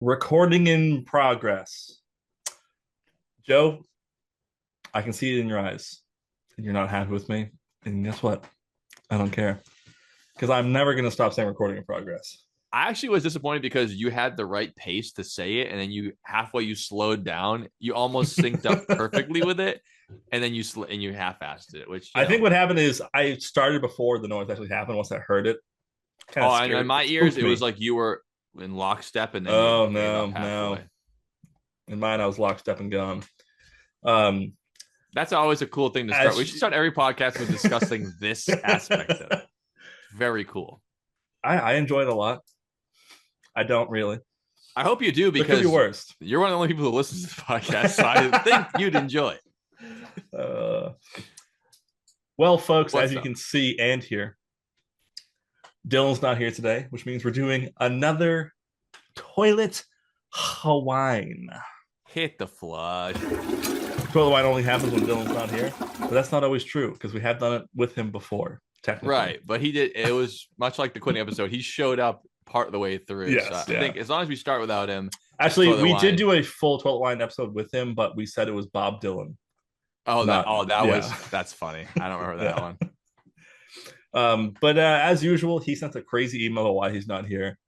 Recording in progress. Joe, I can see it in your eyes. You're not happy with me. And guess what? I don't care. Because I'm never going to stop saying recording in progress. I actually was disappointed because you had the right pace to say it, and then you slowed down. You almost synced up perfectly with it, and then you half-assed it, which I think what happened is I started before the noise actually happened. Once I heard it, kind of Oh, and in scared. my It ears, spooked it was me. like you were in lockstep, and then you Oh, gave no, up no. halfway. In mine, I was lockstep and gone. Um, That's always a cool thing to start. We should start every podcast with discussing this aspect of it. Very cool. I enjoy it a lot. I don't really. I hope you do It could be because worse. you're one of the only people who listens to this podcast, so I think you'd enjoy it. Uh, well, folks, as What's you up? can see and hear, Dylan's not here today, which means we're doing another toilet Hawaiian. Hit the flush. Toilet wine only happens when Dylan's not here, but that's not always true because we have done it with him before, technically. Right, but he did. It was much like the quitting episode. He showed up part of the way through. Yes, So I yeah. think as long as we start without him, Actually, we did wine. do a full toilet wine episode with him, but we said it was Bob Dylan. That's funny. I don't remember that Yeah. one. But as usual, he sent a crazy email of why he's not here.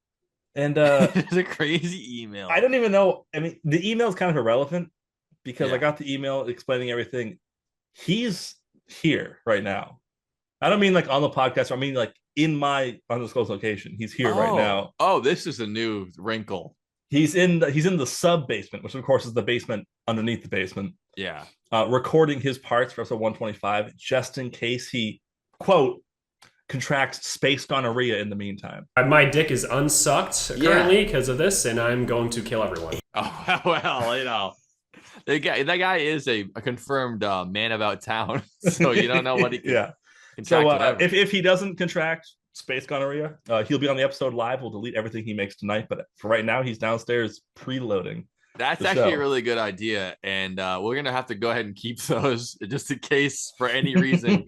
And It's a crazy email. I don't even know. I mean, the email is kind of irrelevant because I Yeah. got the email explaining everything. He's here right now. I don't mean like on the podcast. I mean like in my undisclosed location. He's here right now. Oh, this is a new wrinkle. He's in the sub basement, which of course is the basement underneath the basement. Yeah. Recording his parts for episode 125, just in case he quote contracts space gonorrhea in the meantime. My dick is unsucked currently because of this, and I'm going to kill everyone. Oh well, that guy is a confirmed man about town, so you don't know what he can Yeah. So if he doesn't contract space gonorrhea, he'll be on the episode live. We'll delete everything he makes tonight, but for right now, he's downstairs preloading. That's actually a really good idea, and we're gonna have to go ahead and keep those just in case for any reason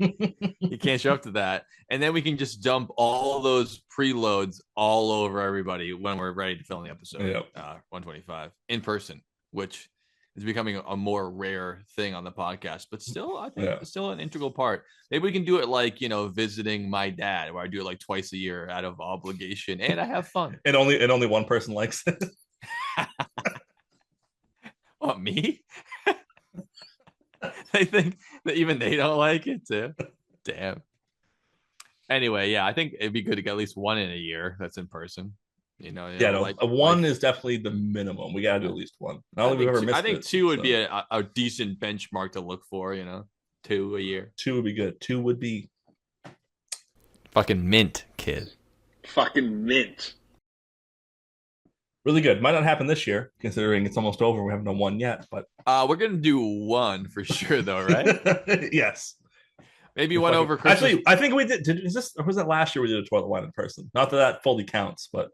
he can't show up to that, and then we can just dump all those preloads all over everybody when we're ready to film the episode. Yep. 125 in person, which is becoming a more rare thing on the podcast, but still, I think it's still an integral part. Maybe we can do it like visiting my dad, where I do it like twice a year out of obligation, and I have fun. And only one person likes it. What, me? They think that even they don't like it too. Damn. Anyway, yeah, I think it'd be good to get at least one in a year that's in person. One is definitely the minimum. We gotta do at least one. Not only we've ever missed. I think two would be a decent benchmark to look for. 2 a year. Two would be good. Two would be fucking mint, kid. Fucking mint. Really good. Might not happen this year, considering it's almost over. We haven't done one yet, but we're gonna do one for sure, though, right? Yes. Maybe one over Christmas. Actually, I think we did. Is this or was that last year we did a toilet wine in person? Not that fully counts, but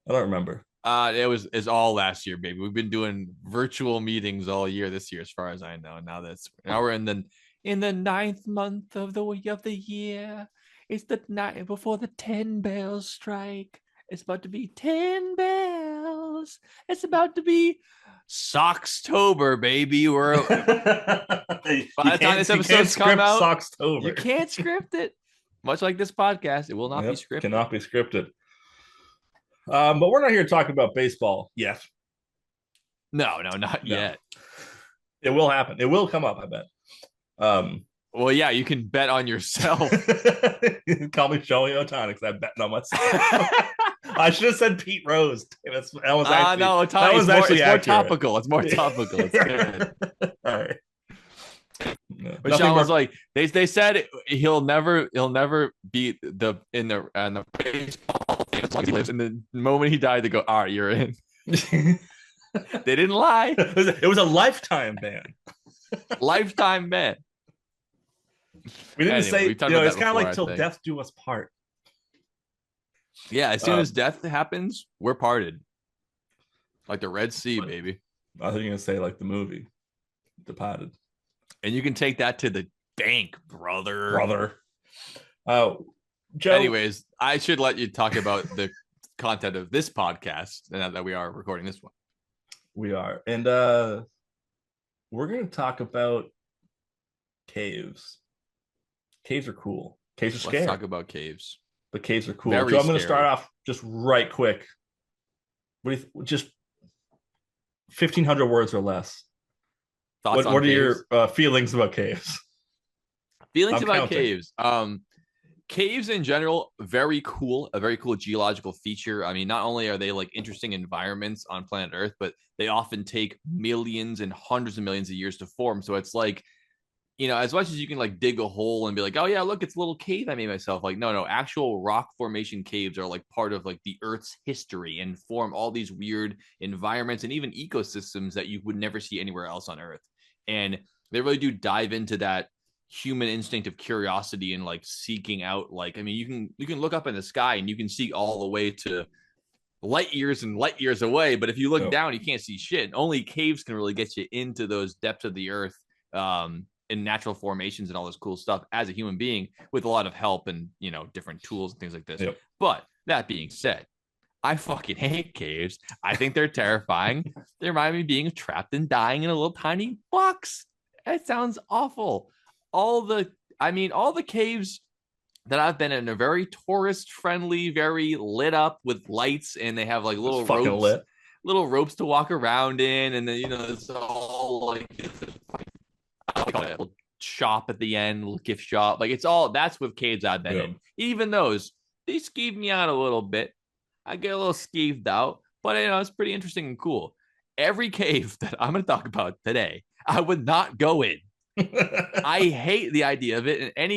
I don't remember. It's all last year, baby. We've been doing virtual meetings all year this year, as far as I know. Now we're in the ninth month of the year. It's the night before the 10 bells strike. It's about to be 10 bells. It's about to be Sockstober, baby. We're by the time this episode's come out, Sockstober. You can't script it. Much like this podcast, it will not be scripted. Cannot be scripted. But we're not here talking about baseball yet. No, not yet. It will happen. It will come up, I bet. Well, yeah, you can bet on yourself. Call me Joey Otani because I'm betting on myself. I should have said Pete Rose. It's more topical. It's more topical. It's good. All right. But Sean was like, they said he'll never beat in the baseball as long as he lives. And the moment he died, they go, all right, you're in. They didn't lie. It was a lifetime ban. Lifetime ban. We didn't say, it's kind of like till death do us part. Yeah, as soon as death happens, we're parted. Like the Red Sea, baby. I think you're going to say like the movie, Departed. And you can take that to the bank, brother. Joe. Anyways, I should let you talk about the content of this podcast, and that we are recording this one. We are. And we're going to talk about caves. Caves are cool. Caves are scary. Let's talk about caves. But caves are cool. Very Joe, I'm going to scary. start off just right quick. What do you just 1,500 words or less? Thoughts on what are caves? your feelings about caves? Feelings I'm about counting. caves. Caves in general, very cool, a very cool geological feature. I mean, not only are they like interesting environments on planet Earth, but they often take millions and hundreds of millions of years to form. So it's like, you know, as much as you can like dig a hole and be like, oh yeah, look, it's a little cave I made myself. Like, no, actual rock formation caves are like part of like the Earth's history and form all these weird environments and even ecosystems that you would never see anywhere else on Earth. And they really do dive into that human instinct of curiosity and like seeking out, like, I mean, you can look up in the sky and you can see all the way to light years and light years away, but if you look down, you can't see shit. Only caves can really get you into those depths of the Earth, in natural formations and all this cool stuff as a human being, with a lot of help and, you know, different tools and things like this. But that being said, I fucking hate caves. I think they're terrifying. They remind me of being trapped and dying in a little tiny box. It sounds awful. All the caves that I've been in are very tourist friendly, very lit up with lights, and they have like little ropes to walk around in, and then, you know, it's all like a little shop at the end, little gift shop. Like, it's all, that's what caves I've been in. Even those, they skeeve me out a little bit. I get a little skeeved out, but, you know, it's pretty interesting and cool. Every cave that I'm going to talk about today, I would not go in. I hate the idea of it. And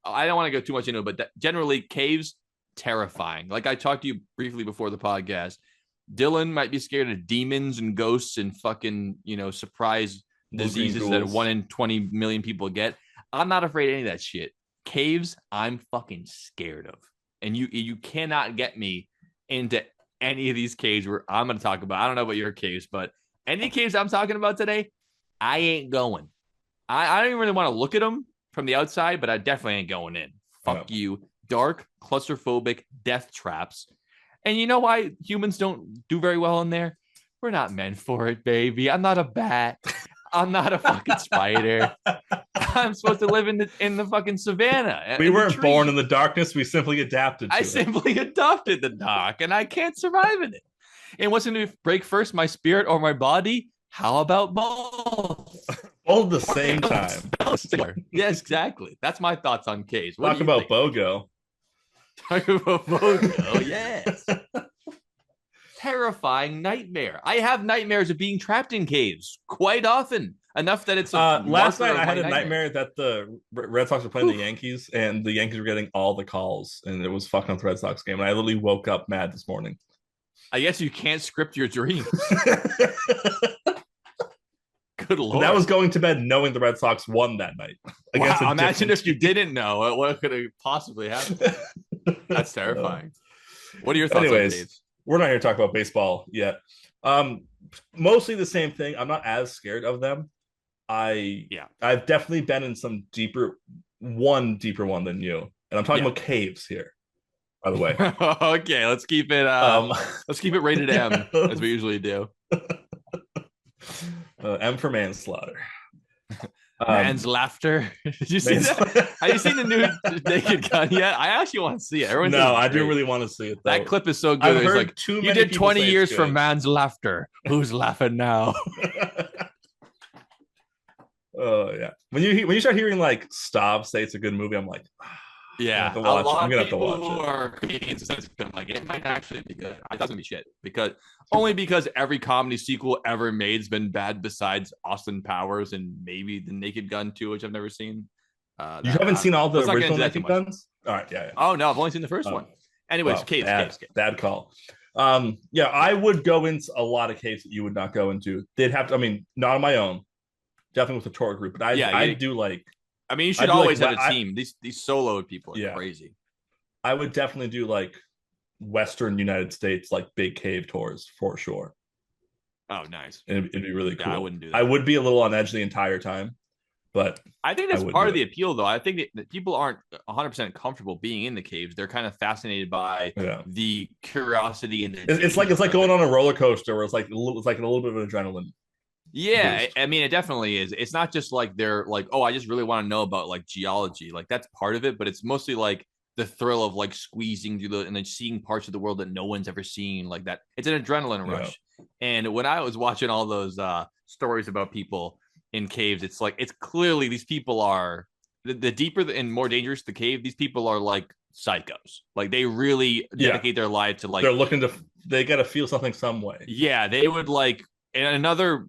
I don't want to go too much into it, but generally caves, terrifying. Like I talked to you briefly before the podcast, Dylan might be scared of demons and ghosts and fucking, you know, surprise diseases that 1 in 20 million people get. I'm not afraid of any of that shit. Caves, I'm fucking scared of. And you cannot get me into any of these caves where I'm going to talk about. I don't know about your caves, but any caves I'm talking about today, I ain't going. I don't even really want to look at them from the outside, but I definitely ain't going in. Fuck you. Dark, claustrophobic, death traps. And you know why humans don't do very well in there? We're not meant for it, baby. I'm not a bat. I'm not a fucking spider. I'm supposed to live in the fucking savannah. We weren't born in the darkness. We simply adapted to it. I simply adopted the dark, and I can't survive in it. And what's going to break first, my spirit or my body? How about both? All at the same time. Yes, exactly. That's my thoughts on caves. Talk about BOGO. Talk about BOGO, yes. Terrifying nightmare. I have nightmares of being trapped in caves quite often. Enough that it's last night I had a nightmare that the Red Sox were playing the Yankees, and the Yankees were getting all the calls, and it was fucking up the Red Sox game. And I literally woke up mad this morning. I guess you can't script your dreams. Good Lord. And that was going to bed knowing the Red Sox won that night. Wow, imagine if you didn't know what could have possibly happened. That's terrifying. What are your thoughts on caves? We're not here to talk about baseball yet. Mostly the same thing. I'm not as scared of them. I've definitely been in some deeper one than you. And I'm talking about caves here, by the way. Okay, let's keep it rated M, as we usually do. M for manslaughter. Man's laughter. Did you see that? Have you seen the new Naked Gun yet? I actually want to see it. I do really want to see it, though. That clip is so good. It's like, you did 20 years for man's laughter. Who's laughing now? Oh yeah. When you start hearing like Stav say it's a good movie, I'm like, yeah, I'm gonna have to watch it. Are like, it might actually be good. It doesn't be shit because every comedy sequel ever made has been bad, besides Austin Powers and maybe The Naked Gun 2, which I've never seen. You haven't seen all the original Naked Guns? All right, yeah. Oh no, I've only seen the first one. Anyways, caves. Bad call. Yeah, I would go into a lot of caves that you would not go into. They'd have to. I mean, not on my own. Definitely with a tour group, but I do like. I mean, you should always have a team. These solo people are crazy. I would definitely do like Western United States, like big cave tours for sure. Oh, nice. It'd be really cool. I wouldn't do that. I would be a little on edge the entire time, but I think I that's wouldn't part do of the it. appeal, though. I think that people aren't 100% comfortable being in the caves. They're kind of fascinated by Yeah. the curiosity and the It's like danger of going it. on a roller coaster where it's like a little bit of an adrenaline Yeah, boost. I mean, it definitely is. It's not just like they're like, oh, I just really want to know about like geology. Like that's part of it, but it's mostly like the thrill of like squeezing through the and then seeing parts of the world that no one's ever seen. Like that, it's an adrenaline Yeah. rush. And when I was watching all those stories about people in caves, it's like it's clearly these people are the deeper and more dangerous the cave. These people are like psychos. Like they really Yeah. dedicate their life to like They're looking to they got to feel something some way. yeah, they would like in another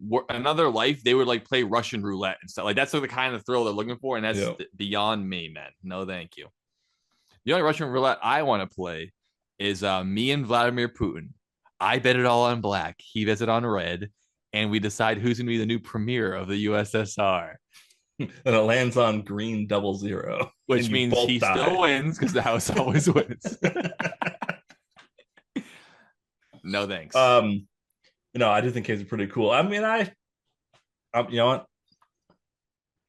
life they would like play Russian roulette and stuff. Like that's the kind of thrill they're looking for, and that's Yeah. beyond me, man. No, thank you. The only Russian roulette I want to play is me and Vladimir Putin. I bet it all on black. He bets it on red, and we decide who's going to be the new premier of the USSR. And it lands on green 00, Which means he still wins because the house always wins. No thanks. No, I do think caves are pretty cool. I mean, you know what?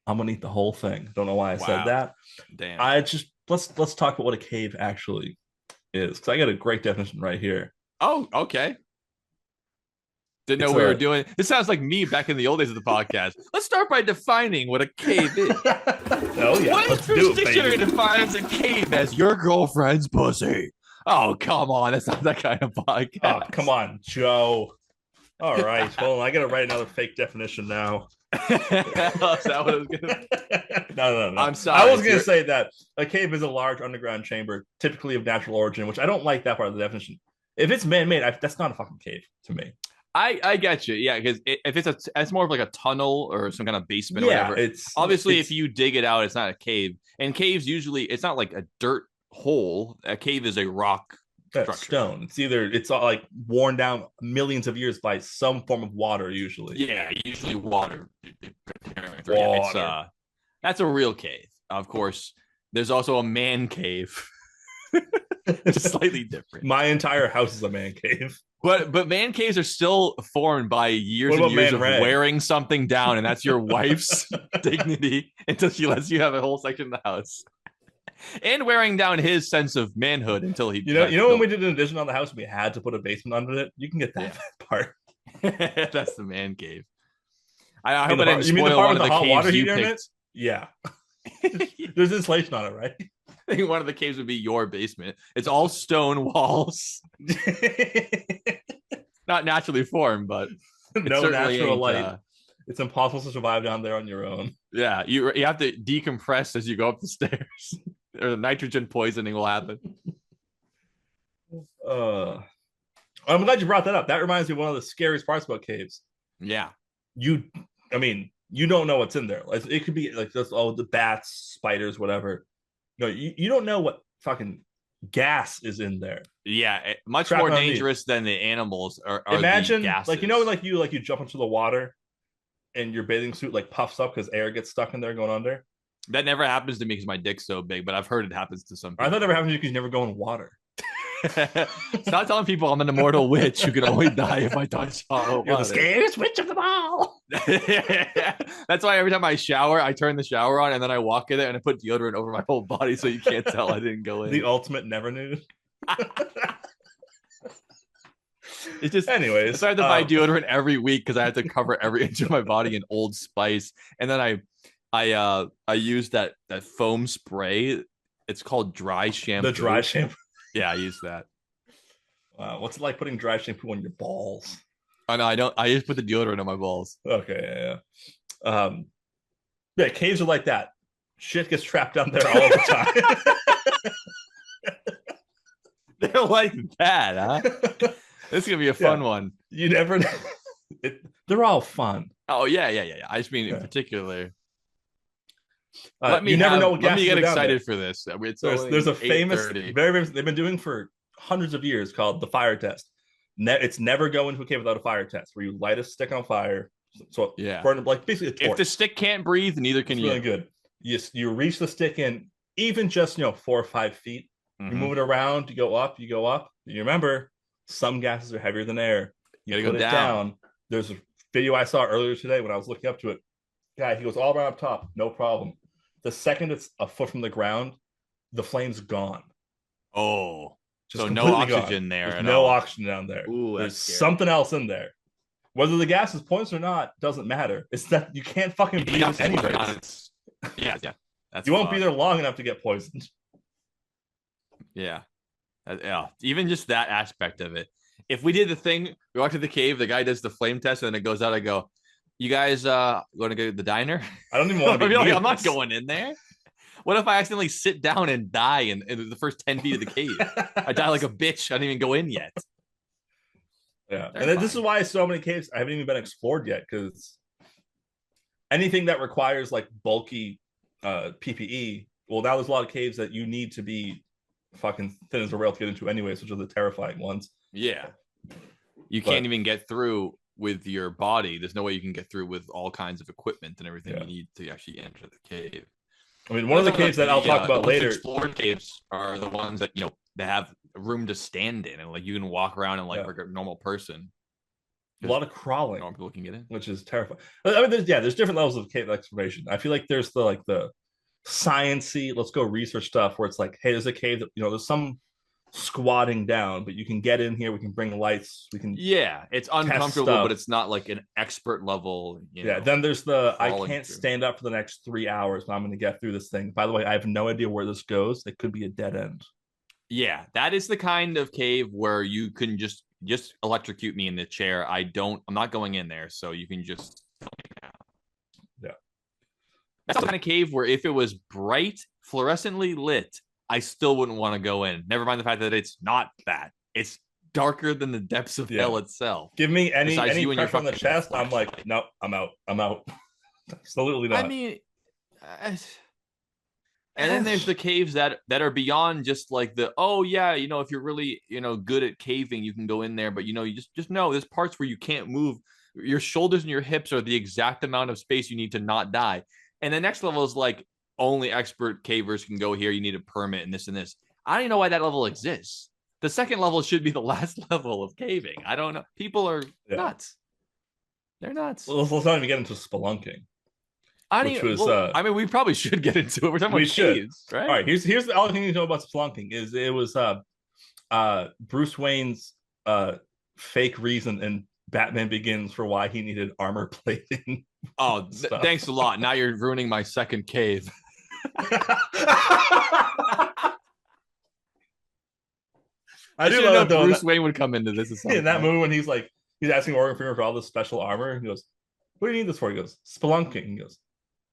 I'm gonna eat the whole thing. Don't know why I said that. Damn. I just let's talk about what a cave actually is, because I got a great definition right here. Oh, okay. Didn't know we were doing. This sounds like me back in the old days of the podcast. Let's start by defining what a cave is. Oh yeah, what let's do it, dictionary baby. defines a cave as your girlfriend's pussy? Oh, come on. That's not that kind of podcast. Oh, come on, Joe. All right. Well, I got to write another fake definition now. Is that what I was gonna... No. I'm sorry. I was going to say that a cave is a large underground chamber, typically of natural origin, which I don't like that part of the definition. If it's man-made, that's not a fucking cave to me. I get you. Yeah, because if it's more of like a tunnel or some kind of basement or whatever. It's obviously if you dig it out, it's not a cave. And caves usually it's not like a dirt hole. A cave is a rock structure. Stone. It's all like worn down millions of years by some form of water, usually. Yeah, usually water. Water. That's a real cave. Of course, there's also a man cave. It's slightly different. My entire house is a man cave. But man caves are still formed by years and years of wearing something down, and that's your wife's dignity until she lets you have a whole section of the house. And wearing down his sense of manhood until he you know when we did an addition on the house, we had to put a basement under it. You can get that part. That's the man cave. I hope I didn't you mean the spoil part one with of the the hot water caves you heater in it? picked. Yeah. There's insulation on it, right? I think one of the caves would be your basement. It's all stone walls. Not naturally formed, but no natural light. It's impossible to survive down there on your own. Yeah, you have to decompress as you go up the stairs, or the nitrogen poisoning will happen. I'm glad you brought that up. That reminds me of one of the scariest parts about caves. Yeah, you don't know what's in there. Like, it could be like just all the bats, spiders, whatever. No, you don't know what fucking gas is in there. Yeah, much more dangerous than the animals are. Imagine, the gases. like you jump into the water, and your bathing suit like puffs up because air gets stuck in there going under. That never happens to me because my dick's so big, but I've heard it happens to some people. I thought it never happened to you because you never go in water. Stop telling people I'm an immortal witch who can only die if I touch hot water. You're the scariest witch of them all. That's why every time I shower, I turn the shower on and then I walk in there and I put deodorant over my whole body so you can't tell I didn't go in. The ultimate never nude. It's just, anyways. I started to buy deodorant every week because I had to cover every inch of my body in Old Spice, and then I used that foam spray. It's called dry shampoo. The dry shampoo. Yeah, I use that. Wow, what's it like putting dry shampoo on your balls? Oh no, I don't. I just put the deodorant on my balls. Okay, yeah. Yeah, caves are like that. Shit gets trapped down there all the time. They're like that, huh? This is gonna be a fun one. You never know. They're all fun. Oh yeah. I just mean in particular. Let me never know what let me get excited there. for this. There's a famous, very famous. They've been doing for hundreds of years called the fire test. It's never go into a cave without a fire test, where you light a stick on fire. So burn like basically a torch. If the stick can't breathe, neither can you. Really good. You reach the stick in even just 4 or 5 feet. You move it around. You go up. You remember, some gases are heavier than air. You gotta put go it down. There's a video I saw earlier today when I was looking up to it. Guy, he goes all around up top, no problem. The second it's a foot from the ground, the flame's gone. Oh, Just so no completely oxygen gone. there There's at no all. oxygen down there. Ooh, There's that's scary. something else in there. Whether the gas is poisonous or not doesn't matter. It's that you can't fucking breathe it anyways. Yeah. That's You won't be fucked. there long enough to get poisoned. Yeah. Yeah. Even just that aspect of it. If we did the thing, we walk to the cave, the guy does the flame test, and then it goes out. I go, "You guys going to go to the diner?" I don't even want to be like, near I'm not this. going in there. What if I accidentally sit down and die in the first 10 feet of the cave? I die like a bitch. I didn't even go in yet. Yeah, They're and then this fine. is why so many caves I haven't even been explored yet, because anything that requires like bulky PPE, well, now there's a lot of caves that you need to be fucking thin as a rail to get into anyways, which are the terrifying ones. Yeah. You can't even get through with your body. There's no way you can get through with all kinds of equipment and everything you need to actually enter the cave. I mean, one of the caves that I'll talk about later. Explored caves are the ones that, you know, they have room to stand in and like you can walk around and like a normal person. A lot of crawling. Normal people can get in, which is terrifying. I mean, there's different levels of cave exploration. I feel like there's the science-y, let's go research stuff where it's like, hey, there's a cave that, you know, there's some squatting down, but you can get in here, we can bring lights, we can it's uncomfortable, but it's not like an expert level, you know, then there's the I can't through. stand up for the next 3 hours, but I'm going to get through this thing. By the way, I have no idea where this goes. It could be a dead end. Yeah, that is the kind of cave where you can just electrocute me in the chair. I'm not going in there, so you can just yeah. That's the kind of cave where if it was bright, fluorescently lit, I still wouldn't want to go in. Never mind the fact that it's not that. It's darker than the depths of hell itself. Give me any pressure on the fucking chest, I'm like, no, I'm out. Absolutely not. I mean, and then there's the caves that are beyond just like the, oh yeah, you know, if you're really, you know, good at caving, you can go in there, but you know, you just know there's parts where you can't move. Your shoulders and your hips are the exact amount of space you need to not die. And the next level is like, only expert cavers can go here. You need a permit and this and this. I don't even know why that level exists. The second level should be the last level of caving. I don't know. People are nuts. They're nuts. Well, let's not even get into spelunking. I mean, we probably should get into it. We're talking about caves, right? All right. Here's the other thing you know about spelunking is it was Bruce Wayne's fake reason in Batman Begins for why he needed armor plating. Oh, thanks a lot. Now you're ruining my second cave. I didn't know Bruce Wayne would come into this. In that movie when he's asking Morgan Freeman for all this special armor, he goes, "What do you need this for?" He goes, "Spelunking." He goes,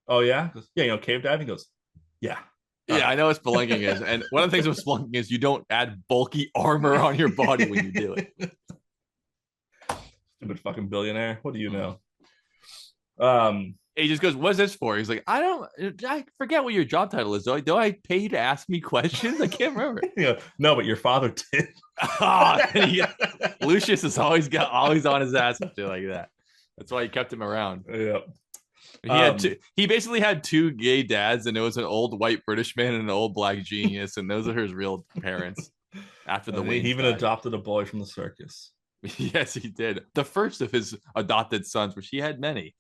"Oh yeah," he goes, "Yeah, you know, cave diving." He goes, "Yeah." Yeah, I know what spelunking is, and one of the things with spelunking is you don't add bulky armor on your body when you do it. Stupid fucking billionaire. What do you know? He just goes, "What's this for?" He's like, I forget what your job title is. Do I pay you to ask me questions? I can't remember. No, but your father did. Lucius is always on his ass and shit like that. That's why he kept him around. Yeah. He basically had two gay dads, and it was an old white British man and an old black genius, and those are his real parents. After the Wayne, he even adopted a boy from the circus. Yes, he did. The first of his adopted sons, which he had many.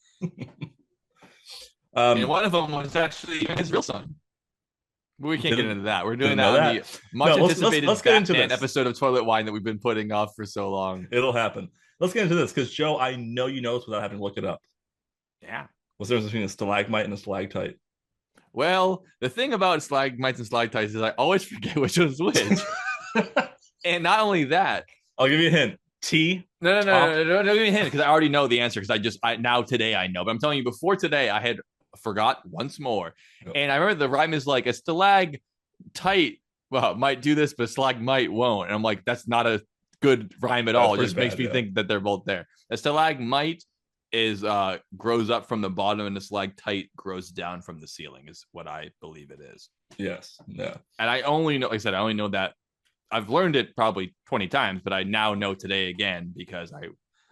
And one of them was actually his real son. But we can't get into that. We're doing that on the much anticipated let's get into this episode of Toilet Wine that we've been putting off for so long. It'll happen. Let's get into this because Joe, I know you know this without having to look it up. Yeah. What's the difference between a stalagmite and a stalactite? Well, the thing about stalagmites and stalactites is I always forget which one's which. And not only that, I'll give you a hint. T. No, don't give me a hint because I already know the answer because today I know. But I'm telling you, before today, I had forgot once more. Yep. And I remember the rhyme is like a stalactite, well, might do this, but stalagmite won't. And I'm like, that's not a good rhyme at all. It just makes me think that they're both there. A stalagmite is grows up from the bottom, and a stalactite grows down from the ceiling, is what I believe it is. Yes. Yeah. And I only know, like I said, I only know that. I've learned it probably 20 times, but I now know today again because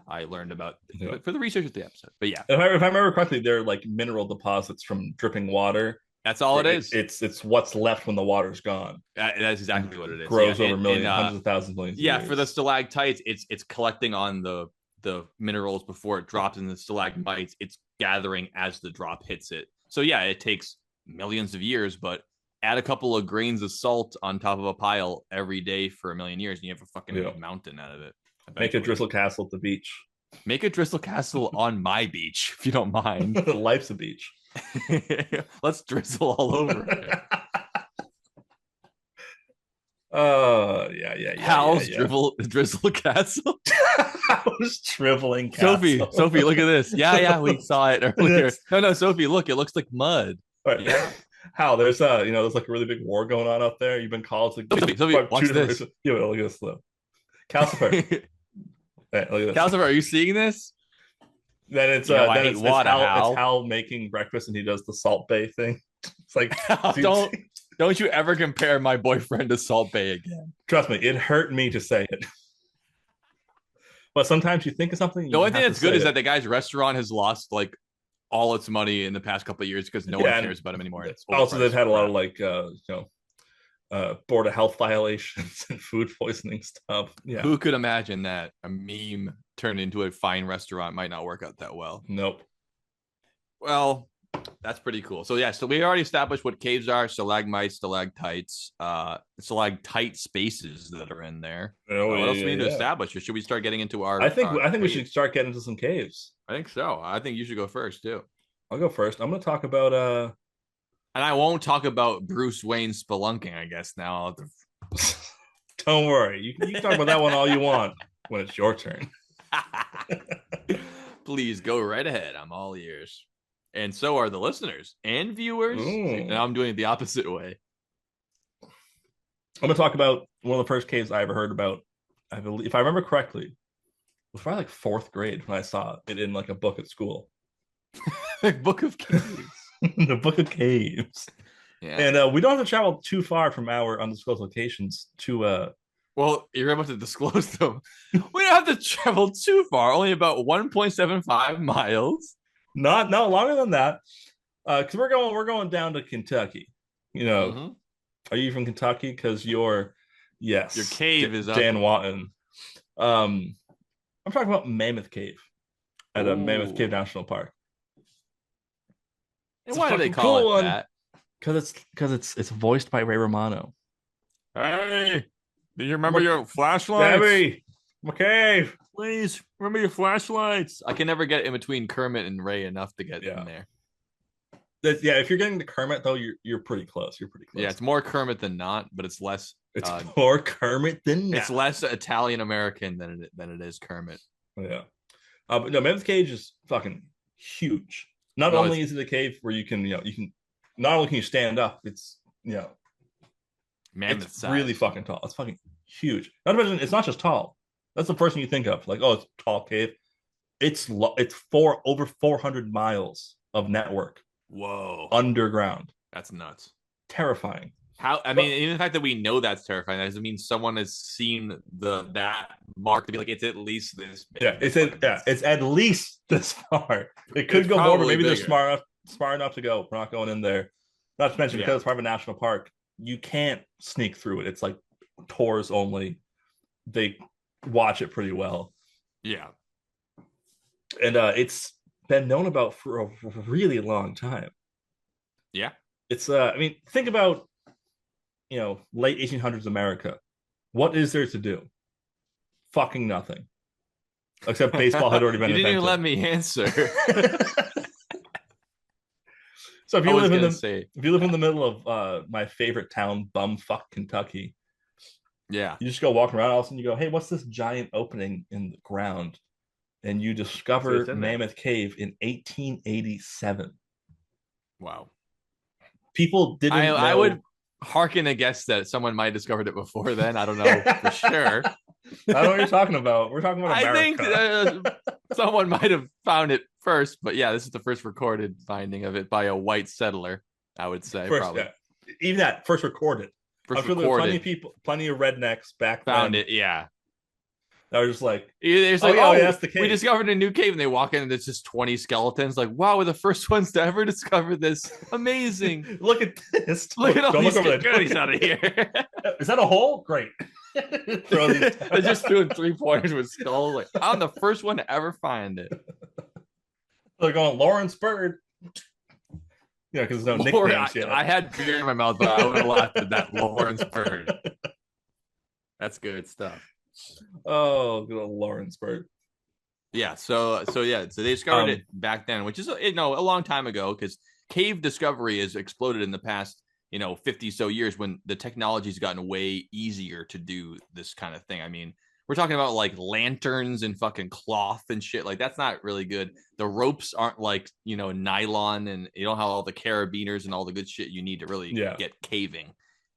I learned about it for the research of the episode. But yeah, if I remember correctly, they're like mineral deposits from dripping water. That's all it is. It's what's left when the water's gone. That's exactly what it is. Grows over millions, hundreds of thousands, millions. Yeah, for the stalactites, it's collecting on the the minerals before it drops in the stalagmites. It's gathering as the drop hits it. So yeah, it takes millions of years, but add a couple of grains of salt on top of a pile every day for a million years, and you have a fucking mountain out of it. Make a drizzle castle at the beach. Make a drizzle castle on my beach, if you don't mind. Life's a beach. Let's drizzle all over it. Yeah. Hal's drizzle castle. Hal's dribbling castle. Sophie, look at this. Yeah, we saw it earlier. No, Sophie, look, it looks like mud. Right. Yeah. Hal, there's there's like a really big war going on up there. You've been called to Sophie, watch this. Yeah, look at this though. Calcifer. Hey, look at this. Calcifer, are you seeing this? Then it's it's Hal making breakfast and he does the Salt Bay thing. It's like don't you ever compare my boyfriend to Salt Bay again. Trust me, it hurt me to say it. But sometimes you think of something. The only thing that's good is that the guy's restaurant has lost like all its money in the past couple of years because no one cares about him anymore. Also, they've had a lot of like Board of Health violations and food poisoning stuff. Yeah, who could imagine that a meme turned into a fine restaurant might not work out that well? Nope. Well, that's pretty cool. So yeah, so we already established what caves are: stalagmites, stalactites, stalactite spaces that are in there. What else do we need to establish, or should we start getting into our? I think we should start getting into some caves. I think so. I think you should go first too. I'll go first. I'm going to talk about and I won't talk about Bruce Wayne spelunking. I guess now. Don't worry, you can talk about that one all you want when it's your turn. Please go right ahead. I'm all ears. And so are the listeners and viewers. And I'm doing it the opposite way. I'm going to talk about one of the first caves I ever heard about. I believe, if I remember correctly, it was probably like 4th grade when I saw it in like a book at school. Book of Caves. The Book of Caves. Yeah. And we don't have to travel too far from our undisclosed locations to well, you're about to disclose them. We don't have to travel too far, only about 1.75 miles. Not longer than that. Because we're going down to Kentucky. Are you from Kentucky? Because your cave is Dan Watton. I'm talking about Mammoth Cave at a Mammoth Cave National Park. And why do they call it that? Because it's voiced by Ray Romano. Hey, do you remember your flashlights? Debbie, my cave. Please remember your flashlights. I can never get in between Kermit and Ray enough to get in there. If you're getting to Kermit though, you're pretty close. Yeah, it's more Kermit than not, but it's less. It's more Kermit than not. It's less Italian American than it is Kermit. Yeah, but no, Mammoth Cave is fucking huge. Not only is it a cave where you can not only can you stand up, it's mammoth it's size. Really fucking tall. It's fucking huge. Not to mention, it's not just tall. That's the first thing you think of. Like, it's a tall cave. It's over 400 miles of network. Whoa. Underground. That's nuts. Terrifying. Even the fact that we know that's terrifying, that doesn't mean someone has seen that mark to be like, it's at least this big. Yeah, it's at least this far. It could go more, but maybe they're smart enough to go. We're not going in there. Not to mention, because it's part of a national park, you can't sneak through it. It's like tours only. They watch it pretty well. Yeah. And it's been known about for a really long time. Yeah. It's think about late 1800s America. What is there to do? Fucking nothing. Except baseball had already been invented. You didn't even let me answer. So if you live in the middle of my favorite town, bumfuck Kentucky, you just go walking around, all of a sudden you go, hey, what's this giant opening in the ground? And you discover Mammoth Cave in 1887. Wow. People didn't know. I would hearken a guess that someone might have discovered it before then. I don't know for sure. I don't know what you're talking about. We're talking about America. I think someone might have found it first, but this is the first recorded finding of it by a white settler, I would say. Probably. Yeah. Even that, first recorded. I'm sure there were plenty of rednecks back then. Found it, yeah. That were just like, that's the cave. We discovered a new cave, and they walk in, and it's just 20 skeletons. Like, wow, we're the first ones to ever discover this. Amazing. Look at this. Look at all these goodies out of here. Is that a hole? Great. Throw these They're just doing 3-pointers with skulls. Like, I'm the first one to ever find it. They're going Lawrence Bird. Yeah, because there's no nicknames yet. I had beer in my mouth, but I would have laughed at that Lawrence Bird. That's good stuff. Oh, good old Lawrence Bird. Yeah, so they discovered it back then, which is a long time ago, because cave discovery has exploded in the past 50 so years, when the technology's gotten way easier to do this kind of thing. I mean, we're talking about like lanterns and fucking cloth and shit. Like, that's not really good. The ropes aren't like nylon, and you don't have all the carabiners and all the good shit you need to really get caving.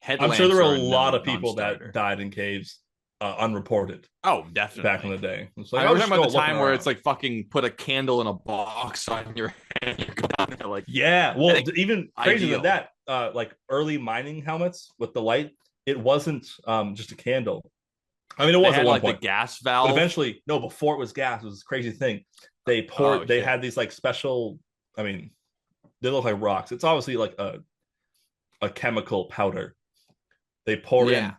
I'm sure there were a lot of people that died in caves unreported. Oh, definitely. Back in the day. It's like, I was talking about the time where it's like fucking put a candle in a box on your head. You go down there like, yeah. Well, even crazier than that, like early mining helmets with the light, it wasn't just a candle. I mean, it was at one point. The gas valve. But eventually, no, before it was gas, it was this crazy thing. They poured, they had these like special, I mean, they look like rocks. It's obviously like a chemical powder. They pour in,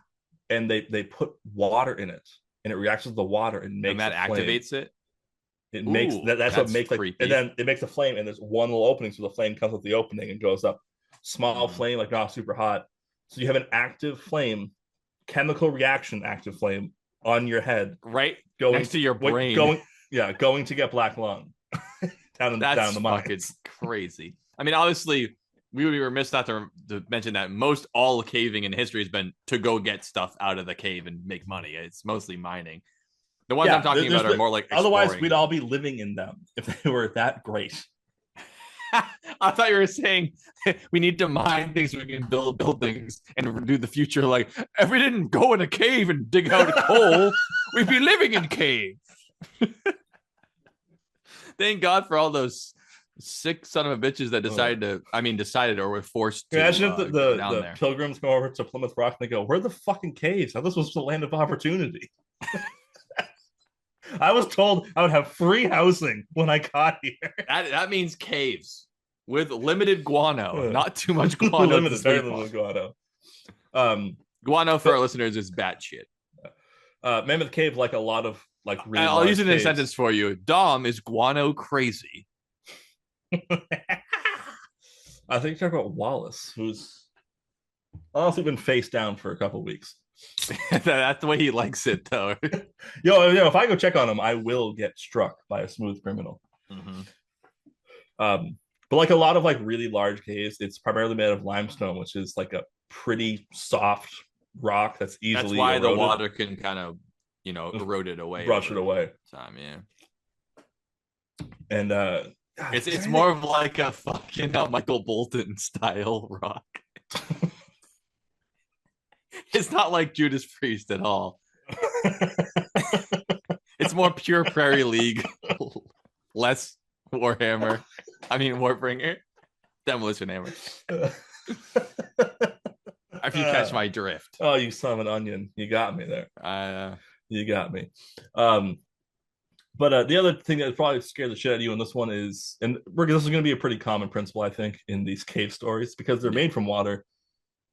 and they put water in it, and it reacts with the water and makes that activates it. It makes that's what makes creepy. And then it makes a flame, and there's one little opening, so the flame comes with the opening and goes up. Small flame, like not super hot. So you have an active flame, chemical reaction active flame on your head, right next to your brain. Going to get black lung down in the mines. Fucking crazy. I mean, obviously, we would be remiss not to mention that most all caving in history has been to go get stuff out of the cave and make money. It's mostly mining. The ones I'm talking about are more like exploring. Otherwise, we'd all be living in them if they were that great. I thought you were saying we need to mine things so we can build buildings and do the future. Like, if we didn't go in a cave and dig out coal, we'd be living in caves. Thank God for all those sick son of a bitches that decided or were forced to. Imagine if the pilgrims go over to Plymouth Rock and they go, "Where are the fucking caves? Now this was the land of opportunity." I was told I would have free housing when I got here. That means caves with limited guano, not too much guano. Very limited guano. Guano for our listeners is batshit. Mammoth Cave, like a lot of like. Really I'll use it in a sentence for you. Dom is guano crazy. I think you're talking about Wallace, who's honestly been face down for a couple weeks. That's the way he likes it, though. Yo, if I go check on him, I will get struck by a smooth criminal. But like a lot of like really large caves, it's primarily made of limestone, which is like a pretty soft rock that's easily. That's why eroded. The water can kind of, erode it away, brush it away. Time, yeah. And it's more of like a fucking Michael Bolton style rock. It's not like Judas Priest at all. It's more pure Prairie League, less Warhammer. I mean Warbringer, Demolition Hammer. If you catch my drift. Oh, you son of an onion! You got me there. You got me. But the other thing that probably scared the shit out of you in this one is, and this is going to be a pretty common principle, I think, in these cave stories, because they're made from water.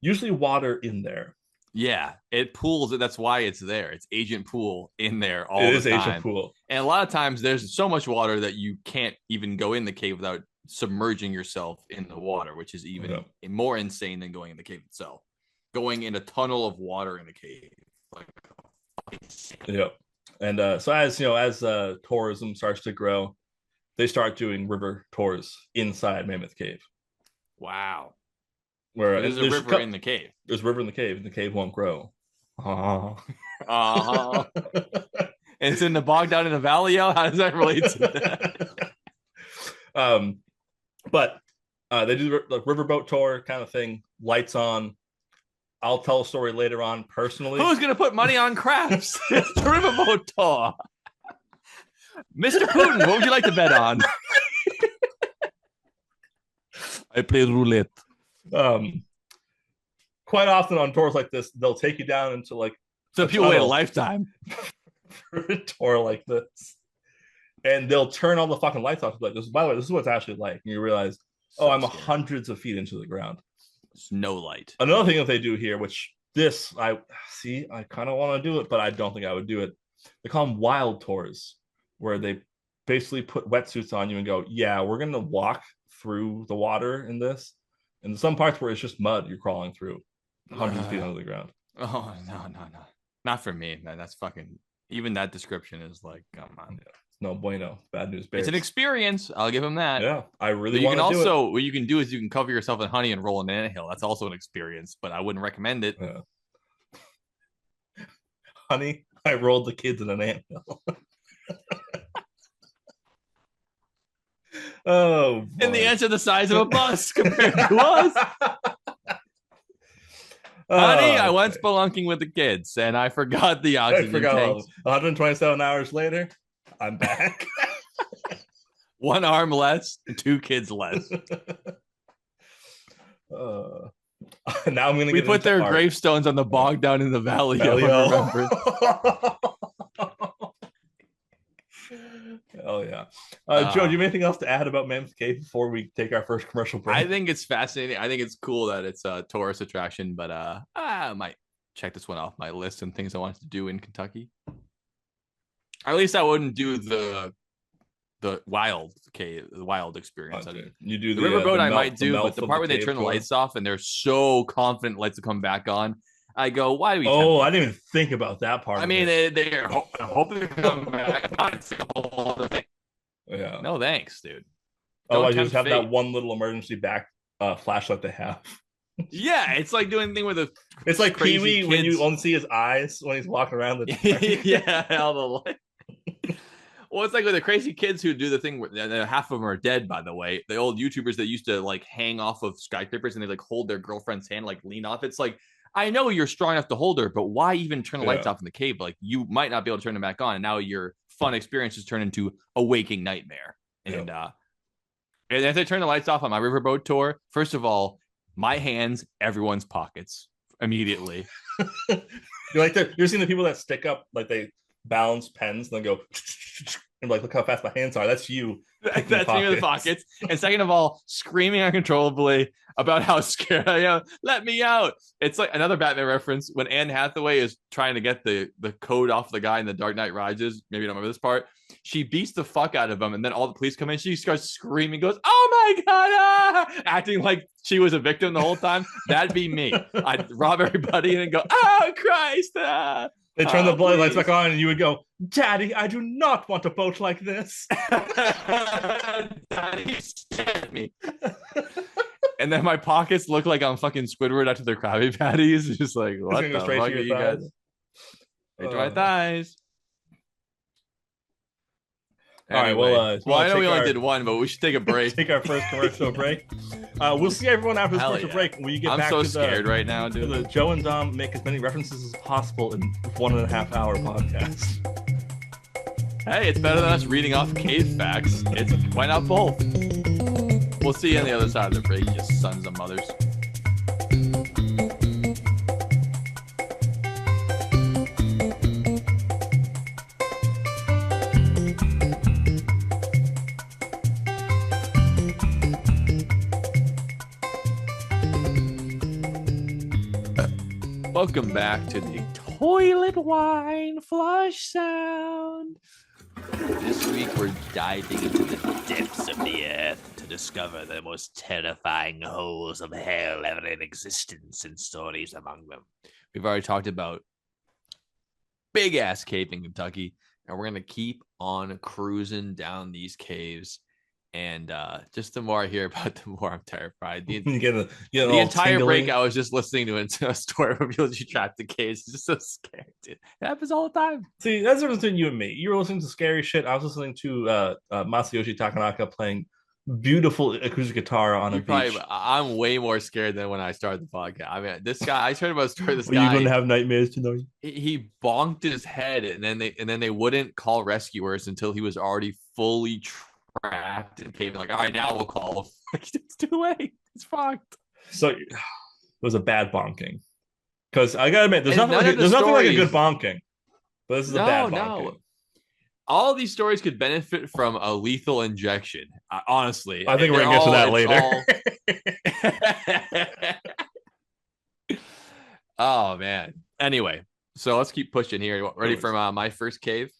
Usually water in there. Yeah, it pools. That's why it's there. It's agent pool in there all the time. It is agent pool. And a lot of times there's so much water that you can't even go in the cave without submerging yourself in the water, which is even more insane than going in the cave itself. Going in a tunnel of water in a cave. Yep. And so as tourism starts to grow, they start doing river tours inside Mammoth Cave. Wow. Where there's a river in the cave. There's a river in the cave, and the cave won't grow. And it's in the bog down in the valley. How does that relate to that? But they do the riverboat tour kind of thing. Lights on. I'll tell a story later on personally. Who's gonna put money on craps? It's the riverboat tour. Mr. Putin, what would you like to bet on? I play roulette. Quite often on tours like this, they'll take you down into like people wait a lifetime for a tour like this, and they'll turn all the fucking lights off. Like, by the way, this is what it's actually like, and you realize, I'm hundreds of feet into the ground. There's no light. Another thing that they do here, which this, I kind of want to do it, but I don't think I would do it. They call them wild tours, where they basically put wetsuits on you and go, yeah, we're going to walk through the water in this. And some parts where it's just mud you're crawling through hundreds of feet under the ground. Oh, no. Not for me, man. That's fucking, even that description is like, come on. Yeah, it's no bueno. Bad news bears. It's an experience. I'll give him that. Yeah, I really want to do it. What you can do is you can cover yourself in honey and roll an anthill. That's also an experience, but I wouldn't recommend it. Yeah. Honey, I rolled the kids in an anthill. Oh, boy. And the ants are the size of a bus compared to us. Honey, I went spelunking with the kids and I forgot the oxygen tanks. 127 hours later, I'm back. 1 arm less, 2 kids less. Now I'm gonna. We put their gravestones on the bog down in the valley. Remember? Oh yeah, Joe. Do you have anything else to add about Mammoth Cave before we take our first commercial break? I think it's fascinating. I think it's cool that it's a tourist attraction, but I might check this one off my list and things I wanted to do in Kentucky. Or at least I wouldn't do the wild cave, the wild experience. You do the riverboat. I might do, but the part where they turn the tour. lights off and they're so confident lights will come back on. I go, why do we? Oh, I didn't even think about that part. I mean, they're hoping to come back. It's a whole other thing. Yeah. No thanks, dude. Oh, I just have that one little emergency back flashlight they have. Yeah, it's like doing thing with a. It's like Pee-wee when you only see his eyes when he's walking around the. Yeah, all the light. Well, it's like with the crazy kids who do the thing where half of them are dead, by the way. The old YouTubers that used to like hang off of skyscrapers and they like hold their girlfriend's hand, like lean off. It's like, I know you're strong enough to hold her, but why even turn the lights off in the cave? Like you might not be able to turn them back on. And now your fun experiences turn into a waking nightmare. And and if they turn the lights off on my riverboat tour, first of all, my hands, everyone's pockets immediately. You're seeing the people that stick up, like they balance pens and then go and like, look how fast my hands are. That's you. That's me in the pockets. And second of all, screaming uncontrollably about how scared I am. Let me out. It's like another Batman reference when Anne Hathaway is trying to get the code off the guy in The Dark Knight Rises. Maybe you don't remember this part. She beats the fuck out of him, and then all the police come in. She starts screaming, goes, "Oh my god!" Acting like she was a victim the whole time. That'd be me. I'd rob everybody and then go, "Oh Christ!" They turn the blood lights back on, and you would go, "Daddy, I do not want a boat like this." Daddy, scared me. And then my pockets look like I'm fucking Squidward after their Krabby Patties. It's just like, what the fuck are you guys? Straight to my thighs. All right, well, I know we only did one, but we should take a break. Take our first commercial break. We'll see everyone after this commercial break. When you get back I'm so scared right now, dude. The Joe and Dom make as many references as possible in 1.5 hour podcast. Hey, it's better than us reading off cave facts. Why not both? We'll see you on the other side of the break, you sons of mothers. Welcome back to the toilet wine flush sound. This week we're diving into the depths of the earth to discover the most terrifying holes of hell ever in existence and stories among them. We've already talked about big ass cave in Kentucky, and we're gonna keep on cruising down these caves. And just the more I hear about, the more I'm terrified. The entire break, I was just listening to a story where people just trapped in caves. It's just so scary, dude. It happens all the time. See, that's the difference between you and me. You were listening to scary shit. I was listening to Masayoshi Takanaka playing beautiful acoustic guitar on a beach. I'm way more scared than when I started the podcast. I mean, this guy, I heard about a story of this guy. Are you going to have nightmares tonight? He bonked his head, and then they wouldn't call rescuers until he was already fully trapped in cave. Like, all right, now we'll call. It's too late. It's fucked. So it was a bad bonking. Because I gotta admit, there's nothing like a good bonking. But this is a bad bonking. No. All these stories could benefit from a lethal injection. Honestly, I think we're gonna get to that later. Oh man. Anyway, so let's keep pushing here. Ready for my first cave?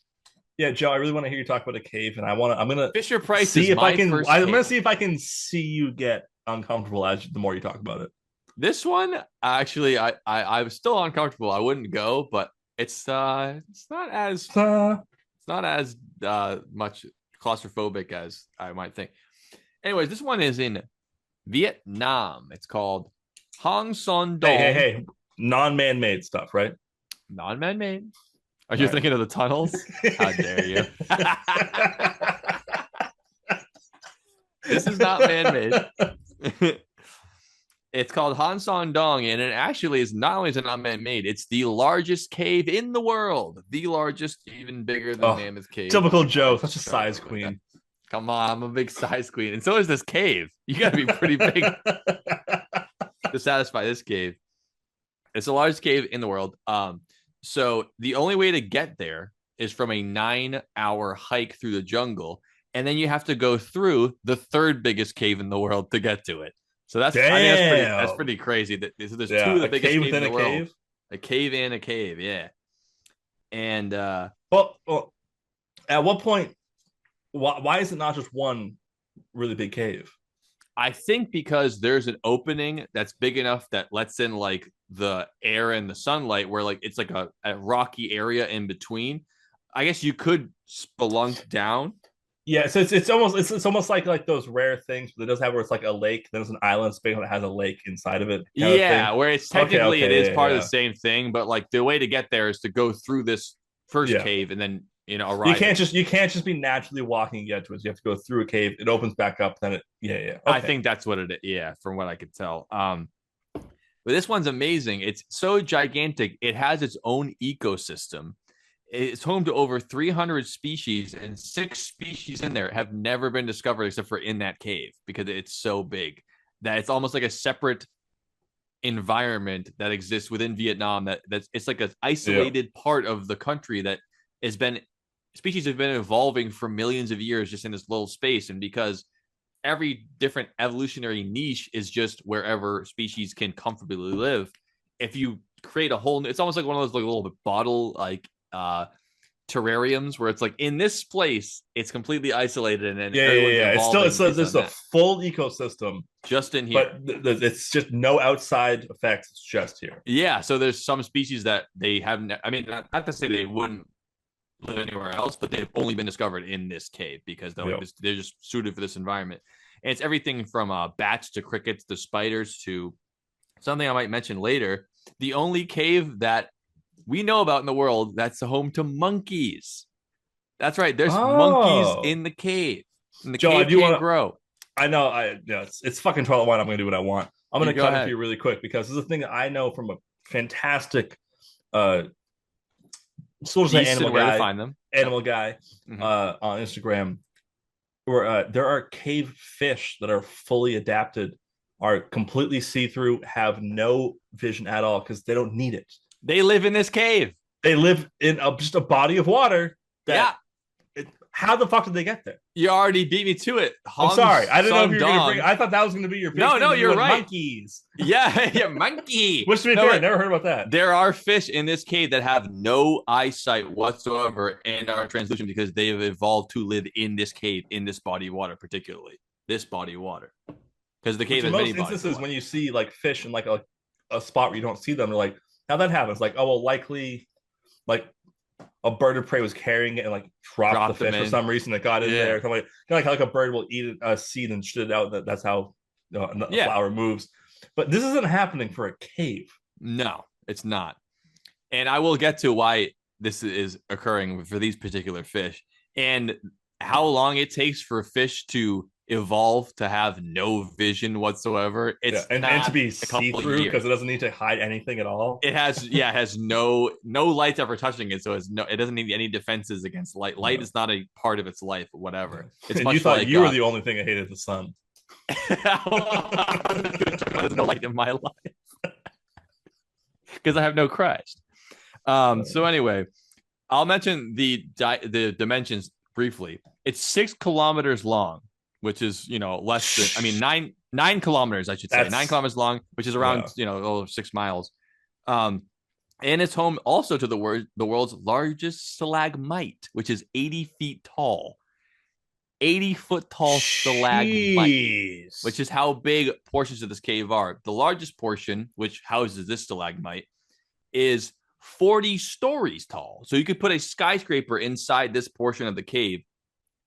Yeah, Joe, I really want to hear you talk about a cave, and I'm gonna Fisher Price see is if I my can. first I'm gonna cave. see if I can see you get uncomfortable the more you talk about it. This one, actually, I was still uncomfortable. I wouldn't go, but it's not as much claustrophobic as I might think. Anyways, this one is in Vietnam. It's called Hang Son Dong. Hey, non-man-made stuff, right? Non-man-made. Are you thinking of the tunnels? How dare you? This is not man-made. It's called Han Son Dong, and it actually is not only is it not man-made, it's the largest cave in the world. The largest, even bigger than Mammoth Cave. Typical Joe, such a size queen. Come on, I'm a big size queen. And so is this cave. You gotta be pretty big to satisfy this cave. It's the largest cave in the world. So the only way to get there is from a 9-hour hike through the jungle, and then you have to go through the third biggest cave in the world to get to it. So that's I think that's pretty crazy. So there's two of the biggest caves in the world. A cave in a cave, yeah. And well, at what point? Why is it not just one really big cave? I think because there's an opening that's big enough that lets in like the air and the sunlight, where like it's like a rocky area in between. I guess you could spelunk down. Yeah, so it's almost like those rare things that it does have where it's like a lake, then there's an island space that has a lake inside of it. Yeah, where it's technically it is part of the same thing, but like the way to get there is to go through this first cave and then arrive. You can't just be naturally walking and get to it. You have to go through a cave. It opens back up. Then Okay. I think that's what it is. Yeah, from what I could tell. But this one's amazing. It's so gigantic. It has its own ecosystem. It's home to over 300 species, and 6 species in there have never been discovered except for in that cave because it's so big that it's almost like a separate environment that exists within Vietnam. That's it's like an isolated part of the country that has been species have been evolving for millions of years just in this little space, and because every different evolutionary niche is just wherever species can comfortably live. If you create a whole, it's almost like one of those like little bottle terrariums where it's like in this place it's completely isolated and then there's a full ecosystem just in here, but it's just no outside effects. It's just here. Yeah, so there's some species that they haven't. I mean, not to say they wouldn't live anywhere else, but they've only been discovered in this cave because they're just suited for this environment. And it's everything from bats to crickets to spiders to something I might mention later. The only cave that we know about in the world that's home to monkeys. That's right. There's monkeys in the cave. And the cave can't grow. I know. It's fucking 12:01. I'm going to do what I want. I'm going to cut it to you really quick because this is a thing that I know from a fantastic animal guy on Instagram, where there are cave fish that are fully adapted, are completely see-through, have no vision at all because they don't need it. They live in this cave. They live in just a body of water. How the fuck did they get there? You already beat me to it. I'm sorry. I didn't know if you were going to bring. I thought that was going to be your. No, you're right. Monkeys. Yeah, monkey. Which to be fair, I never heard about that. There are fish in this cave that have no eyesight whatsoever and are translucent because they have evolved to live in this cave, in this body of water, particularly this body of water. Because the cave has many bodies. In most instances, when you see like fish in like a spot where you don't see them, they're like, how that happens? Like, oh well, likely, like a bird of prey was carrying it and like dropped the fish for some reason that got in there. Like a bird will eat a seed and shit it out. That's how the flower moves. But this isn't happening for a cave. No, it's not. And I will get to why this is occurring for these particular fish and how long it takes for a fish to evolve to have no vision whatsoever. It's and to be see-through because it doesn't need to hide anything at all. It has no lights ever touching it, so it doesn't need any defenses against light. Light is not a part of its life, whatever. It's you thought you were the only thing that hated the sun. There's no light in my life because I have no Christ. So anyway, I'll mention the dimensions briefly. It's 6 kilometers long, which is less than 9 kilometers, I should say. 9 kilometers long, which is around 6 miles. And it's home also to the world's largest stalagmite, which is 80 feet tall. 80-foot tall stalagmite, Jeez. which is how big portions of this cave are. The largest portion, which houses this stalagmite, is 40 stories tall. So you could put a skyscraper inside this portion of the cave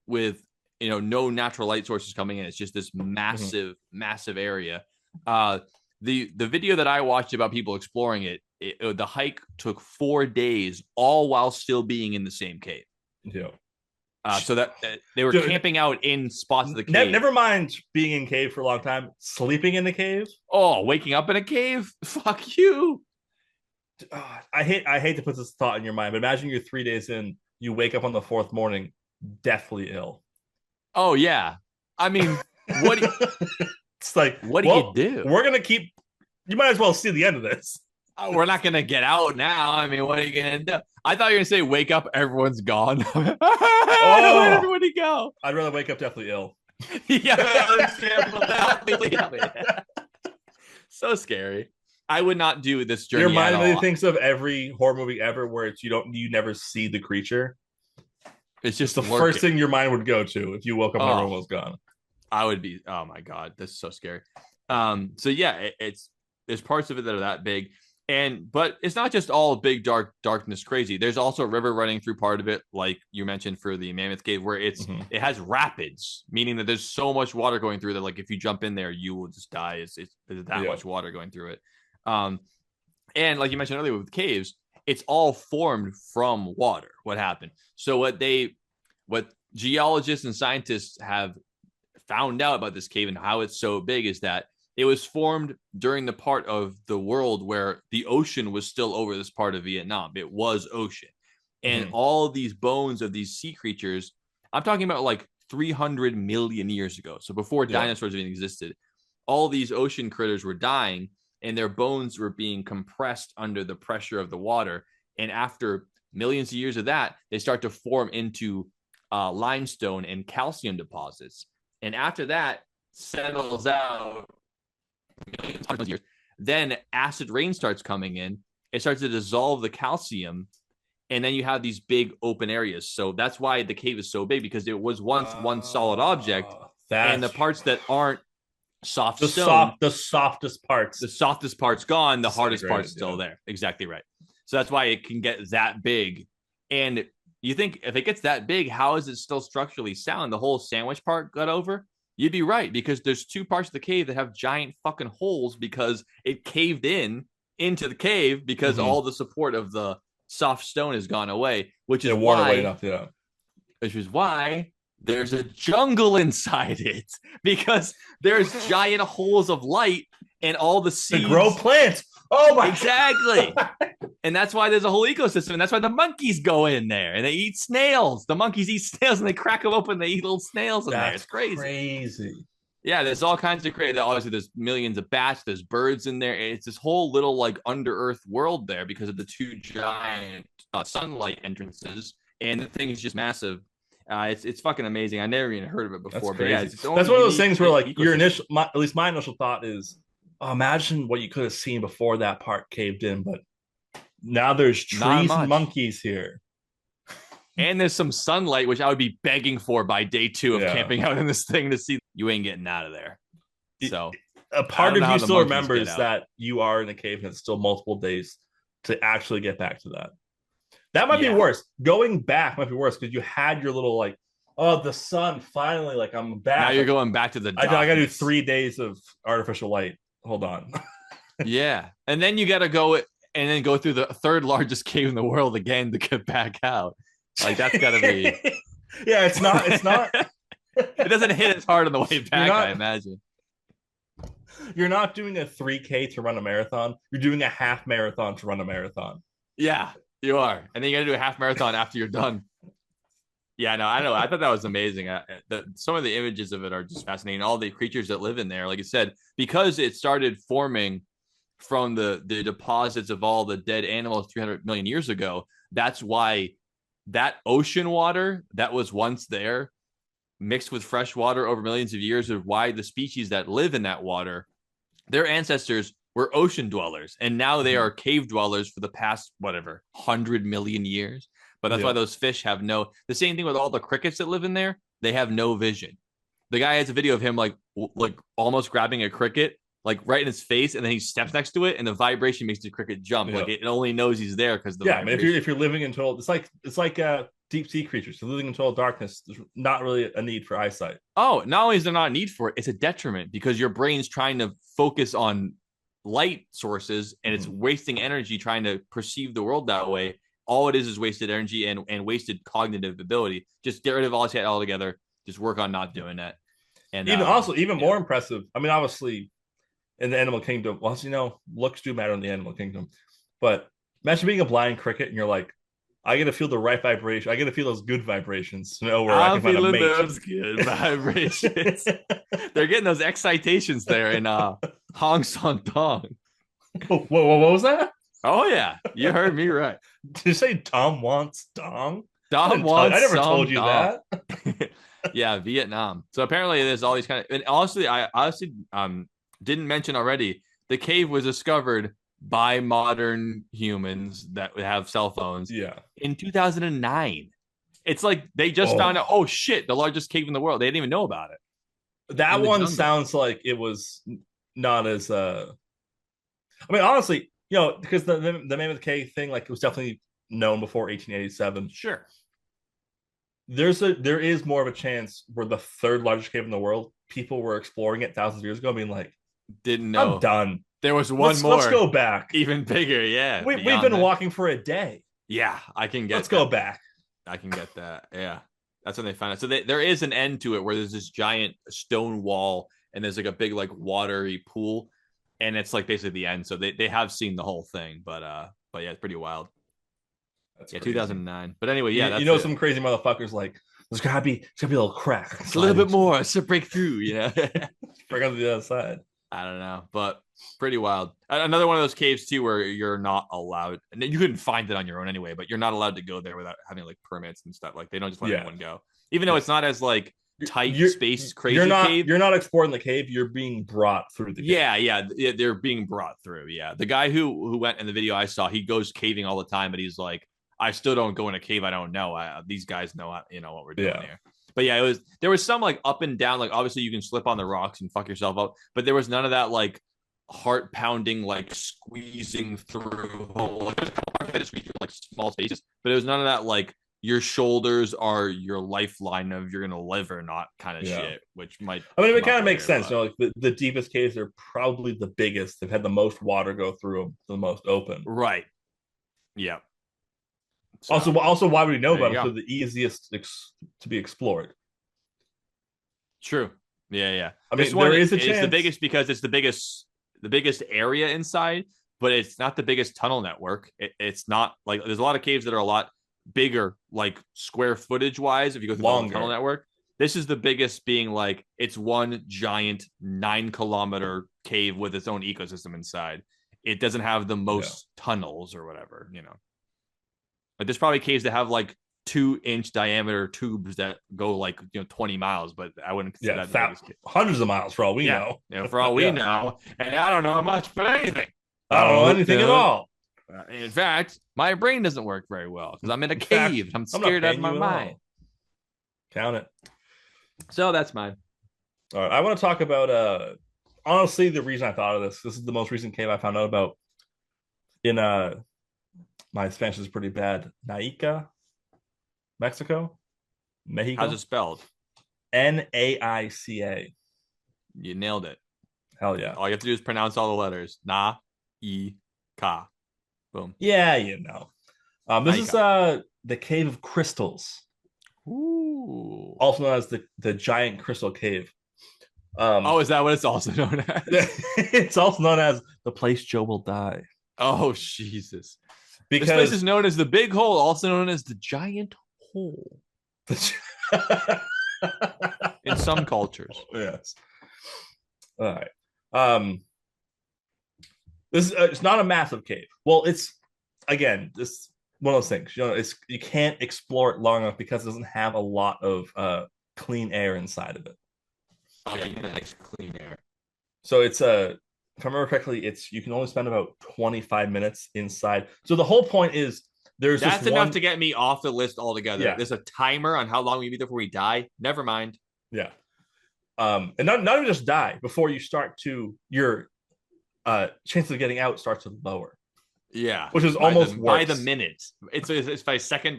with, no natural light sources coming in. It's just this massive, massive area. The video that I watched about people exploring it, the hike took 4 days, all while still being in the same cave. Yeah. So that they were camping out in spots of the cave. Never mind being in cave for a long time. Sleeping in the cave. Oh, waking up in a cave? Fuck you. I hate to put this thought in your mind, but imagine you're 3 days in, you wake up on the 4th morning, deathly ill. Oh yeah. I mean, what? It's like, what do you do? We're gonna keep. You might as well see the end of this. We're not gonna get out now. I mean, what are you gonna do? I thought you were gonna say, "Wake up, everyone's gone." Where'd everybody go? I'd rather wake up deathly ill. So scary. I would not do this journey. Your mind really thinks of every horror movie ever where you never see the creature. It's just the first thing your mind would go to if you woke up and everyone was gone. I would be. Oh my god, that's so scary. So yeah, there's parts of it that are that big. But it's not just all big darkness crazy. There's also a river running through part of it, like you mentioned for the Mammoth Cave, where it has rapids, meaning that there's so much water going through that, like, if you jump in there, you will just die. It's that much water going through it. And like you mentioned earlier with caves, it's all formed from water. What happened? So what geologists and scientists have found out about this cave and how it's so big is that it was formed during the part of the world where the ocean was still over this part of Vietnam. It was ocean. And all of these bones of these sea creatures, I'm talking about like 300 million years ago. So before dinosaurs even existed, all these ocean critters were dying and their bones were being compressed under the pressure of the water. And after millions of years of that, they start to form into limestone and calcium deposits. And after that settles out, millions of years, then acid rain starts coming in. It starts to dissolve the calcium, and then you have these big open areas. So that's why the cave is so big, because it was once one solid object, and the parts that aren't soft stone, the softest parts gone, the hardest parts still there. Exactly right. So that's why it can get that big. And you think, if it gets that big, how is it still structurally sound? The whole sandwich part got over? You'd be right, because there's 2 parts of the cave that have giant fucking holes because it caved into the cave because all the support of the soft stone has gone away, which is why there's a jungle inside it, because there's giant holes of light and all the seeds to grow plants. Oh my exactly. And that's why there's a whole ecosystem, and that's why the monkeys go in there and they eat snails. The monkeys eat snails and they crack them open and they eat little snails in there. It's crazy. Yeah, there's all kinds of crazy. Obviously, there's millions of bats. There's birds in there. It's this whole little like under earth world there because of the 2 giant sunlight entrances, and the thing is just massive. It's fucking amazing. I never even heard of it before. But yeah, that's one of those things where like your initial, at least my initial thought is, imagine what you could have seen before that part caved in, but now there's trees and monkeys here. And there's some sunlight, which I would be begging for by day 2 of camping out in this thing to see. You ain't getting out of there. So a part of you still remembers that you are in a cave and it's still multiple days to actually get back to that. That might be worse. Going back might be worse because you had your little like, oh, the sun finally, like I'm back. Now you're going back to the I gotta do 3 days of artificial light. Hold on. Yeah. And then you gotta go and then go through the 3rd largest cave in the world again to get back out. Like that's gotta be yeah, it's not it doesn't hit as hard on the way back, I imagine. You're not doing a 3K to run a marathon, you're doing a half marathon to run a marathon. Yeah, you are. And then you gotta do a half marathon after you're done. Yeah, no, I know. I thought that was amazing. Some of the images of it are just fascinating. All the creatures that live in there, like I said, because it started forming from the deposits of all the dead animals 300 million years ago. That's why that ocean water that was once there mixed with fresh water over millions of years of why the species that live in that water, their ancestors were ocean dwellers, and now they are cave dwellers for the past 100 million years. But that's why those fish have the same thing with all the crickets that live in there. They have no vision. The guy has a video of him like almost grabbing a cricket like right in his face, and then he steps next to it, and the vibration makes the cricket jump. Like it only knows he's there because the vibration. I mean, if you're living in total, it's like deep sea creatures. So living in total darkness, there's not really a need for eyesight. Oh, not only is there not a need for it, it's a detriment because your brain's trying to focus on light sources, and it's wasting energy trying to perceive the world that way. All it is wasted energy and wasted cognitive ability. Just get rid of all that altogether. Just work on not doing that. And even more impressive. I mean, obviously, in the animal kingdom, looks do matter in the animal kingdom. But imagine being a blind cricket and you're like, I get to feel the right vibration. I get to feel those good vibrations to know where I can find a mate. Those good vibrations. They're getting those excitations there in Hong Song Dong. What was that? Oh, yeah. You heard me right. Did you say Tom wants dong? I never told you dong. That. Yeah, Vietnam. So apparently there's all these kind of... And honestly, I didn't mention already, the cave was discovered by modern humans that have cell phones in 2009. It's like they just found out, oh shit, the largest cave in the world. They didn't even know about it. That one sounds like it was not as I mean, honestly, because the Mammoth Cave thing, like, it was definitely known before 1887. Sure. There is more of a chance where the third largest cave in the world, people were exploring it thousands of years ago, being like, didn't know. I'm done. There was one more. Let's go back. Even bigger, yeah. We've been walking for a day. Yeah, I can get. Let's go back. I can get that. Yeah, that's when they found it. So there is an end to it where there's this giant stone wall and there's like a big like watery pool, and it's like basically the end. So they have seen the whole thing, but yeah, it's pretty wild. That's 2009. But anyway, yeah, some crazy motherfuckers like there's gotta be a little crack. It's a little bit more. It's a breakthrough, break on the other side. I don't know, but pretty wild. Another one of those caves too, where you're not allowed, and you couldn't find it on your own anyway, but you're not allowed to go there without having like permits and stuff. Like they don't just let anyone go, even though it's not as like tight space crazy. Cave. You're not exploring the cave. You're being brought through the cave. Yeah, they're being brought through. Yeah, the guy who went in the video I saw, he goes caving all the time, but he's like, I still don't go in a cave I don't know. These guys know what we're doing here. But yeah, there was some like up and down, like obviously you can slip on the rocks and fuck yourself up, but there was none of that like heart pounding, like squeezing through like small spaces, but there was none of that like your shoulders are your lifeline of you're gonna live or not kind of shit, which might. I mean, it kind of makes sense. Like the deepest caves are probably the biggest. They've had the most water go through them, the most open. Right. Yeah. So, also, why would we know about it? So the easiest to be explored. True. Yeah. I mean, there is a chance. It's the biggest because it's the biggest area inside, but it's not the biggest tunnel network. It's not like there's a lot of caves that are a lot bigger, like square footage wise. If you go through the tunnel network, this is the biggest, being like it's one giant 9-kilometer cave with its own ecosystem inside. It doesn't have the most tunnels or whatever, But there's probably caves that have like 2-inch diameter tubes that go like 20 miles, but I wouldn't consider that hundreds of miles for all we know. For all we know, and I don't know much about anything. I don't know anything at all. In fact, my brain doesn't work very well because I'm in a cave. I'm scared out of my mind. Count it. So that's mine. All right, I want to talk about honestly the reason I thought of this. This is the most recent cave I found out about. In my Spanish is pretty bad. Naica, Mexico. How's it spelled? Naica. You nailed it. Hell yeah. All you have to do is pronounce all the letters. Na-I-Ka. Boom. Yeah, This is the Cave of Crystals. Ooh. Also known as the Giant Crystal Cave. Is that what it's also known as? It's also known as the place Joe will die. Oh, Jesus. Because this place is known as the Big Hole, also known as the Giant Hole. In some cultures. Yes. All right. This it's not a massive cave. Well, it's again this one of those things. You can't explore it long enough because it doesn't have a lot of clean air inside of it. Oh yeah, you need nice clean air. So it's if I remember correctly, you can only spend about 25 minutes inside. So the whole point is That's enough to get me off the list altogether. Yeah. There's a timer on how long we be there before we die. Never mind. Yeah. And not even just die before you start to your chances of getting out starts to lower. Yeah, which is almost by the minute. It's by second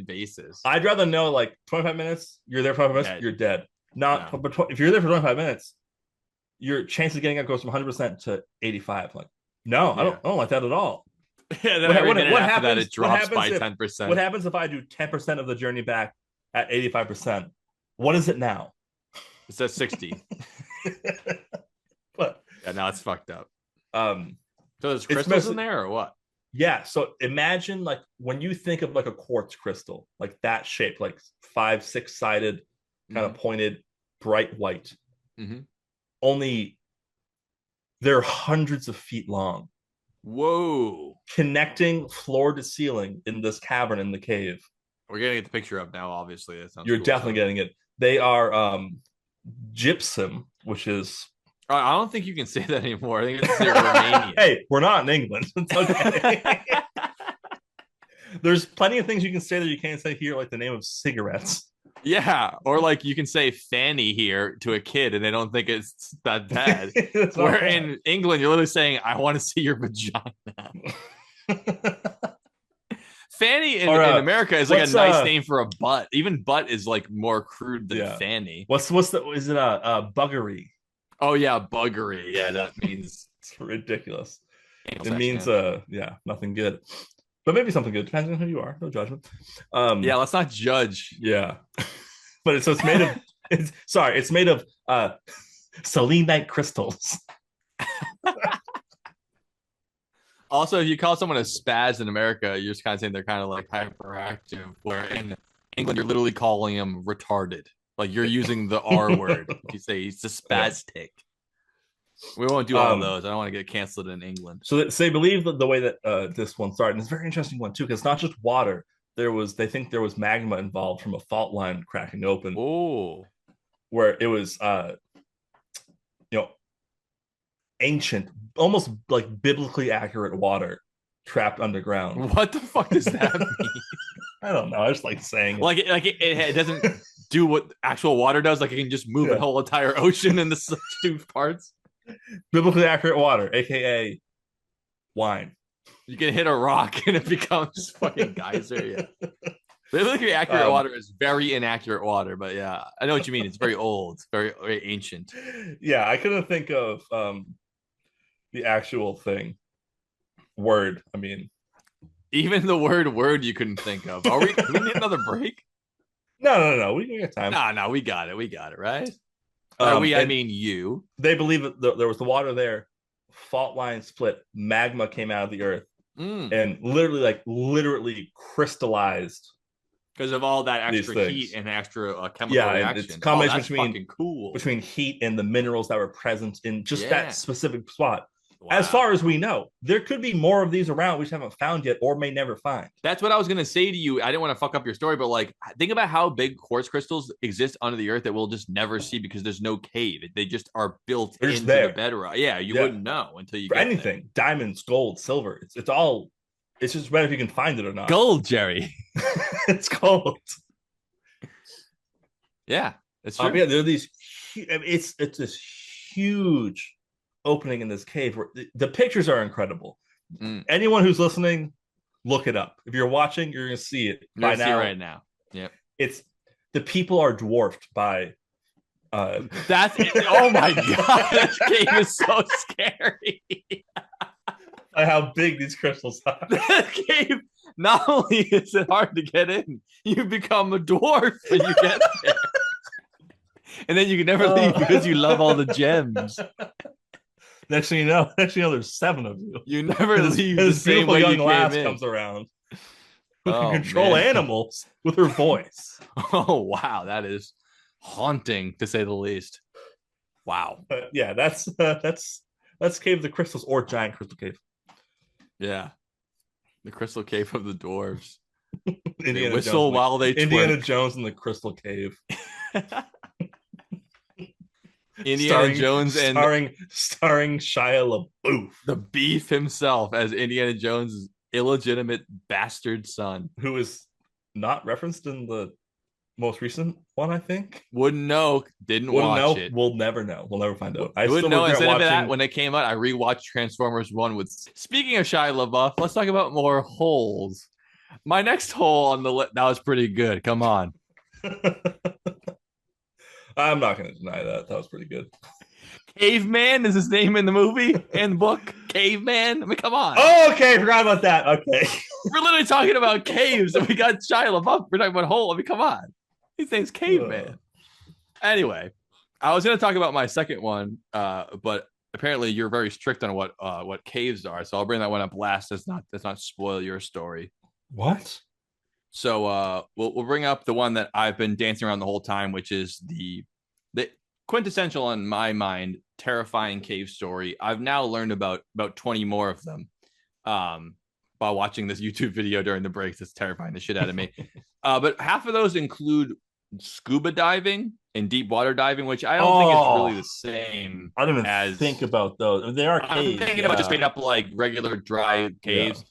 basis. I'd rather know like 25 minutes. You're there for 25 minutes. You're dead. Not No. but if you're there for 25 minutes, your chance of getting out goes from 100% to 85. Like, no, I don't like that at all. Yeah, then what happens? That it drops by 10%. What happens if I do 10% of the journey back at 85%? What is it now? It's at 60. But yeah, now it's fucked up. So there's it's crystals in there or what? Yeah. So imagine like when you think of like a quartz crystal, like that shape, like 5-6 sided, kind of pointed, bright white. Only they're hundreds of feet long. Whoa. Connecting floor to ceiling in this cavern in the cave. We're gonna get the picture up now, obviously. You're definitely getting it. They are gypsum, which is I don't think you can say that anymore. I think it's Romanian. Hey, we're not in England. It's okay. There's plenty of things you can say that you can't say here, like the name of cigarettes. Yeah, or like you can say fanny here to a kid and they don't think it's that bad. Where in England, you're literally saying, I want to see your vagina. Fanny in America is like a nice name for a butt. Even butt is like more crude than fanny. Is it a buggery? Oh yeah, buggery. Yeah, that means it's ridiculous. It means nothing good. But maybe something good, depending on who you are. No judgment. Yeah, let's not judge. Yeah. But it's made of it's made of selenite crystals. Also, if you call someone a spaz in America, you're just kind of saying they're kind of like hyperactive. Where in England, you're literally calling them retarded. Like you're using the R word. If you say he's a spastic. We won't do all of those. I don't want to get canceled in England. So they believe that the way that this one started, and it's a very interesting one too, because it's not just water. They think there was magma involved from a fault line cracking open. Oh, where it was ancient, almost like biblically accurate water trapped underground. What the fuck does that mean? I don't know. I just like saying it doesn't do what actual water does. Like it can just move a whole entire ocean into such two parts. Biblically accurate water, aka wine. You can hit a rock and it becomes fucking geyser. Yeah. Biblically accurate water is very inaccurate water, but yeah, I know what you mean. It's very old, very, very ancient. Yeah, I couldn't think of the actual thing. Word. I mean, even the word you couldn't think of. Do we need another break? No. We got time. No, we got it, right? I mean you. They believe that there was the water there, fault line split, magma came out of the earth, and literally crystallized because of all that extra heat and extra chemical reaction. It's a combination between heat and the minerals that were present in just that specific spot. Wow. As far as we know, there could be more of these around we just haven't found yet or may never find. That's what I was going to say to you. I didn't want to fuck up your story, but like, think about how big quartz crystals exist under the earth that we'll just never see because there's no cave. They just are built into the bedrock. Yeah, you wouldn't know until you get anything. There. Diamonds, gold, silver. It's all. It's just whether you can find it or not. Gold, Jerry. It's gold. Yeah, it's true. Yeah, there are these. It's this huge opening in this cave where the pictures are incredible. Anyone who's listening, look it up. If you're watching, you're gonna see it by now. Right now. Yep. It's the people are dwarfed by that's oh my god, this game is so scary. By how big these crystals are. This game, not only is it hard to get in, you become a dwarf when you get there. And then you can never leave because you love all the gems. Next thing you know, there's 7 of you. You never leave the this same way young you lass came in. comes around who can control animals with her voice. Oh wow, that is haunting to say the least. Wow. Yeah, that's Cave of the Crystals or Giant Crystal Cave. Yeah, the Crystal Cave of the dwarves. They whistle while they twerk. Indiana Jones in the Crystal Cave. Indiana Jones and starring Shia LaBeouf, the Beef himself as Indiana Jones' illegitimate bastard son. who is not referenced in the most recent one, I think. Wouldn't know. Didn't Wouldn't watch know. it. We'll never know. We'll never find out. I wouldn't know. Instead of that, when it came out, I rewatched Transformers 1 with. Speaking of Shia LaBeouf, let's talk about more holes. My next hole on the list, that was pretty good. Come on. I'm not going to deny that. That was pretty good. Caveman is his name in the movie and book. Caveman. I mean, come on. Oh, okay. Forgot about that. Okay. We're literally talking about caves, and we got Shia LaBeouf. We're talking about hole. I mean, come on. His name's Caveman. Anyway, I was going to talk about my second one, but apparently you're very strict on what caves are, so I'll bring that one up last. Let's not spoil your story. What? So we'll bring up the one that I've been dancing around the whole time, which is the quintessential, in my mind, terrifying cave story. I've now learned about 20 more of them by watching this YouTube video during the breaks. It's terrifying the shit out of me. But half of those include scuba diving and deep water diving, which I don't think is really the same. I don't even think about those. They are caves. I'm thinking about just straight up like regular dry caves. Yeah.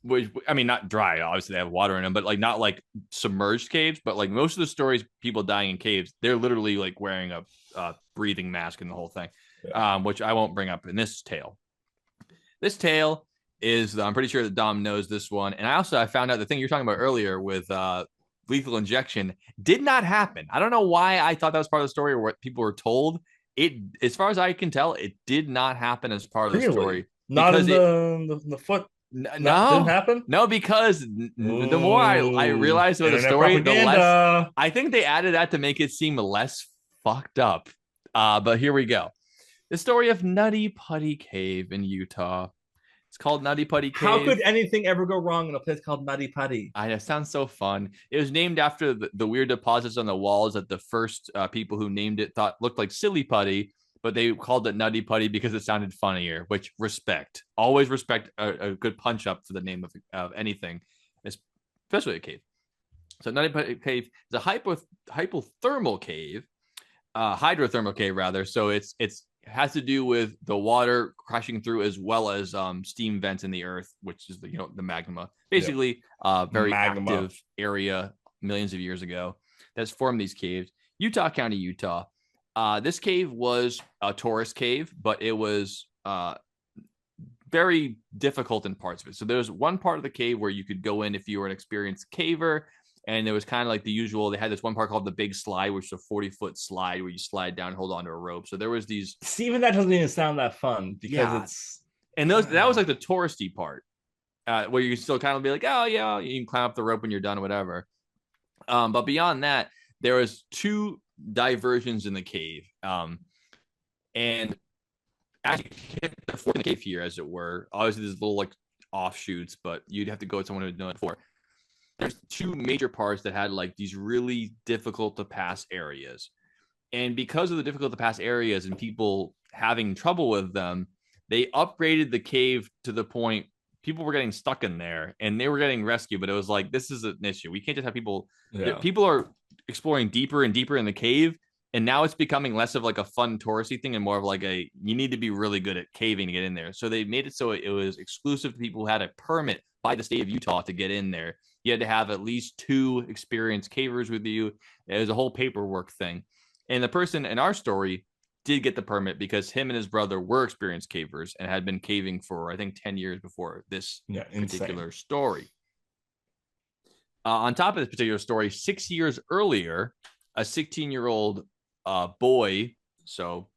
Which, I mean, not dry, obviously they have water in them, but like not like submerged caves. But like most of the stories, people dying in caves, they're literally like wearing a breathing mask and the whole thing, which I won't bring up in this tale. This tale is, I'm pretty sure that Dom knows this one. And I found out the thing you're talking about earlier with lethal injection did not happen. I don't know why I thought that was part of the story or what people were told. It, as far as I can tell, it did not happen as part of the story. Not in the foot. No, didn't happen. No, because the more I realized about the story, the less I think they added that to make it seem less fucked up. But here we go. The story of Nutty Putty Cave in Utah. It's called Nutty Putty Cave. How could anything ever go wrong in a place called Nutty Putty? I know, it sounds so fun. It was named after the weird deposits on the walls that the first people who named it thought looked like Silly Putty, but they called it Nutty Putty because it sounded funnier, which respect. Always respect a good punch up for the name of anything, especially a cave. So Nutty Putty Cave is a hydrothermal cave. So it has to do with the water crashing through as well as steam vents in the earth, which is the magma. Basically, very active area millions of years ago that's formed these caves. Utah County, Utah. This cave was a tourist cave, but it was very difficult in parts of it. So there was one part of the cave where you could go in if you were an experienced caver, and it was kind of like the usual. They had this one part called the Big Slide, which is a 40-foot slide where you slide down and hold onto a rope. So there was these. See, even that doesn't even sound that fun because it's. And that was like the touristy part, where you can still kind of be like, oh yeah, you can climb up the rope when you're done, whatever. But beyond that, there was two diversions in the cave, and as you hit the fourth cave here, as it were, obviously there's little like offshoots, but you'd have to go with someone who'd done it before. There's two major parts that had like these really difficult to pass areas, and because of the difficult to pass areas and people having trouble with them, they upgraded the cave to the point people were getting stuck in there and they were getting rescued. But it was like, this is an issue. We can't just have people. People are exploring deeper and deeper in the cave, and now it's becoming less of like a fun touristy thing and more of like you need to be really good at caving to get in there. So they made it so it was exclusive to people who had a permit by the state of Utah to get in there. You had to have at least 2 experienced cavers with you. It was a whole paperwork thing. And the person in our story did get the permit because him and his brother were experienced cavers and had been caving for, I think, 10 years before this particular story. On top of this particular story, 6 years earlier, a 16-year-old boy, so,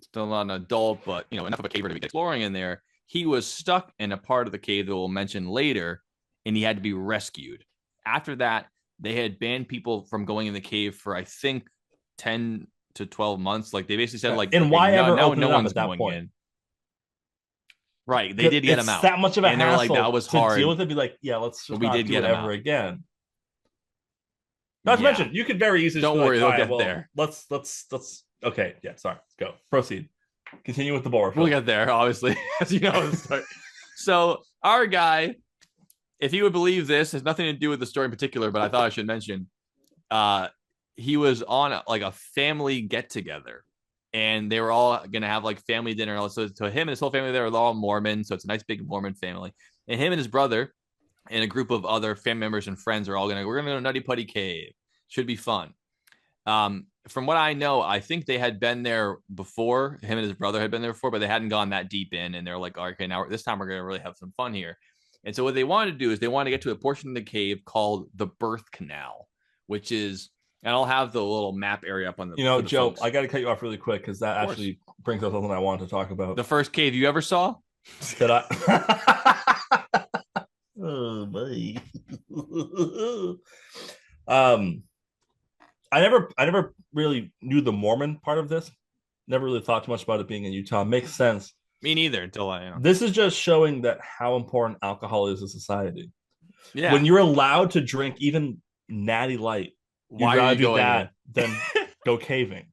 still not an adult, but, enough of a caver to be exploring in there, he was stuck in a part of the cave that we'll mention later, and he had to be rescued. After that, they had banned people from going in the cave for, I think, 10 to 12 months. Like, they basically said, like, and why ever no open one's at that going point? in. Right, they did get him out. That much of a and hassle they were like, that was to hard. deal with it. Be like, yeah, let's just we not did do get it him ever out. Again. Not to mention, you could very easily. Don't worry, like, they'll get there. Let's. Okay, yeah, sorry. Let's go. Proceed. Continue with the bore. We'll get there, obviously, as you know. So our guy, if you would believe this, has nothing to do with the story in particular, but I thought I should mention. He was on like a family get together, and they were all gonna have like family dinner. So him and his whole family, they were all Mormon, so it's a nice big Mormon family. And him and his brother and a group of other family members and friends are all we're gonna go to Nutty Putty Cave. Should be fun. From what I know, I think they had been there before. Him and his brother had been there before, but they hadn't gone that deep in. And they're like, okay, now this time we're going to really have some fun here. And so what they wanted to do is they wanted to get to a portion of the cave called the Birth Canal, which is, and I'll have the little map area up on the. Joe, folks. I got to cut you off really quick because that actually brings up something I wanted to talk about. The first cave you ever saw? That I. Oh boy. I never really knew the Mormon part of this. Never really thought too much about it being in Utah. Makes sense. Me neither until I. This is just showing that how important alcohol is in society. Yeah. When you're allowed to drink even Natty Light, why are you do that? Then go caving.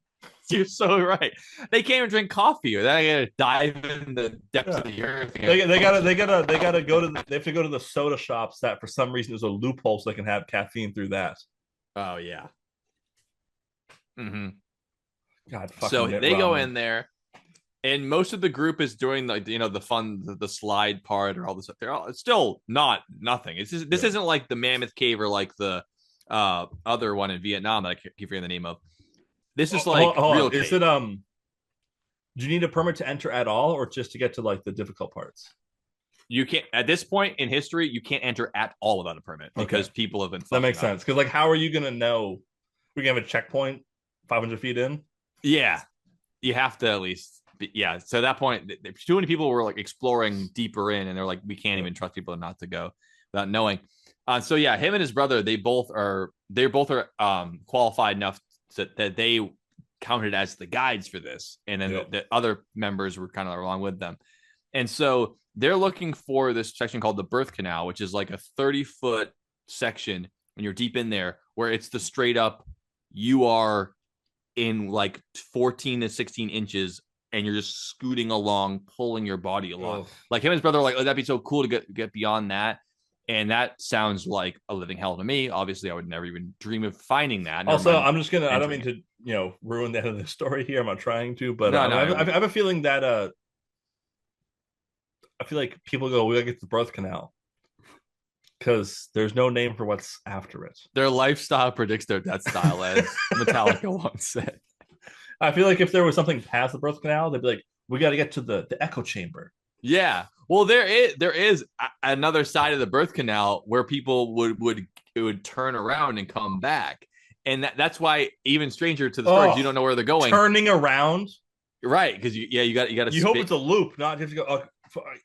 You're so right. They can't even drink coffee, or they gotta dive in the depths of the earth. They gotta go to. They have to go to the soda shops that for some reason there's a loophole so they can have caffeine through that. Oh yeah. Mm-hmm. God, so they go in there, and most of the group is doing the fun, the slide part or all this stuff. It's still not nothing. This isn't like the Mammoth Cave or like the other one in Vietnam that I keep forgetting the name of. This is like real cave. Is it do you need a permit to enter at all, or just to get to like the difficult parts? You can't at this point in history. You can't enter at all without a permit because people have been. That makes sense because how are you gonna know? We're gonna have a checkpoint 500 feet in. Yeah, you have to at least. Yeah, so at that point, too many people were like exploring deeper in, and they're like, we can't even trust people not to go without knowing. So yeah, him and his brother, they both are qualified enough that they counted as the guides for this, and then the other members were kind of along with them, and so they're looking for this section called the Birth Canal, which is like a 30-foot section when you're deep in there, where it's the straight up you are in like 14 to 16 inches and you're just scooting along, pulling your body along. Like him and his brother are like, oh, that'd be so cool to get beyond that. And that sounds like a living hell to me. Obviously, I would never even dream of finding that. Also, I'm just gonna. I don't mean to, ruin the end of the story here. I'm not trying to, but I have a feeling that I feel like people go, we gotta get to the birth canal because there's no name for what's after it. Their lifestyle predicts their death style, as Metallica once said. I feel like if there was something past the birth canal, they'd be like, we got to get to the echo chamber. Yeah. Well, there is another side of the birth canal where people would turn around and come back. And that's why even stranger to the stories, you don't know where they're going. Turning around. Right. Because you got to. You hope it's a loop, not just go.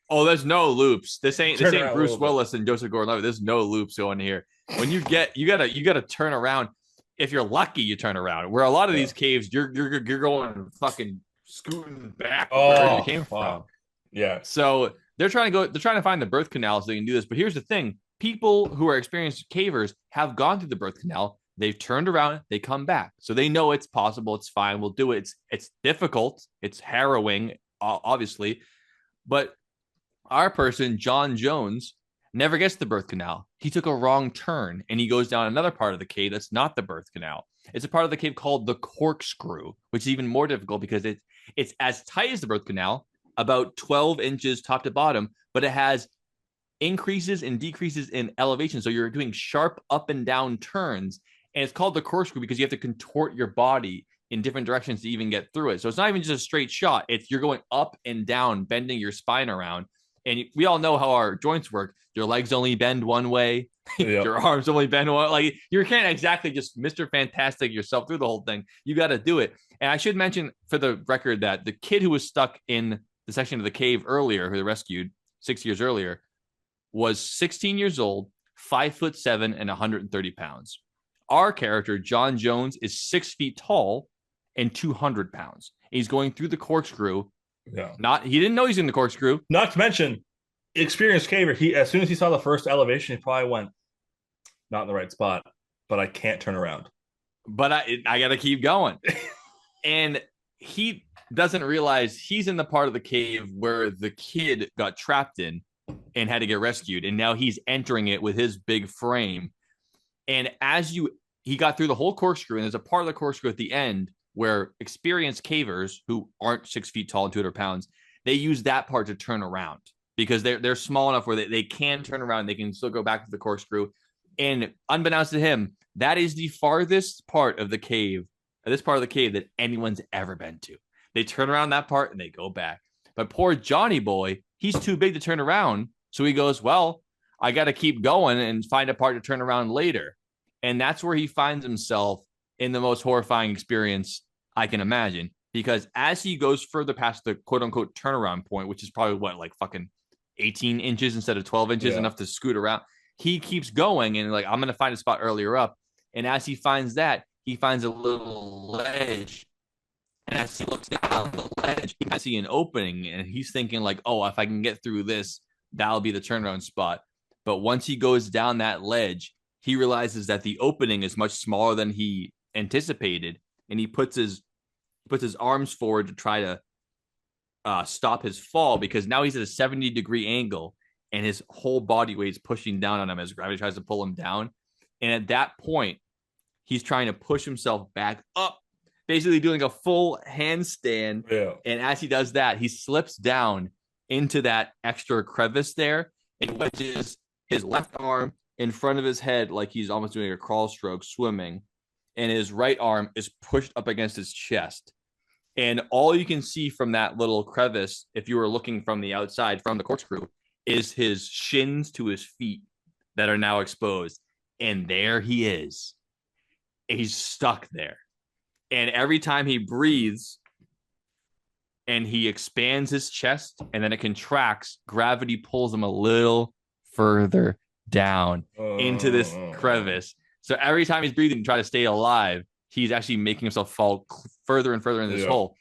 Oh, there's no loops. This ain't Bruce Willis and Joseph Gordon-Levitt. There's no loops going here. When you gotta turn around. If you're lucky, you turn around. Where a lot of these caves, you're going fucking scooting back where you came from. Yeah. So they're trying to find the birth canal so they can do this. But here's the thing: people who are experienced cavers have gone through the birth canal. They've turned around, they come back, so they know it's possible. It's fine. We'll do it. It's difficult. It's harrowing, obviously, but our person, John Jones, never gets the birth canal. He took a wrong turn and he goes down another part of the cave that's not the birth canal. It's a part of the cave called the corkscrew, which is even more difficult because it's as tight as the birth canal, about 12 inches top to bottom, but it has increases and decreases in elevation. So you're doing sharp up and down turns. And it's called the corkscrew because you have to contort your body in different directions to even get through it. So it's not even just a straight shot. You're going up and down, bending your spine around. And we all know how our joints work. Your legs only bend one way. Yep. Your arms only bend one. Like you can't exactly just Mr. Fantastic yourself through the whole thing. You got to do it. And I should mention for the record that the kid who was stuck in the section of the cave earlier, who they rescued 6 years earlier, was 16 years old, 5'7", and 130 pounds. Our character, John Jones, is 6 feet tall and 200 pounds. He's going through the corkscrew. Yeah. He didn't know he's in the corkscrew. Not to mention, experienced caver. As soon as he saw the first elevation, he probably went, not in the right spot, but I can't turn around. But I got to keep going. And he doesn't realize he's in the part of the cave where the kid got trapped in and had to get rescued. And now he's entering it with his big frame. And he got through the whole corkscrew, and there's a part of the corkscrew at the end where experienced cavers who aren't 6 feet tall and 200 pounds, they use that part to turn around because they're small enough where they can turn around. They can still go back to the corkscrew. And unbeknownst to him, that is the farthest part of the cave, that anyone's ever been to. They turn around that part and they go back. But poor Johnny boy, he's too big to turn around. So he goes, well, I got to keep going and find a part to turn around later. And that's where he finds himself in the most horrifying experience I can imagine. Because as he goes further past the quote unquote turnaround point, which is probably what, like fucking 18 inches instead of 12 inches, enough to scoot around, he keeps going and like, I'm going to find a spot earlier up. And as he finds that, he finds a little ledge. And as he looks down the ledge, he can see an opening. And he's thinking like, oh, if I can get through this, that'll be the turnaround spot. But once he goes down that ledge, he realizes that the opening is much smaller than he anticipated. And he puts his arms forward to try to stop his fall, because now he's at a 70-degree angle and his whole body weight is pushing down on him as gravity tries to pull him down. And at that point, he's trying to push himself back up, basically doing a full handstand. Yeah. And as he does that, he slips down into that extra crevice there and wedges his left arm in front of his head like he's almost doing a crawl stroke swimming. And his right arm is pushed up against his chest. And all you can see from that little crevice, if you were looking from the outside, from the corkscrew, is his shins to his feet that are now exposed. And there he is. He's stuck there. And every time he breathes and he expands his chest and then it contracts, gravity pulls him a little further down into this crevice. So every time he's breathing to try to stay alive, he's actually making himself fall further and further in this hole.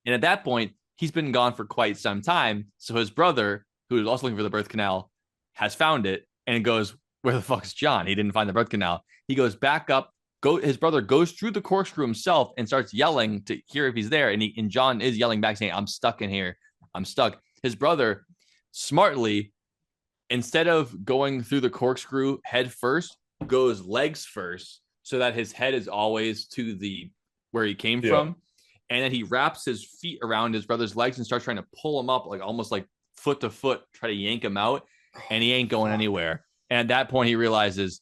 And at that point, he's been gone for quite some time. So his brother, who is also looking for the birth canal, has found it and goes, where the fuck's John? He didn't find the birth canal. He goes back up. His brother goes through the corkscrew himself and starts yelling to hear if he's there. And John is yelling back saying, I'm stuck in here. I'm stuck. His brother smartly, instead of going through the corkscrew head first, goes legs first so that his head is always to the where he came from. And then he wraps his feet around his brother's legs and starts trying to pull him up, like almost like foot to foot, try to yank him out. And he ain't going anywhere. And at that point, he realizes,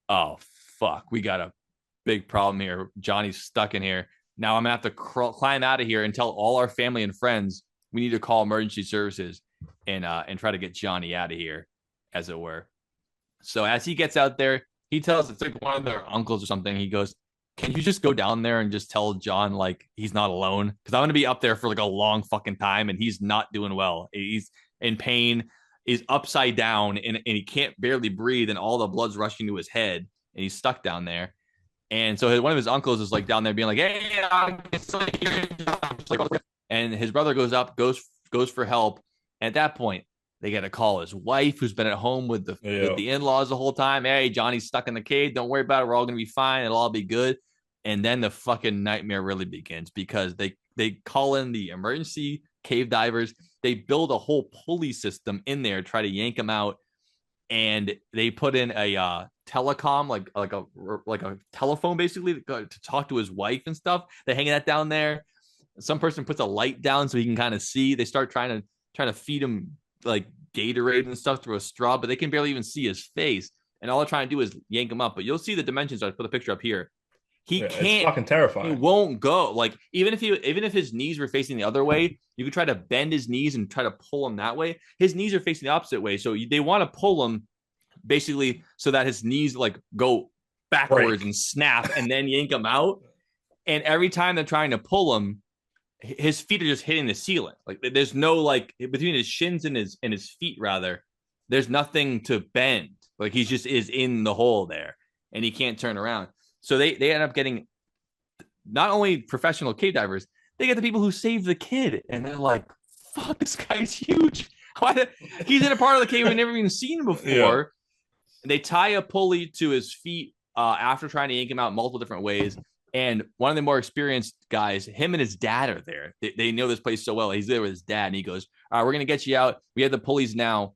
oh, fuck, we got a big problem here. Johnny's stuck in here. Now I'm going to have to climb out of here and tell all our family and friends we need to call emergency services and try to get Johnny out of here, as it were. So as he gets out there, he tells, it's like one of their uncles or something. He goes, can you just go down there and just tell John, like, he's not alone? Because I'm going to be up there for like a long fucking time and he's not doing well. He's in pain. He's upside down and he can't barely breathe and all the blood's rushing to his head and he's stuck down there. And so one of his uncles is like down there being like, hey, I'm still here. And his brother goes up, goes for help. And at that point, they got to call his wife, who's been at home with the in-laws the whole time. Hey, Johnny's stuck in the cave. Don't worry about it. We're all going to be fine. It'll all be good. And then the fucking nightmare really begins, because they call in the emergency cave divers. They build a whole pulley system in there, try to yank him out. And they put in a telecom, like a telephone, basically, to talk to his wife and stuff. They hang that down there. Some person puts a light down so he can kind of see. They start trying to feed him like Gatorade and stuff through a straw, but they can barely even see his face. And all they're trying to do is yank him up. But you'll see the dimensions. I put a picture up here. He can't. It's fucking terrifying. He won't go. Like even if his knees were facing the other way, you could try to bend his knees and try to pull him that way. His knees are facing the opposite way, so they want to pull him basically so that his knees like go backwards and snap, and then yank him out. And every time they're trying to pull him, his feet are just hitting the ceiling. Like there's no like between his shins and his feet rather. There's nothing to bend. Like he just is in the hole there, and he can't turn around. So they end up getting not only professional cave divers, they get the people who saved the kid, and they're like, "Fuck, this guy's huge. He's in a part of the cave we've never even seen before." Yeah. They tie a pulley to his feet after trying to yank him out multiple different ways. And one of the more experienced guys, him and his dad are there. They know this place so well. He's there with his dad, and he goes, "All right, we're gonna get you out. We have the pulleys now.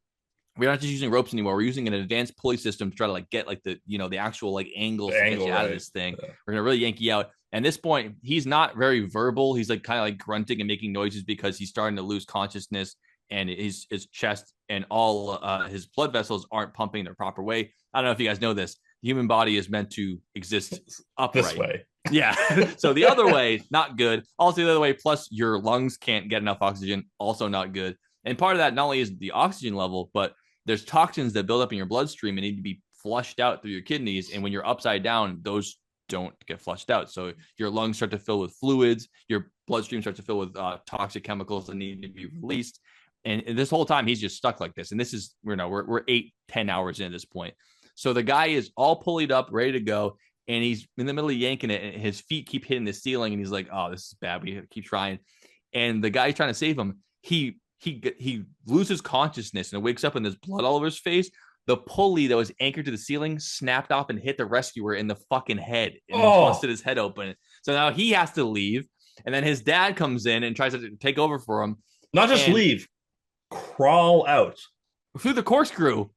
we're not just using ropes anymore. We're using an advanced pulley system to try to like get like the actual like angles to get you out of this thing. Yeah. We're gonna really yank you out. And at this point, he's not very verbal. He's like kind of like grunting and making noises because he's starting to lose consciousness, and his chest and all his blood vessels aren't pumping the proper way. I don't know if you guys know this. The human body is meant to exist upright. This way. Yeah. So the other way, not good. Also the other way, plus your lungs can't get enough oxygen, also not good. And part of that not only is the oxygen level, but there's toxins that build up in your bloodstream and need to be flushed out through your kidneys. And when you're upside down, those don't get flushed out. So your lungs start to fill with fluids, your bloodstream starts to fill with toxic chemicals that need to be released. And this whole time he's just stuck like this. And this is, we're 8-10 hours in at this point. So the guy is all pulleyed up, ready to go. And he's in the middle of yanking it. And his feet keep hitting the ceiling. And he's like, oh, this is bad. We keep trying. And the guy's trying to save him. He loses consciousness and wakes up and there's blood all over his face. The pulley that was anchored to the ceiling snapped off and hit the rescuer in the fucking head and busted his head open. So now he has to leave. And then his dad comes in and tries to take over for him. Not just leave, crawl out. Through the corkscrew.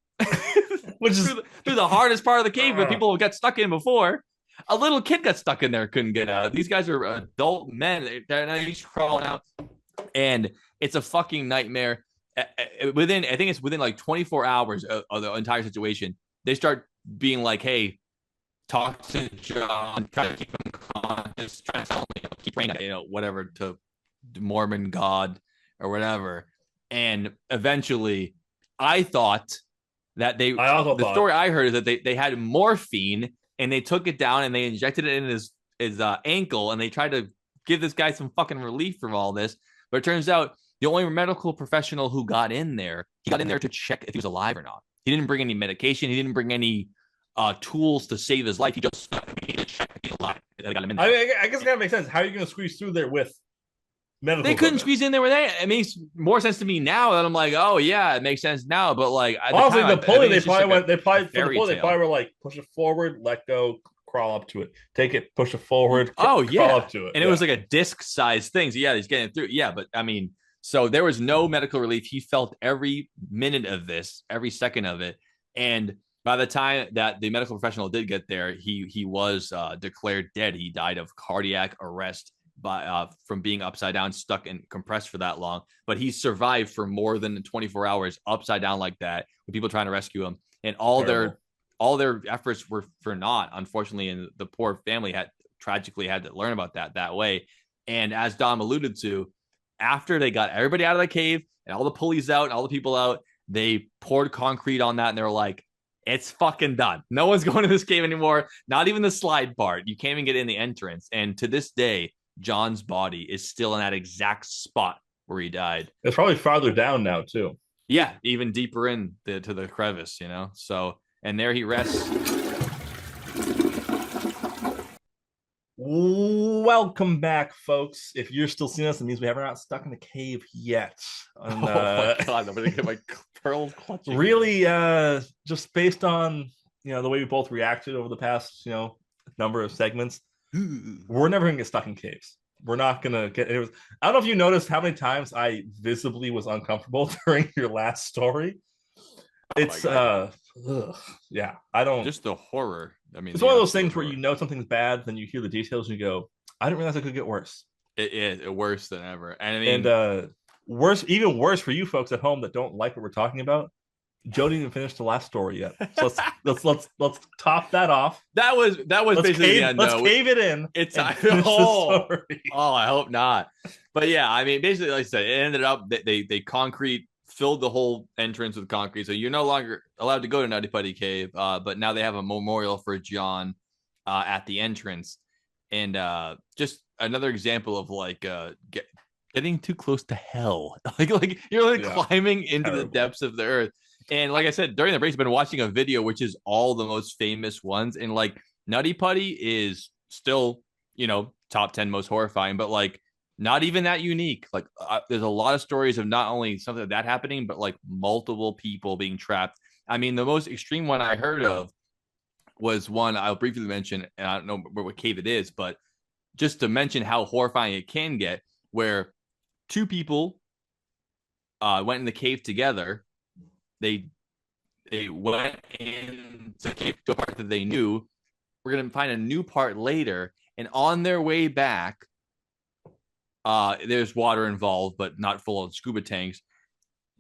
Which is through the hardest part of the cave where people got stuck in before. A little kid got stuck in there, couldn't get out. These guys are adult men. They're not used to crawling out. And it's a fucking nightmare. I think it's within like 24 hours of the entire situation. They start being like, hey, talk to John, try to keep him conscious, try to tell him, keep praying, whatever, to Mormon God or whatever. And eventually I thought that the story I heard is that they had morphine and they took it down and they injected it in his ankle and they tried to give this guy some fucking relief from all this. But it turns out the only medical professional who got in there, he got in there to check if he was alive or not. He didn't bring any medication. He didn't bring any tools to save his life. He just needed to check if he's alive. They got him in there. I guess that makes sense. How are you going to squeeze through there with medical They couldn't squeeze in there with that. It makes more sense to me now that I'm like, oh yeah, it makes sense now. But like, honestly, the pulley they probably were like, push it forward, let go, crawl up to it, take it, push it forward. Crawl up to it, and it was like a disc-sized thing. So yeah, he's getting through. Yeah, but I mean, so there was no medical relief. He felt every minute of this, every second of it, and by the time that the medical professional did get there, he was declared dead. He died of cardiac arrest from being upside down, stuck and compressed for that long. But he survived for more than 24 hours upside down like that, with people trying to rescue him, and all their efforts were for naught, unfortunately. And the poor family tragically had to learn about that way. And as Dom alluded to, after they got everybody out of the cave and all the pulleys out and all the people out, they poured concrete on that and they were like, it's fucking done. No one's going to this cave anymore. Not even the slide part. You can't even get in the entrance. And to this day, John's body is still in that exact spot where he died. It's probably farther down now too. Yeah, even deeper to the crevice, So, and there he rests. Welcome back, folks. If you're still seeing us, it means we haven't got stuck in the cave yet. And, oh my god, I'm gonna get my pearls clutching. Really, just based on the way we both reacted over the past number of segments, we're never gonna get stuck in caves. We're not gonna get. I don't know if you noticed how many times I visibly was uncomfortable during your last story. It's yeah. I don't. Just the horror. I mean, it's one of those things where something's bad, then you hear the details and you go, I didn't realize it could get worse. It is worse than ever. And I mean, and even worse for you folks at home that don't like what we're talking about. Joe didn't even finish the last story yet. So let's top that off. That was basically the end. Let's cave it in. It's I hope not. But yeah, I mean, basically, like I said, it ended up that they concrete filled the whole entrance with concrete, so you're no longer allowed to go to Nutty Putty Cave. But now they have a memorial for John at the entrance, and just another example of like getting too close to hell. like you're climbing into the depths of the earth. And like I said, during the break, I've been watching a video, which is all the most famous ones. And like Nutty Putty is still, top 10 most horrifying, but like not even that unique. Like there's a lot of stories of not only something like that happening, but like multiple people being trapped. I mean, the most extreme one I heard of was one I'll briefly mention, and I don't know what cave it is, but just to mention how horrifying it can get, where two people went in the cave together. They they went in to a part that they knew. We're gonna find a new part later, and on their way back, there's water involved, but not full of scuba tanks.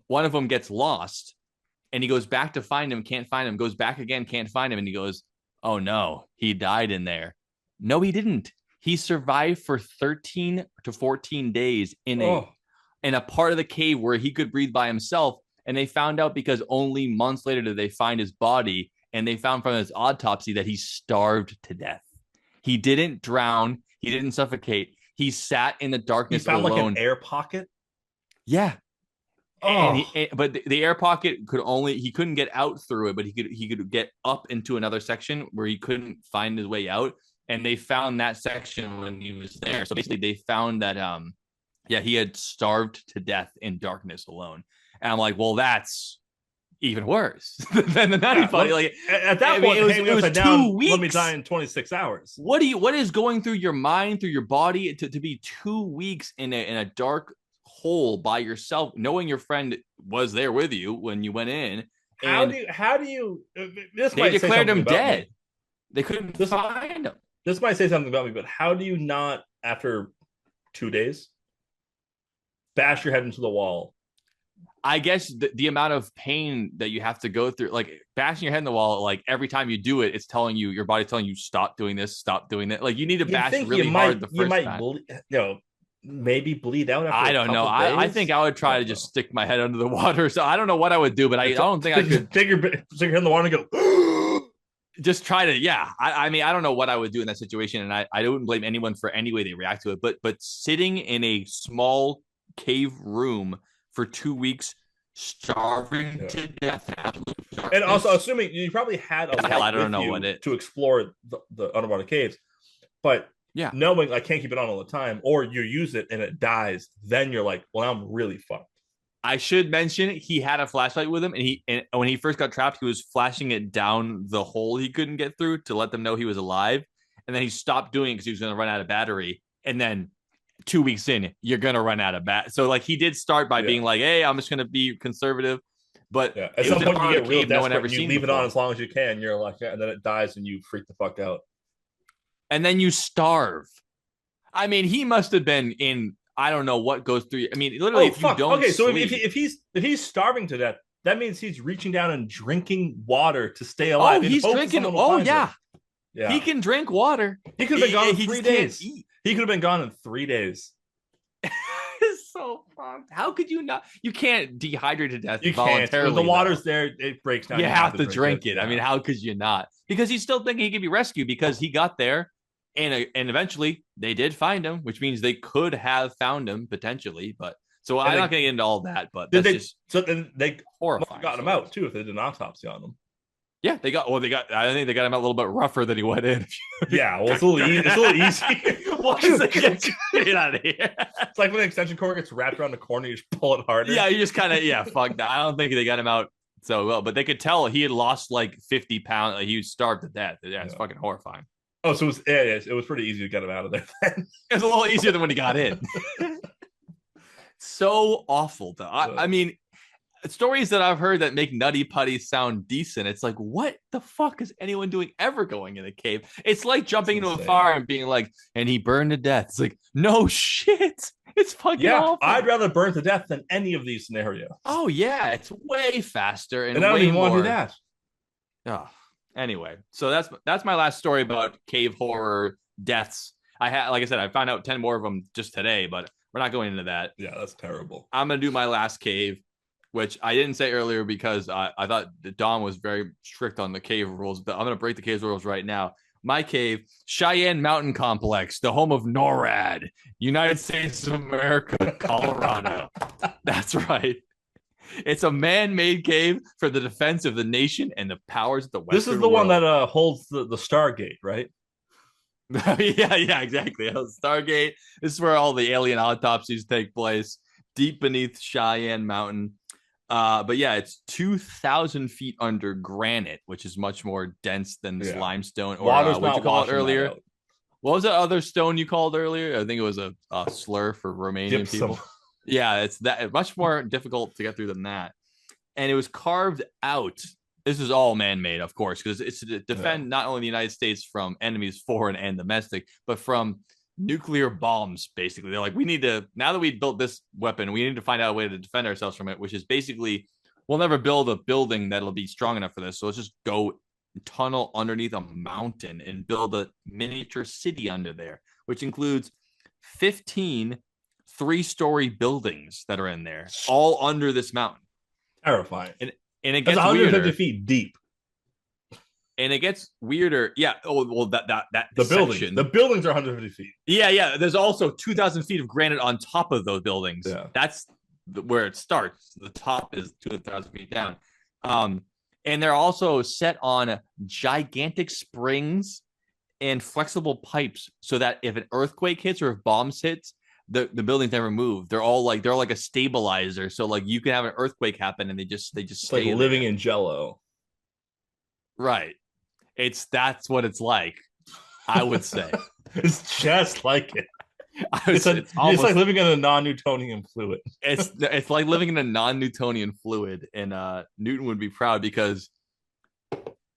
One of them gets lost, and he goes back to find him, can't find him, goes back again, can't find him, and he goes, "Oh no, he died in there." No, he didn't. He survived for 13 to 14 days in a part of the cave where he could breathe by himself. And they found out because only months later did they find his body, and they found from his autopsy that he starved to death. He didn't drown. He didn't suffocate. He sat in the darkness He found alone. like an air pocket. Yeah. Oh. But the air pocket he couldn't get out through it, but he could get up into another section where he couldn't find his way out. And they found that section when he was there. So basically they found that he had starved to death in darkness alone. And I'm like, well, that's even worse than the nutty buddy. Like at that point, it was 2 weeks. Let me die in 26 hours. What is going through your mind, through your body to be 2 weeks in a dark hole by yourself, knowing your friend was there with you when you went in? How do you they declared him dead. They couldn't find him. This might say something about me, but how do you not, after 2 days, bash your head into the wall? I guess the amount of pain that you have to go through, like bashing your head in the wall, like every time you do it, it's telling you, your body's telling you, stop doing this, stop doing that. Like you need to bash really hard the first time. Maybe bleed out. After I don't know. I think I would try to just stick my head under the water. So I don't know what I would do, but I don't think I could stick your head in the water and go. Just try to, yeah. I mean, I don't know what I would do in that situation, and I wouldn't blame anyone for any way they react to it. But sitting in a small cave room for 2 weeks, starving to death, and also assuming you probably had a hell, I don't know what to explore the underwater caves, but yeah, knowing I can't keep it on all the time, or you use it and it dies, then you're like, well, I'm really fucked. I should mention he had a flashlight with him, and when he first got trapped, he was flashing it down the hole he couldn't get through to let them know he was alive. And then he stopped doing it because he was going to run out of battery. And then 2 weeks in, you're going to run out of bat. So like he did start by being like, "Hey, I'm just going to be conservative." But at some point you get real desperate. No one ever you leave it on as long as you can. You're like, and then it dies, and you freak the fuck out. And then you starve. I mean, he must have been in. I don't know what goes through. I mean, literally, if you don't. Okay, so if he's starving to death, that means he's reaching down and drinking water to stay alive. Oh, he's drinking. Oh, yeah. He can drink water. He could have been gone in 3 days. He could have been gone in 3 days. It's so fun. How could you not? You can't dehydrate to death. You can't. When the water's there, it breaks down. You have to drink it. Yeah. I mean, how could you not? Because he's still thinking he could be rescued because he got there. And eventually they did find him, which means they could have found him potentially. But so I'm not going to get into all that. But that's just so then they horrifying. Got him out too if they did an autopsy on him. Yeah, they got. I think they got him out a little bit rougher than he went in. Yeah, well, it's a little easy. What is it? Get out of here! It's like when an extension cord gets wrapped around the corner, you just pull it harder. Yeah, you just kind of fuck that. I don't think they got him out so well, but they could tell he had lost like 50 pounds. Like, he was starved to death. Yeah, it's fucking horrifying. Oh, so it was pretty easy to get him out of there then. It was a little easier than when he got in. So awful, though. I mean, stories that I've heard that make Nutty Putty sound decent. It's like, what the fuck is anyone doing ever going in a cave? It's like jumping into a fire and being like, and he burned to death. It's like, no shit. It's fucking awful. I'd rather burn to death than any of these scenarios. Oh, yeah. It's way faster. And I don't even want to do that. Oh. Anyway, so that's my last story about cave horror deaths. Like I said, I found out 10 more of them just today, but we're not going into that. Yeah, that's terrible. I'm going to do my last cave, which I didn't say earlier because I thought Dom was very strict on the cave rules, but I'm going to break the cave rules right now. My cave, Cheyenne Mountain Complex, the home of NORAD, United States of America, Colorado. That's right. It's a man-made cave for the defense of the nation and the powers of the Western This is the world. one that holds the Stargate, right? yeah, exactly. Stargate. This is where all the alien autopsies take place, deep beneath Cheyenne Mountain. But yeah, it's 2,000 feet under granite, which is much more dense than this limestone. Or what did you call it earlier? What was that other stone you called earlier? I think it was a slur for Romanian people. Yeah, it's that much more difficult to get through than that. And it was carved out This is all man-made, of course, because it's to defend not only the United States from enemies foreign and domestic, but from nuclear bombs. Basically, they're like, we need to, now that we built this weapon, we need to find out a way to defend ourselves from it, which is basically, we'll never build a building that'll be strong enough for this, so let's just go tunnel underneath a mountain and build a miniature city under there, which includes 15 three-story buildings that are in there, all under this mountain. Terrifying. And it That's gets 150 weirder. feet deep. And it gets weirder. Yeah. Oh, well, that The section. buildings are 150 feet. Yeah. There's also 2,000 feet of granite on top of those buildings. Yeah. That's where it starts. The top is 2,000 feet down. And they're also set on gigantic springs and flexible pipes, so that if an earthquake hits or if bombs hits, the buildings never move. They're like a stabilizer. So like you can have an earthquake happen and they just stay like living there. in jello. Right. That's what it's like, I would say. It's just like it. It's like living in a non-Newtonian fluid. It's like living in a non-Newtonian fluid, and Newton would be proud because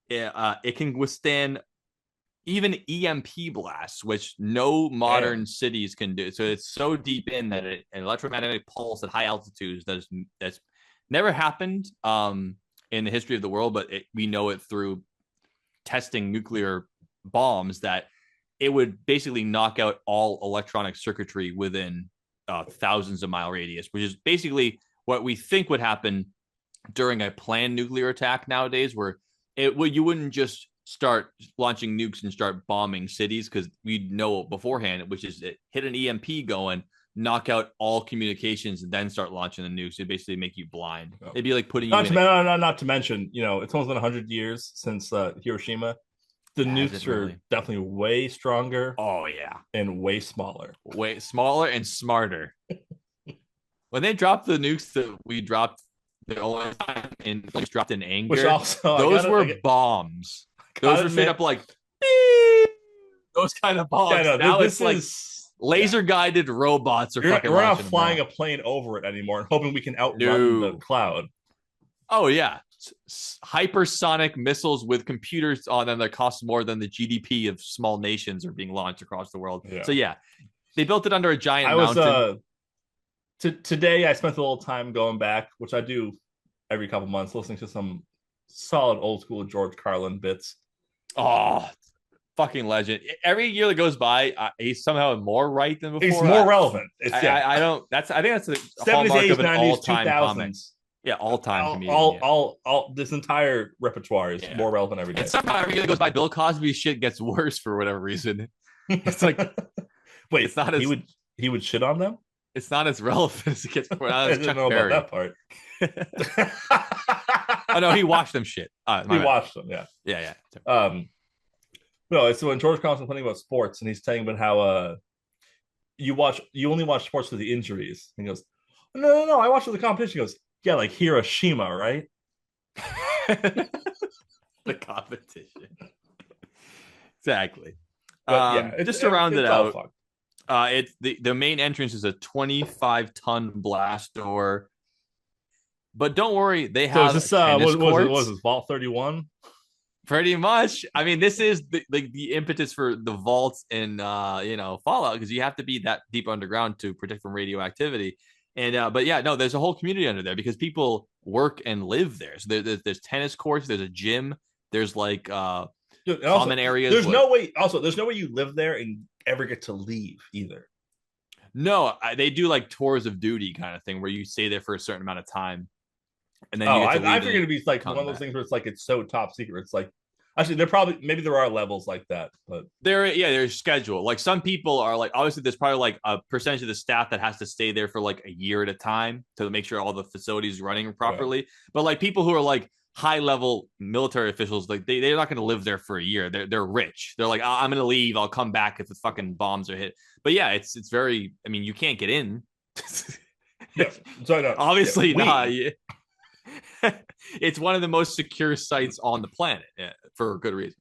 it can withstand even EMP blasts, which no modern cities can do. So it's so deep in that an electromagnetic pulse at high altitudes that's never happened in the history of the world, but we know it through testing nuclear bombs, that it would basically knock out all electronic circuitry within thousands of mile radius, which is basically what we think would happen during a planned nuclear attack nowadays, where you wouldn't just start launching nukes and start bombing cities, because we know beforehand, which is it hit an EMP going, knock out all communications, and then start launching the nukes. It'd basically make you blind. It'd be like putting not to mention, it's almost been 100 years since Hiroshima. The nukes are definitely way stronger. Oh yeah, and way smaller and smarter. When they dropped the nukes that we dropped the only time and dropped in anger, which also those were bombs. Those were straight up like those kind of bombs. Yeah, no, now it's like laser guided robots are fucking. We're not flying a plane over it anymore and hoping we can outrun the cloud. Oh yeah, hypersonic missiles with computers on them that cost more than the GDP of small nations are being launched across the world. Yeah. So yeah, they built it under a giant mountain. Today I spent a little time going back, which I do every couple months, listening to some solid old school George Carlin bits. Oh, fucking legend! Every year that goes by, he's somehow more right than before. He's more relevant. I think that's the 70s, hallmark 80s, of an 90s, all-time 2000s. comic. Yeah, all-time comedian. All this entire repertoire is more relevant every day. And somehow every year that goes by, Bill Cosby's shit gets worse for whatever reason. It's like, wait, it's not he would shit on them. It's not as relevant as it gets. I didn't know about that part. Oh no, he watched them shit. He watched them, yeah. No, it's when George Carlin's complaining about sports, and he's saying about how you only watch sports for the injuries. And he goes, no, I watch for the competition. He goes, yeah, like Hiroshima, right? The competition, exactly. Just to round it out. It's the main entrance is a 25-ton blast door, but don't worry, they have. So is this what was this, Vault 31? Pretty much. I mean, this is the impetus for the vaults in Fallout, because you have to be that deep underground to protect from radioactivity. And but yeah, no, there's a whole community under there because people work and live there. So there's tennis courts, there's a gym, there's like common areas. There's no way you live there and ever get to leave either. No, they do like tours of duty kind of thing where you stay there for a certain amount of time, and then I figured it'd be like one of those things where it's like it's so top secret. It's like actually maybe there are levels like that, but there's schedule. Like some people are like, obviously there's probably like a percentage of the staff that has to stay there for like a year at a time to make sure all the facilities running properly. But like people who are like high level military officials, like they're not going to live there for a year. They're rich. They're like, I'm going to leave. I'll come back if the fucking bombs are hit. But yeah, it's very. I mean, you can't get in. Obviously not. It's one of the most secure sites on the planet for a good reason.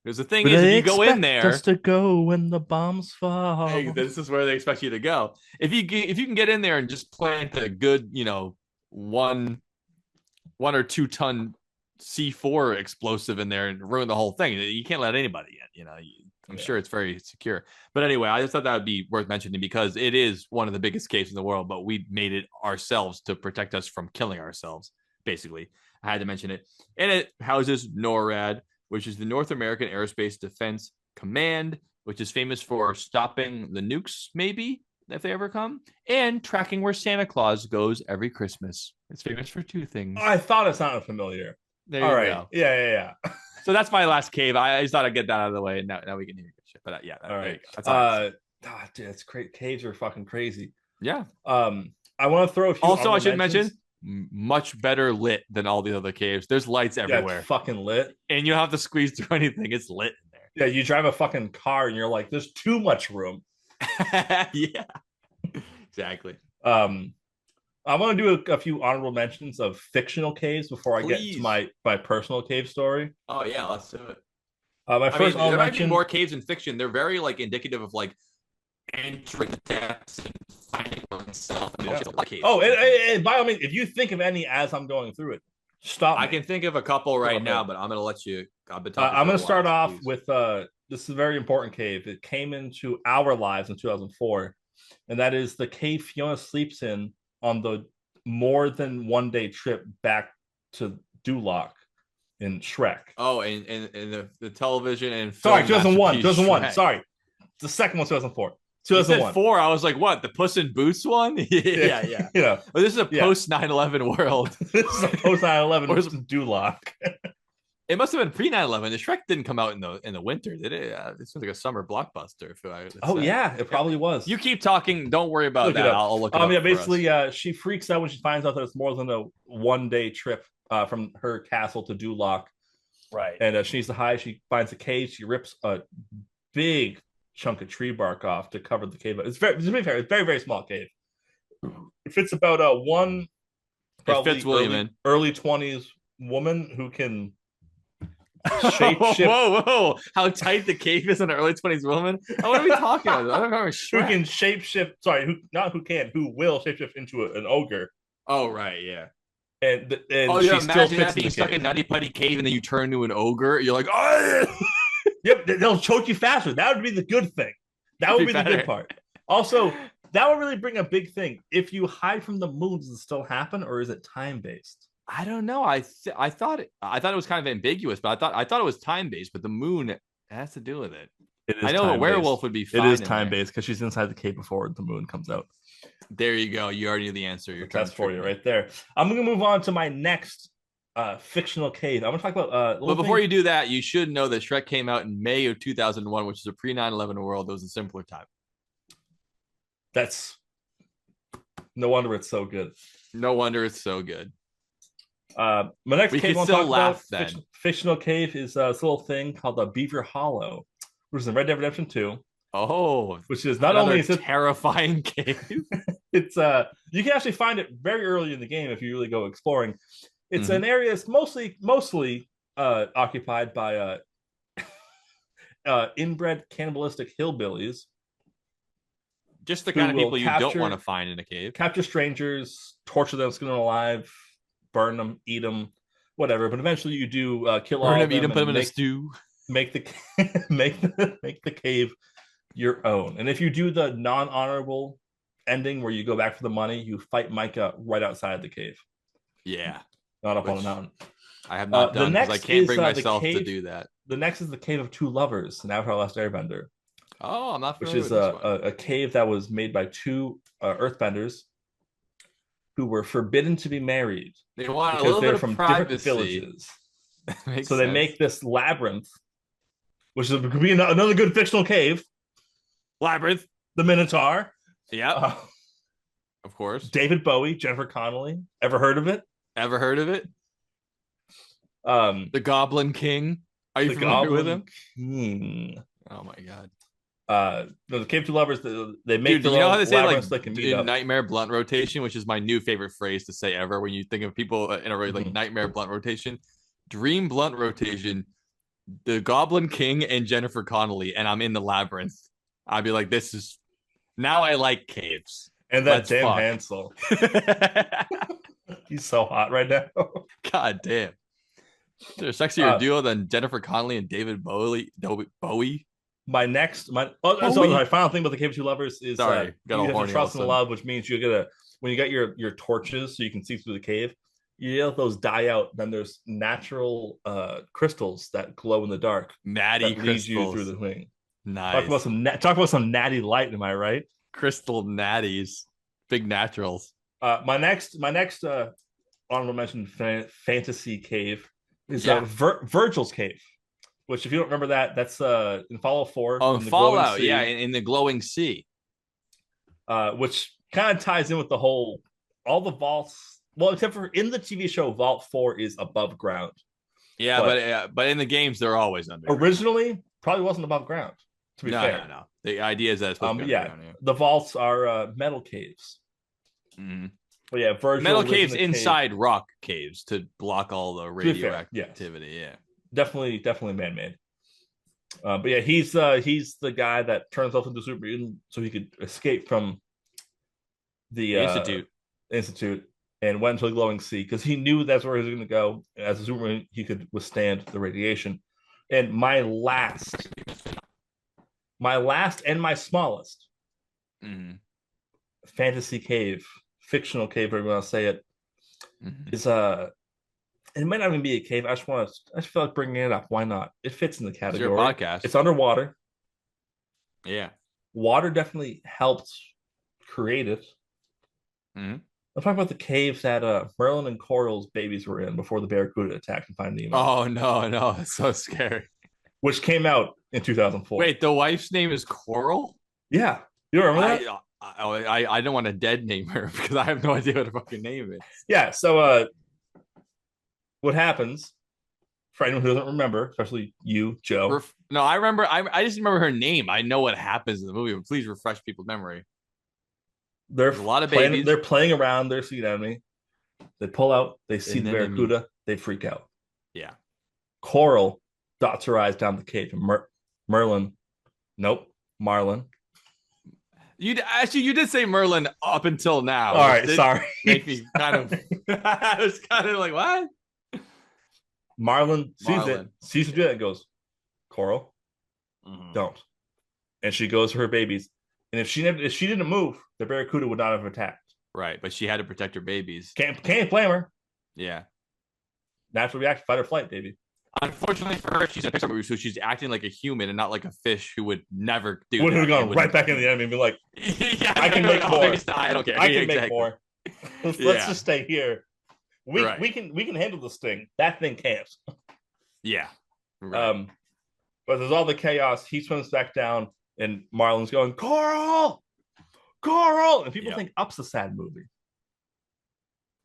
Because the thing is, if you go in there, just to go when the bombs fall. Hey, this is where they expect you to go. If you can get in there and just plant a good, 1 or 2 ton C4 explosive in there and ruin the whole thing. You can't let anybody in. I'm sure it's very secure. But anyway, I just thought that would be worth mentioning because it is one of the biggest caves in the world, but we made it ourselves to protect us from killing ourselves, basically. I had to mention it. And it houses NORAD, which is the North American Aerospace Defense Command, which is famous for stopping the nukes, maybe, if they ever come, and tracking where Santa Claus goes every Christmas. It's famous for 2 things. I thought it sounded familiar. There All you right. go. Yeah. So that's my last cave. I just thought I'd get that out of the way. And now we can hear good shit. But All right. That's all Dude, it's great. Caves are fucking crazy. yeah. I want to throw a few. Also, I should mentions. mention, much better lit than all the other caves. There's lights Yeah, everywhere. it's fucking lit. And you don't have to squeeze through anything. It's lit in Yeah, you drive a fucking car and you're like, there's too much room. there. Yeah. Exactly. I want to do a few honorable mentions of fictional caves before I get to my personal cave story. Oh yeah, let's do it. My first there might be mention more caves in fiction. They're very like indicative of like entering depths and finding oneself. Yeah. Oh, and by all means, if you think of any as I'm going through it, stop me. I can think of a couple right now, but I'm gonna let you. I'm going to start off with this is a very important cave. It came into our lives in 2004, and that is the cave Fiona sleeps in on the more than one day trip back to Duloc in Shrek. Oh, and the television and sorry, 2001. Shrek. Sorry, the second one, 2004. 2001. You said 4. I was like, what? The Puss in Boots one? yeah. Yeah. Well, this is a post 9/11 world. This is a post 9/11 Duloc. It must have been pre 9/11. The Shrek didn't come out in the winter, did it? This was like a summer blockbuster. Yeah, it probably was. You keep talking. Don't worry about that. I'll look it up. Yeah, basically, she freaks out when she finds out that it's more than a one-day trip from her castle to Duloc. Right. And she needs to hide. She finds a cave. She rips a big chunk of tree bark off to cover the cave. It's very, very small cave. It fits about one. It fits William early 20s woman who can shape shift. Whoa! How tight the cave is in an early 20s woman? What are we talking about? I don't remember. Who can shape shift? Sorry, who will shape shift into an ogre? Oh right, yeah. And she still fits being stuck in Nutty Putty Cave and then you turn into an ogre. You're like, oh. Yep, they'll choke you faster. That would be the good thing. That would be the good part. Also, that would really bring a big thing. If you hide from the moon, does it still happen, or is it time based? I don't know. I thought it was kind of ambiguous, but I thought it was time based. But the moon has to do with it. I know a werewolf would be fine. It is time based because she's inside the cave before the moon comes out. There you go. You already knew the answer. That's for you right there. I'm going to move on to my next fictional cave. I'm going to talk about. But before you do that, you should know that Shrek came out in May of 2001, which is a pre 9/11 world. It was a simpler time. That's no wonder it's so good. No wonder it's so good. My next cave I still laugh then. Fictional cave is this little thing called the Beaver Hollow, which is in Red Dead Redemption 2. Oh, which is not only a terrifying cave. It's you can actually find it very early in the game if you really go exploring. It's an area that's mostly occupied by inbred cannibalistic hillbillies. Just the kind of people you don't want to find in a cave. Capture strangers, torture them, skin them alive, burn them, eat them, whatever. But eventually, you do kill all of them, eat them, put them in a stew. Make the make the cave your own. And if you do the non-honorable ending where you go back for the money, you fight Micah right outside the cave. Yeah, not up on a mountain. I have not done because I can't bring myself to do that. The next is the Cave of Two Lovers in Avatar: Last Airbender. Oh, I'm not Which familiar is with a cave that was made by two earthbenders who were forbidden to be married. They want a little bit of privacy. Different villages. So they make this labyrinth, which could be another good fictional cave. Labyrinth. The Minotaur. Yeah. Of course. David Bowie, Jennifer Connelly. Ever heard of it? Ever heard of it? The Goblin King. Are you familiar with him? King. Oh my god. The Cave Two Lovers, they make you know how they say like in nightmare blunt rotation, which is my new favorite phrase to say ever when you think of people in a like nightmare blunt rotation, dream blunt rotation, the Goblin King and Jennifer Connelly, and I'm in the labyrinth. I'd be like, this is now I like caves. And that damn Hansel. He's so hot right now. God damn. They're a sexier duo than Jennifer Connelly and David Bowie. My final thing about the Cave Two Lovers is Sorry, got you all have to horny trust all and of a love, which means when you get your torches so you can see through the cave, you let those die out. Then there's natural crystals that glow in the dark natty that lead you through crystals. the thing. Nice. Talk about some natty light. Am I right? Crystal natties, big naturals. My next honorable mention fantasy cave is Virgil's cave, which if you don't remember that's in Fallout 4. Oh, in the Fallout, sea, in the glowing sea. Which kind of ties in with all the vaults. Well, except for in the TV show, Vault 4 is above ground. Yeah, but in the games, they're always underground. Originally, probably wasn't above ground, to be fair. No. The idea is that it's supposed to be underground. Yeah. The vaults are metal caves. Mm-hmm. But yeah, Virgil metal caves inside rock caves to block all the radioactivity. Yeah, definitely man-made. But yeah, he's the guy that turns himself into super mutant so he could escape from the institute and went to the glowing sea because he knew that's where he was going to go. As a super mutant, he could withstand the radiation. And my last and my smallest fantasy cave, fictional cave, whatever you want to say it, is it might not even be a cave. I just feel like bringing it up. Why not? It fits in the category. It's your podcast. It's underwater. Yeah. Water definitely helped create it. I'm talking about the cave that Merlin and Coral's babies were in before the Barracuda attacked and Finding Nemo. Oh, no. It's so scary. Which came out in 2004. Wait, the wife's name is Coral? Yeah. You remember that? I don't want to dead name her because I have no idea what her fucking name is. Yeah, so what happens, for anyone who doesn't remember, especially you, Joe. No, I remember. I just remember her name. I know what happens in the movie, but please refresh people's memory. There's a lot of babies. They're playing around their sea anemone. They pull out. They see the Barracuda. They freak out. Yeah. Coral dots her eyes down the cave. Merlin. Nope. Marlin. You did say Merlin up until now. All right, sorry. Make me kind of. I was kind of like, what? Marlin sees her do that and goes, Coral, don't. And she goes for her babies. And if she didn't move, the Barracuda would not have attacked. Right, but she had to protect her babies. Can't blame her. Yeah. Natural reaction, fight or flight, baby. Unfortunately for her, she's in a Pixar movie, so she's acting like a human and not like a fish who would never do would have gone right back in the enemy and be like, I can make more. I don't care. I can make more. Let's just stay here. We can handle this thing. That thing can't. Yeah. Right. But there's all the chaos. He swims back down, and Marlin's going, Coral, and people think Up's a sad movie.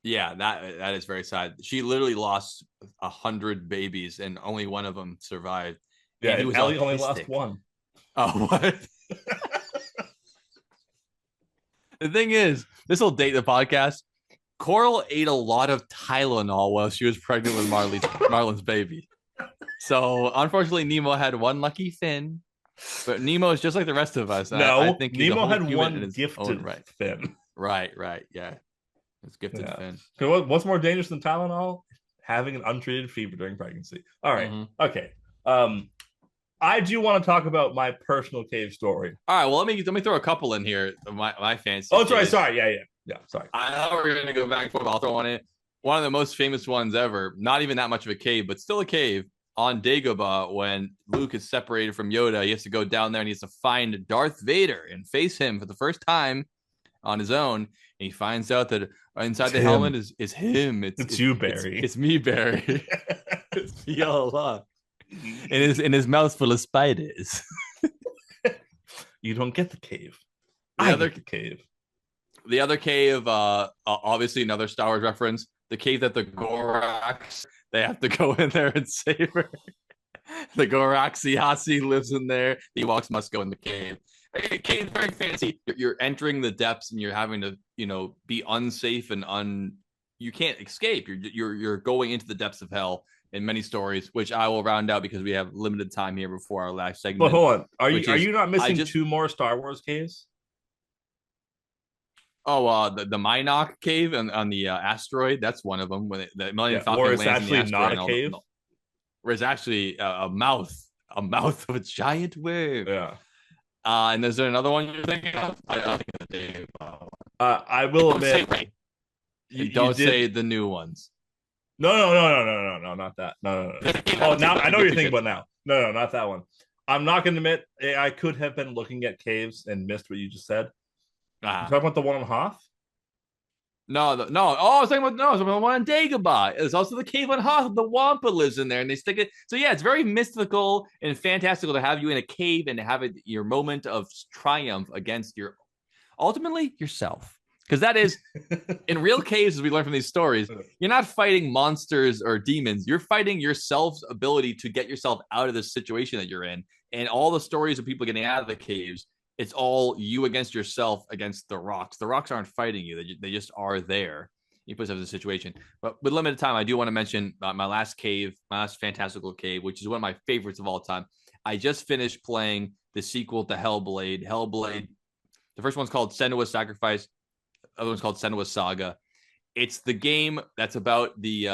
Yeah, that is very sad. She literally lost 100 babies, and only one of them survived. Yeah, and Ellie only lost one. Oh, what? The thing is, this will date the podcast. Coral ate a lot of Tylenol while she was pregnant with Marlin's baby. So, unfortunately, Nemo had one lucky fin. But Nemo is just like the rest of us. No, I think Nemo had one gifted fin. Right, yeah. It's gifted fin. What's more dangerous than Tylenol? Having an untreated fever during pregnancy. All right. Okay. I do want to talk about my personal cave story. All right. Well, let me throw a couple in here. My fancy. Oh, sorry. Yeah. Sorry. I thought we were gonna go back and forth. I'll throw one in. One of the most famous ones ever. Not even that much of a cave, but still a cave on Dagobah. When Luke is separated from Yoda, he has to go down there and he has to find Darth Vader and face him for the first time on his own. And he finds out that inside the helmet is him. It's you, Barry. It's me, Barry. It's me all along. In his mouth full of spiders. You don't get the cave. The cave. The other cave, obviously another Star Wars reference. The cave that the Gorax, they have to go in there and save her. The Goraxiasi lives in there. The Ewoks must go in the cave. Cave very fancy. You're entering the depths and you're having to, be unsafe and you can't escape. You're going into the depths of hell in many stories, which I will round out because we have limited time here before our last segment. But hold on, are you not missing two more Star Wars caves? Oh, the Minok cave on the asteroid. That's one of them. When the Millennium Falcon or it's lands actually in the not asteroid a cave. where it's actually a mouth of a giant worm. Yeah. And is there another one you're thinking of? I don't think of the Dave. I will admit. You don't say the new ones. No, not that. No. Oh, now I know what you're thinking about now. No, not that one. I'm not going to admit I could have been looking at caves and missed what you just said. You talking about the one on Hoth? No. Oh, I was talking about the one on Dagobah. There's also the cave on Hoth. The Wampa lives in there, and they stick it. So yeah, it's very mystical and fantastical to have you in a cave and to have your moment of triumph against ultimately yourself. Because that is, in real caves, as we learn from these stories, you're not fighting monsters or demons. You're fighting yourself's ability to get yourself out of the situation that you're in. And all the stories of people getting out of the caves, it's all you against yourself against the rocks. The rocks aren't fighting you. They just are there. You put yourself in the situation. But with limited time, I do want to mention my last fantastical cave, which is one of my favorites of all time. I just finished playing the sequel to Hellblade. Hellblade, the first one's called Senua's Sacrifice. Other one's called Senua's Saga. It's the game that's about the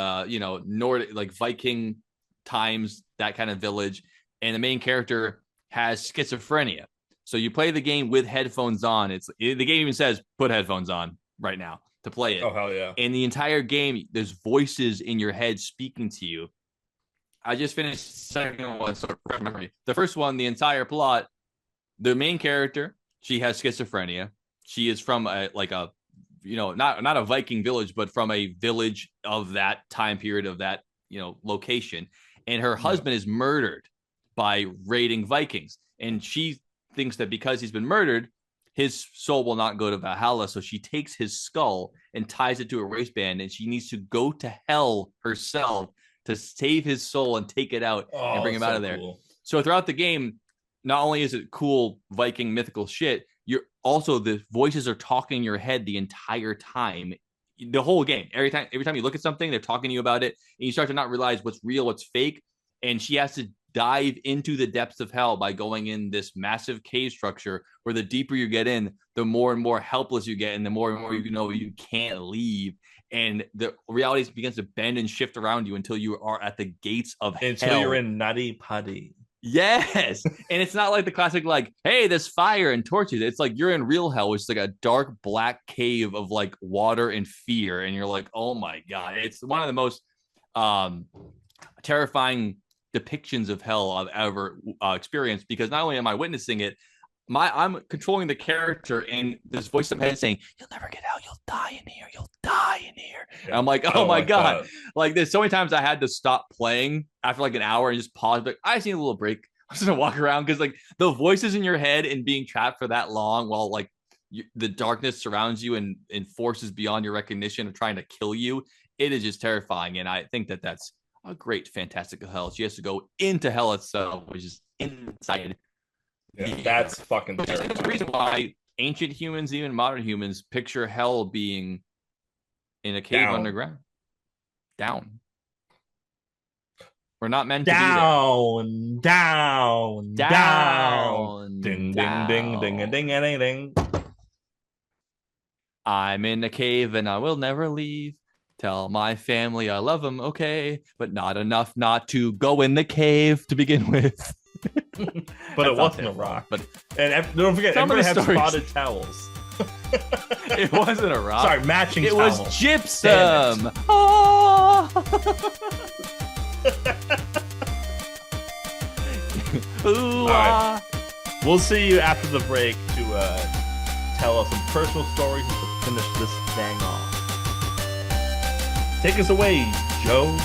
Nordic, like Viking times, that kind of village, and the main character has schizophrenia. So you play the game with headphones on. The game even says put headphones on right now to play it. Oh hell yeah! And the entire game, there's voices in your head speaking to you. I just finished the second one, so memory. The first one, the entire plot, the main character, she has schizophrenia. She is from not a Viking village, but from a village of that time period, of that, location. And her husband is murdered by raiding Vikings. And she thinks that because he's been murdered, his soul will not go to Valhalla. So she takes his skull and ties it to a waistband, and she needs to go to hell herself to save his soul and take it out and bring him out of there. Cool. So throughout the game, not only is it cool Viking mythical shit, also the voices are talking in your head the entire time, the whole game. Every time you look at something, they're talking to you about it, and you start to not realize what's real, what's fake. And she has to dive into the depths of hell by going in this massive cave structure where the deeper you get in, the more and more helpless you get, and the more and more you can't leave. And the reality begins to bend and shift around you until you are at the gates of hell. Until you're in Nutty Putty. Yes. And it's not like the classic, like, hey, there's fire and torches. It's like you're in real hell, which is like a dark black cave of like water and fear. And you're like, oh my God. It's one of the most terrifying depictions of hell I've ever experienced, because not only am I witnessing it, I'm controlling the character, and this voice in my head saying, you'll never get out, you'll die in here, you'll die in here. Yeah. And I'm like, oh my God. Like, there's so many times I had to stop playing after like an hour and just pause, but I just need a little break. I'm just gonna walk around, because like the voices in your head and being trapped for that long while like the darkness surrounds you and forces beyond your recognition of trying to kill you, it is just terrifying. And I think that's a great fantastical hell. She has to go into hell itself, which is inside. Yeah, that's fucking terrifying. That's the reason why ancient humans, even modern humans, picture hell being in a cave underground. Down. We're not meant to be there. Down. Ding, down. ding, ding, ding, ding, ding, ding. I'm in a cave and I will never leave. Tell my family I love them, okay, but not enough not to go in the cave to begin with. But it wasn't a rock. And don't forget, everybody had spotted towels. It wasn't a rock. Sorry, matching towel. It was gypsum. Oh. Ooh, right. We'll see you after the break to tell us some personal stories to finish this thing off. Take us away, Joe.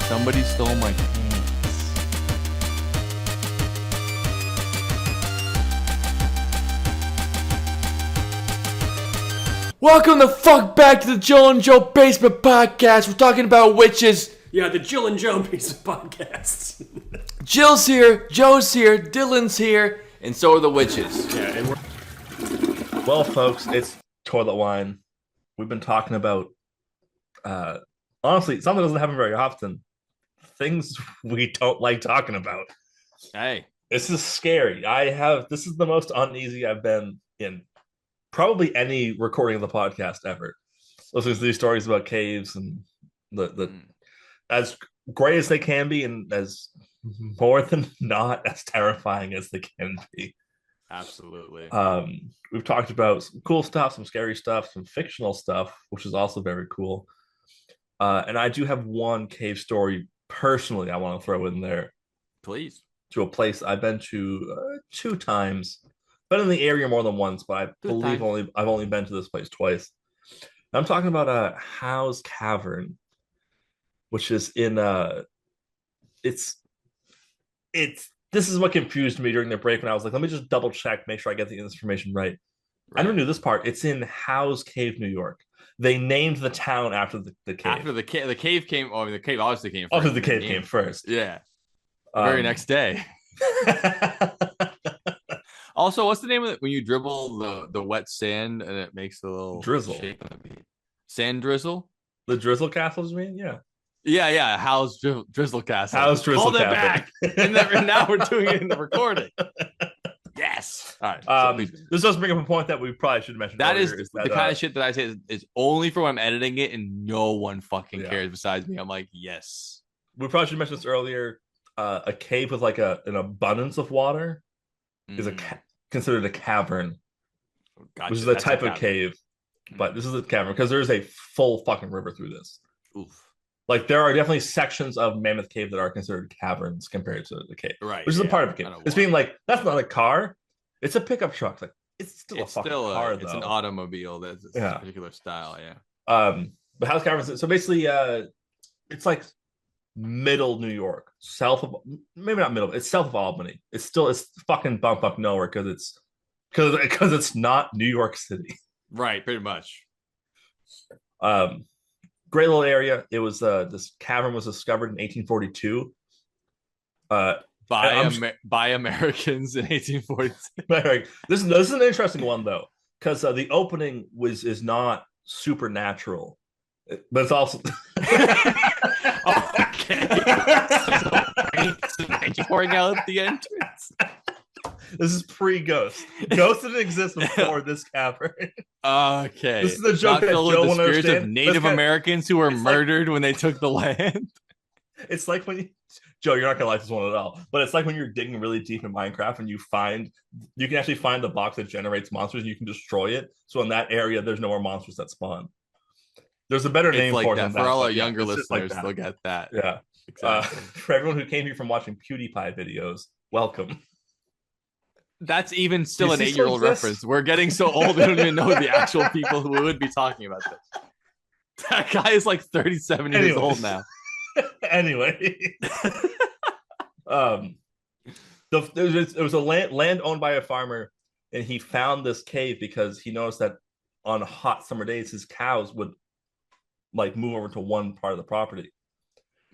Somebody stole my pants. Welcome the fuck back to the Jill and Joe Basement Podcast. We're talking about witches. Yeah, the Jill and Joe Basement Podcast. Jill's here, Joe's here, Dylan's here, and so are the witches. Yeah, and well, folks, it's toilet wine. We've been talking about, honestly, something that doesn't happen very often. Things we don't like talking about. Hey. This is scary. This is the most uneasy I've been in probably any recording of the podcast ever. Listening to these stories about caves and the as great as they can be, and as more than not as terrifying as they can be. Absolutely. We've talked about some cool stuff, some scary stuff, some fictional stuff, which is also very cool. And I do have one cave story personally I want to throw in there. Please. To a place I've been to 2 times. Been in the area more than once, but I believe I've only been to this place twice. I'm talking about Howe's Cavern, which is in it's this is what confused me during the break when I was like, let me just double check, make sure I get the information right. I never knew this part. It's in Howe's Cave, New York. They named the town after the cave. After the cave came. Oh, the cave obviously came first. Obviously, the cave came first. Yeah. The very next day. Also, what's the name of it when you dribble the wet sand and it makes the little drizzle? Sand drizzle? The drizzle castles, you mean? Yeah. Yeah. How's drizzle castle? How's drizzle Hold castle? It back. And now we're doing it in the recording. Yes. All right. This does bring up a point that we probably should have mentioned. That earlier, is the kind of shit that I say is only for when I'm editing it and no one fucking cares besides me. I'm like, yes. We probably should mention this earlier. A cave with like an abundance of water is considered a cavern, which is a type of cave. But this is a cavern because there's a full fucking river through this. Oof. Like there are definitely sections of Mammoth Cave that are considered caverns compared to the cave, right? Which is a part of a cave. It's being like, that's not a car, it's a pickup truck. Like it's still a fucking car. It's an automobile that's a particular style. Yeah. But Howe's Cavern. So basically, it's like middle New York, south of, maybe not middle, it's south of Albany. It's fucking bumfuck nowhere because it's not New York City. Right, pretty much. Great little area. It was this cavern was discovered in 1842 by Americans in 1842. This is an interesting one though, because the opening is not supernatural, but it's also okay. So, pouring out at the entrance. This is pre-Ghost. Ghost didn't exist before this cavern. Okay. This is the joke that Joe won't understand. Of Native Americans who were murdered when they took the land. It's like when Joe, you're not gonna like this one at all, but it's like when you're digging really deep in Minecraft and you can actually find the box that generates monsters and you can destroy it. So in that area, there's no more monsters that spawn. There's a better name for it. For all our younger listeners, they'll get that. Yeah. Exactly. For everyone who came here from watching PewDiePie videos, welcome. That's even still an 8-year-old reference. We're getting so old, we don't even know the actual people who would be talking about this. That guy is like 37 years old now. Anyway. It was a land owned by a farmer, and he found this cave because he noticed that on hot summer days, his cows would like move over to one part of the property.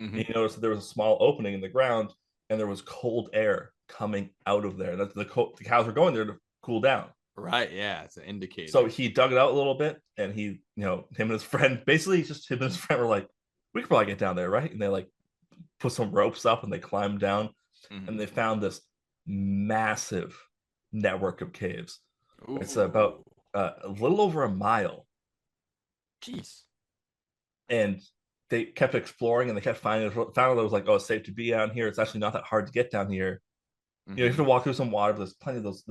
Mm-hmm. He noticed that there was a small opening in the ground, and there was cold air coming out of there. That the cows were going there to cool down. Right, yeah, it's an indicator. So he dug it out a little bit, and him and his friend, basically just him and his friend were like, we could probably get down there, right? And they like put some ropes up and they climbed down, and they found this massive network of caves. Ooh. It's about a little over a mile. Jeez. And they kept exploring, and they kept found it was like, oh, it's safe to be down here. It's actually not that hard to get down here. You have to walk through some water, but there's plenty of those.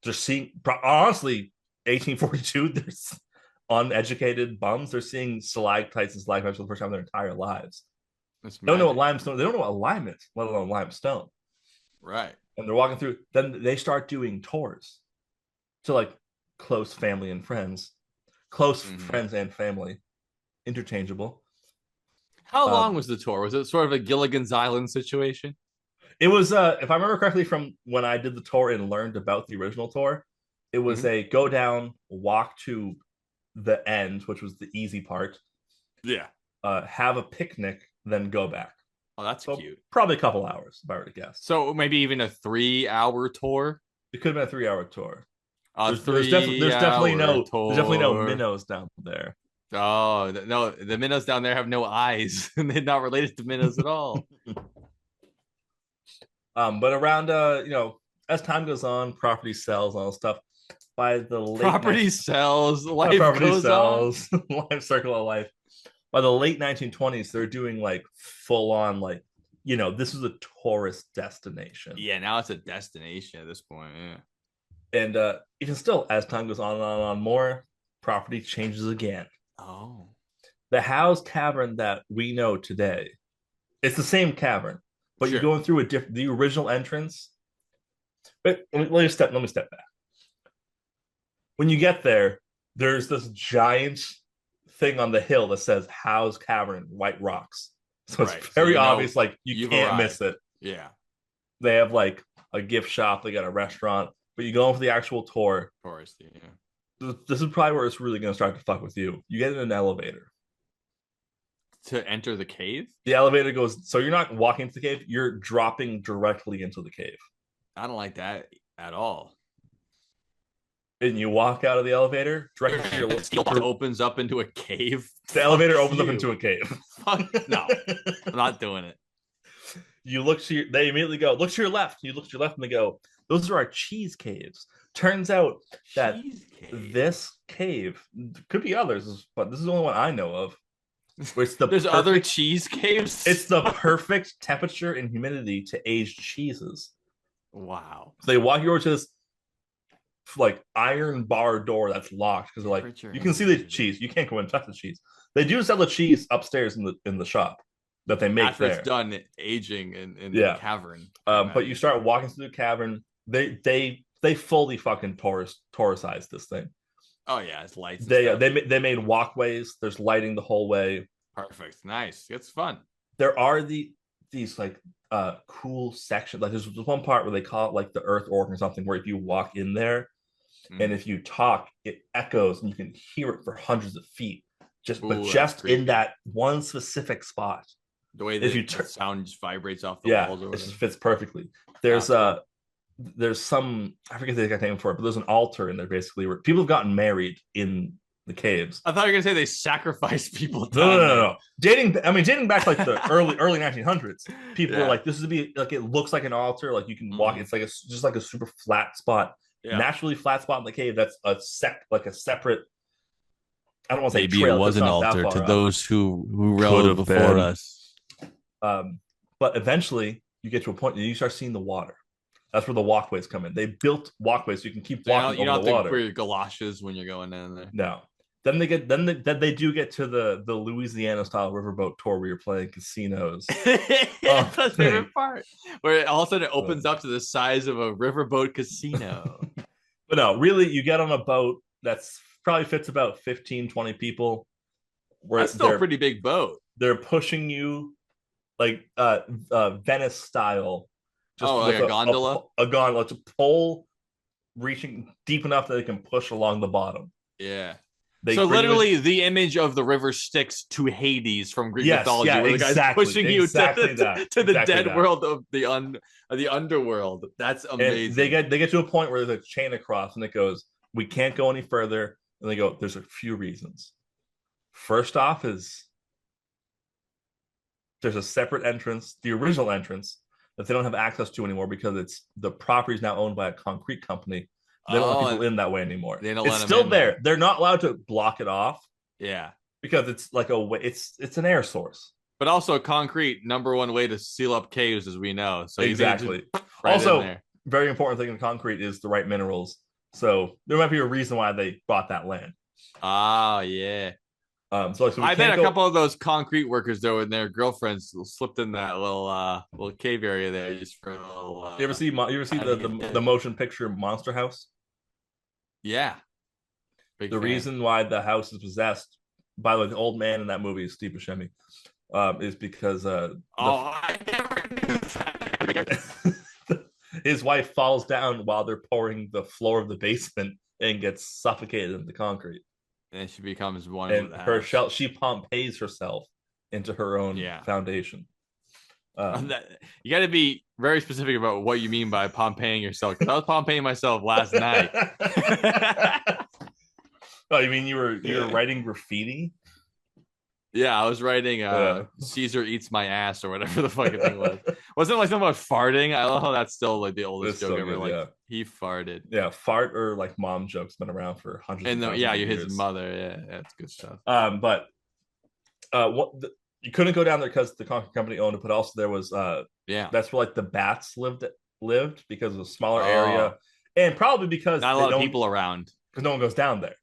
Just seeing, honestly, 1842, there's uneducated bums. They're seeing stalactites and stalagmites for the first time in their entire lives. They don't know what limestone. They don't know what lime is, let alone limestone. Right. And they're walking through. Then they start doing tours to like close family and friends, friends and family, interchangeable. How long was the tour? Was it sort of a Gilligan's Island situation? It was, if I remember correctly, from when I did the tour and learned about the original tour, it was a go down, walk to the end, which was the easy part. Yeah. Have a picnic, then go back. Oh, that's cute. Probably a couple hours, if I were to guess. So maybe even a 3-hour tour? It could have been a 3-hour tour. There's definitely no minnows down there. Oh, no, the minnows down there have no eyes, and they're not related to minnows at all. But around as time goes on, property sells, all stuff. By the late property sells, life goes on. Life circle of life. by the late 1920s, they're doing like full on like, this is a tourist destination. Yeah, now it's a destination at this point. Yeah. And even still, as time goes on and on, more property changes again. Oh. The Howe's Cavern that we know today, it's the same cavern, but Sure. you're going through the original entrance. But let me step back. When you get there, there's this giant thing on the hill that says Howe's Cavern, White Rocks. So it's very obvious, like you can't miss it. Yeah. They have like a gift shop, they got a restaurant, but you go in for the actual tour. Touristy, yeah. This is probably where it's really going to start to fuck with you. You get in an elevator. To enter the cave? The elevator goes, so you're not walking into the cave, you're dropping directly into the cave. I don't like that at all. And you walk out of the elevator, directly to your left. Opens up into a cave. The elevator opens up into a cave. Fuck no. I'm not doing it. You look to they immediately go, look to your left. You look to your left and they go, those are our cheese caves. Turns out that this cave, could be others, but this is the only one I know of. There's other cheese caves? It's the perfect temperature and humidity to age cheeses. Wow. So they walk you over to this like iron bar door that's locked because they're like, you can see the cheese. You can't go and touch the cheese. They do sell the cheese upstairs in the shop that they make after there. It's done aging in the cavern. But you start walking through the cavern. They fully fucking touristized this thing. Oh yeah, it's lights. They made walkways. There's lighting the whole way. Perfect, nice. It's fun. There are these like cool sections. Like there's one part where they call it like the Earth Orc or something, where if you walk in there and if you talk, it echoes and you can hear it for hundreds of feet. Just in that one specific spot. The way that the sound just vibrates off the walls. It just fits perfectly. There's some, I forget the exact name for it, but there's an altar in there basically where people have gotten married in the caves. I thought you were gonna say they sacrificed people. No. Dating back like the early 1900s. People were like, this is to be like, it looks like an altar, like you can walk. It's like just like a super flat spot, naturally flat spot in the cave. That's a separate. I don't want to say maybe trail, it was an altar to those who rode before us. But eventually you get to a point and you start seeing the water. That's where the walkways come in. They built walkways so you can keep walking over the water. You don't have to wear your galoshes when you're going in there. No. Then they do get to the Louisiana style riverboat tour where you're playing casinos. That's my favorite part. Where all of a sudden it opens up to the size of a riverboat casino. But no, really, you get on a boat that's probably fits about 15, 20 people. That's still a pretty big boat. They're pushing you like Venice style. Just like a gondola? A gondola. It's a pole reaching deep enough that they can push along the bottom. Yeah. So literally the image of the river Styx to Hades from Greek mythology, where the guy's pushing you to the dead world of the underworld. That's amazing. And they get to a point where there's a chain across and it goes, we can't go any further. And they go, there's a few reasons. First off is there's a separate entrance, the original entrance, that they don't have access to anymore because the property is now owned by a concrete company. They don't let people in that way anymore. It's still there. They're not allowed to block it off. Yeah, because it's like it's an air source. But also, concrete, number one way to seal up caves, as we know. So exactly. Also, very important thing in concrete is the right minerals. So there might be a reason why they bought that land. Oh yeah. So I bet a couple of those concrete workers though, and their girlfriends slipped in that little cave area there just for a little. You ever see the motion picture Monster House? Yeah. Big fan. Reason why the house is possessed by the old man in that movie is Steve Buscemi, is because I never knew that. His wife falls down while they're pouring the floor of the basement and gets suffocated in the concrete. And she becomes one and with the house. She Pompeii's herself into her own foundation. You got to be very specific about what you mean by Pompeiiing yourself. Because I was Pompeiiing myself last night. Oh, you mean you were writing graffiti? Yeah, I was writing Caesar eats my ass or whatever the fucking thing was. Wasn't it like something about farting? I love how that's still like the oldest joke ever. Like he farted. Yeah, fart or like mom jokes been around for hundreds. And you're his mother. Yeah, that's good stuff. But You couldn't go down there because the concrete company owned it, but also there was Yeah. that's where like the bats lived because of a smaller area, and probably because not a lot of people around. Because no one goes down there.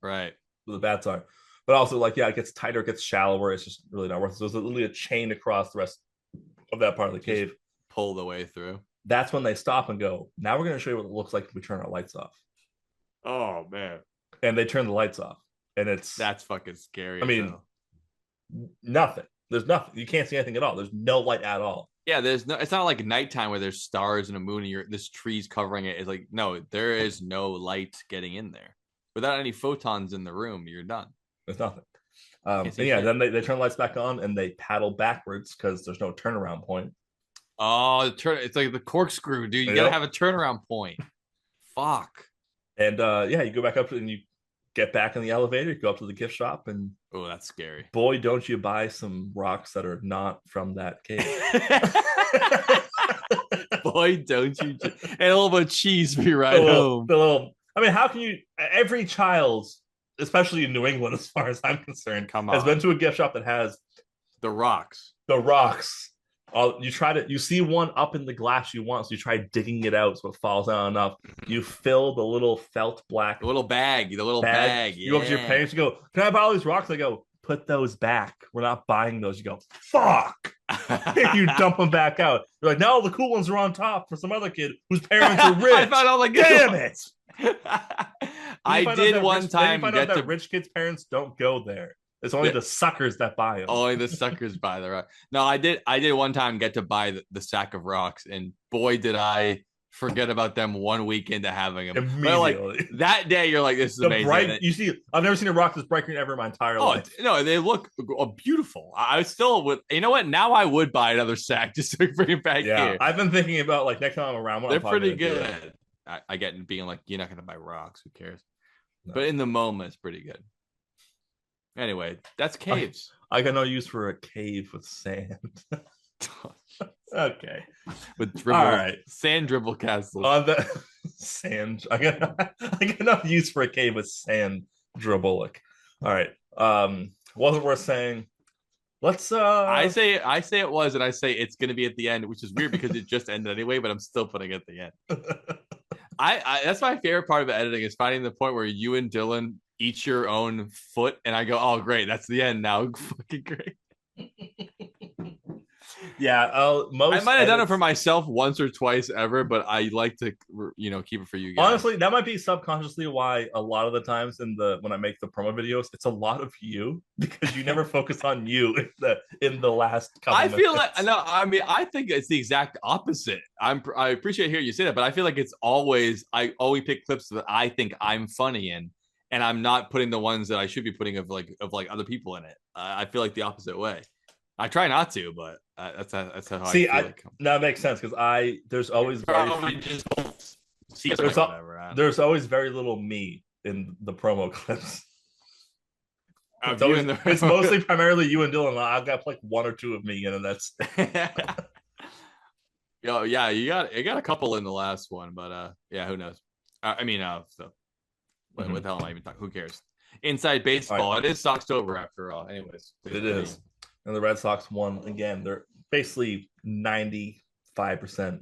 Right. Where the bats are. But also, like, yeah, it gets tighter, it gets shallower. It's just really not worth it. So there's literally a chain across the rest of that part of the cave. Pull the way through. That's when they stop and go, now we're going to show you what it looks like if we turn our lights off. Oh, man. And they turn the lights off. And that's fucking scary. I mean, nothing. There's nothing. You can't see anything at all. There's no light at all. Yeah, it's not like nighttime where there's stars and a moon and this tree's covering it. It's like, no, there is no light getting in there. Without any photons in the room, you're done. There's nothing. Then they turn the lights back on and they paddle backwards because there's no turnaround point. Oh, it's like the corkscrew, dude. You gotta have a turnaround point. Fuck. And you go back up and you get back in the elevator, you go up to the gift shop, and oh, that's scary. Boy, don't you buy some rocks that are not from that cave. Boy, don't you? And a little bit of cheese for you right home. I mean, how can you? Every child, especially in New England, as far as I'm concerned, has been to a gift shop that has the rocks. The rocks. You see one up in the glass you want, so you try digging it out so it falls down enough. You fill the little felt black, the little bag. Yeah. You go up to your parents, you go, "Can I buy all these rocks?" They go, "Put those back. We're not buying those." You go, "Fuck!" You dump them back out. You're like, "No, the cool ones are on top for some other kid whose parents are rich." I found all the damn it. I did one time get that rich kids' parents don't go there. It's only the suckers that buy them. Only the suckers buy the rock. No, I did one time get to buy the sack of rocks, and boy, did I forget about them 1 week into having them. Immediately. Like, that day, you're like, this is amazing. You see, I've never seen a rock that's bright green ever in my entire life. No, they look beautiful. I still would. You know what? Now I would buy another sack just to bring it back here. I've been thinking about like next time I'm around. They're pretty good. I get being like, you're not going to buy rocks. Who cares? No. But in the moment, it's pretty good. Anyway, that's caves. I got no use for a cave with sand. Okay. With dribble, all right. Sand dribble castles. On the sand. I got enough use for a cave with sand dribble. All right. Wasn't worth saying. Let's I say it was, and I say it's gonna be at the end, which is weird because it just ended anyway, but I'm still putting it at the end. I that's my favorite part of editing is finding the point where you and Dylan each your own foot, and I go, oh great, that's the end now. Fucking great. Yeah, I might have done it for myself once or twice ever, but I like to, keep it for you guys. Honestly, that might be subconsciously why a lot of the times when I make the promo videos, it's a lot of you because you never focus on you in the last couple. I feel like I think it's the exact opposite. I appreciate hearing you say that, but I feel like I always pick clips that I think I'm funny in, and I'm not putting the ones that I should be putting of other people in it. I feel like the opposite way. that to, but that's how I feel like. That makes sense because there's always there's always very little me in the promo clips. It's mostly primarily you and Dylan. I've got like one or two of me in, and that's. Yo, yeah, you got a couple in the last one, but yeah, who knows? What the hell am I even talking? Who cares? Inside baseball, right. It is Sox over after all. Anyways, it is. And the Red Sox won again. They're basically 95%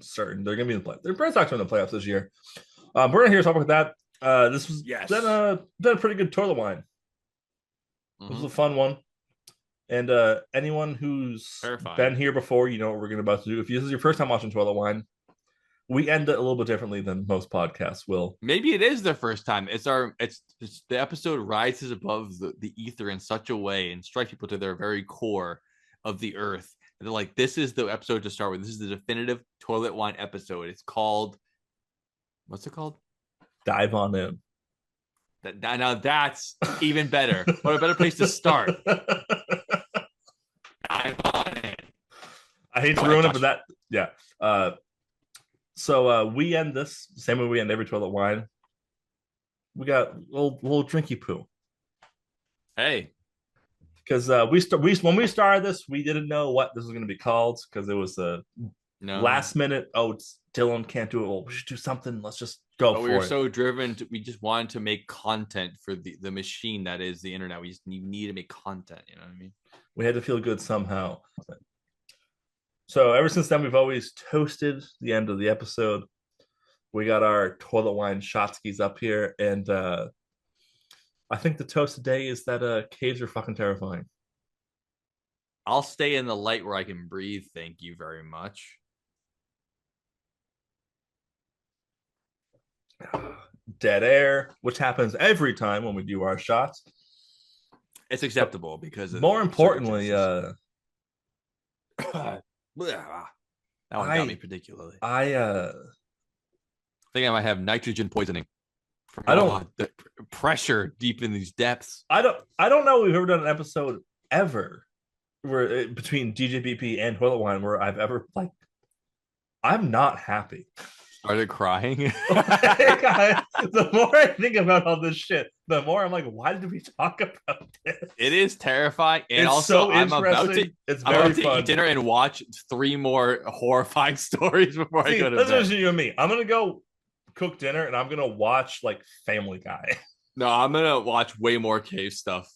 certain they're going to be in the play. The Red Sox are in the playoffs this year. We're going to hear talk about that. This was been a pretty good toilet wine. This was a fun one. And anyone who's been here before, you know what we're about to do. If this is your first time watching Toilet Wine, we end it a little bit differently than most podcasts will. Maybe it is their first time. It's the episode rises above the ether in such a way and strikes people to their very core of the earth. And they're like, this is the episode to start with. This is the definitive Toilet Wine episode. It's called, what's it called? Dive on in. Now that's even better. What a better place to start. Dive on in. I hate to ruin it, but yeah. So we end this the same way we end every Toilet Wine. We got a little drinky poo. Hey, because when we started this, we didn't know what this was going to be called because it was a last minute. Oh, it's Dylan can't do it. Well, we should do something. Let's just Go But for we were it. so driven we just wanted to make content for the machine that is the internet. We just need to make content, you know what I mean? We had to feel good somehow. So ever since then, we've always toasted the end of the episode. We got our toilet wine shotskis up here, and I think the toast today is that caves are fucking terrifying. I'll stay in the light where I can breathe. Thank you very much. Dead air, which happens every time when we do our shots. It's acceptable because more importantly, that one got me particularly. I think I might have nitrogen poisoning. I don't the pressure deep in these depths. I don't know if we've ever done an episode ever where between DJBP and toilet wine where I've ever I'm not happy. Started crying. The more I think about all this shit, the more I'm like, why did we talk about this? It is terrifying, and it's also so I'm about to fun. eat dinner and watch 3 more horrifying stories before I go to bed. That's you and me. I'm gonna go cook dinner and I'm gonna watch Family Guy. No, I'm gonna watch way more cave stuff.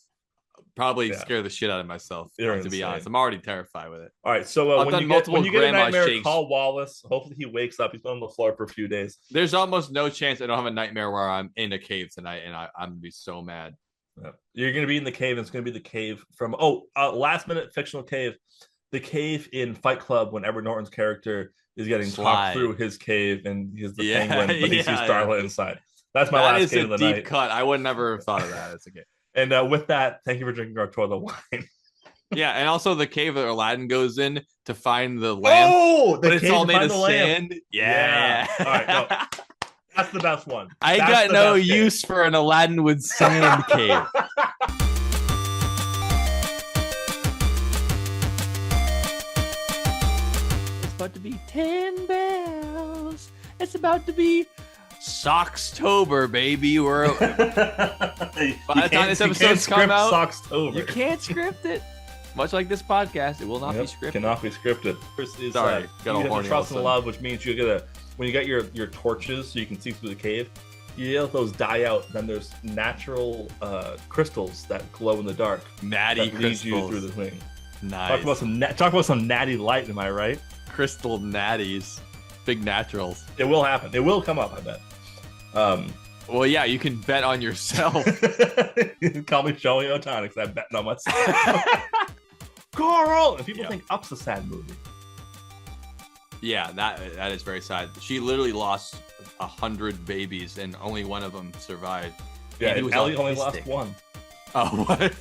Probably scare the shit out of myself. To be honest, I'm already terrified with it. All right, so when you get a nightmare, shakes. Call Wallace. Hopefully he wakes up. He's been on the floor for a few days. There's almost no chance I don't have a nightmare where I'm in a cave tonight, and I'm gonna be so mad. Yeah. You're gonna be in the cave, and it's gonna be the cave from last minute fictional cave, the cave in Fight Club when Edward Norton's character is getting talked through his cave, and he's the penguin, but he sees Starla inside. That's my last cave of the night. That is a deep cut. I would never have thought of that. It's okay. And with that, thank you for drinking our toilet wine. Yeah, and also the cave that Aladdin goes in to find the lamp. Oh, but it's all made of sand. Yeah. All right, no, that's the best one. I got no use for an Aladdin with sand cave. It's about to be 10 bells. It's about to be Sockstober, baby. We're by the time this episode's come out, Sockstober. You can't script it. Much like this podcast, it will not be scripted. Cannot be scripted. Is, Sorry, got you horny. Trust and love, which means you get when you get your torches, so you can see through the cave. You let those die out. Then there's natural crystals that glow in the dark. Natty that crystals. Lead you through the thing. Nice. Talk about some natty light. Am I right? Crystal natties, big naturals. It will happen. It will come up. I bet. Well, yeah, you can bet on yourself. Call me Joey Otonics. I'm betting on myself. Carl! And people think Up's a sad movie. Yeah, that is very sad. She literally lost 100 babies, and only one of them survived. Yeah, and Ellie only lost one. Oh, what?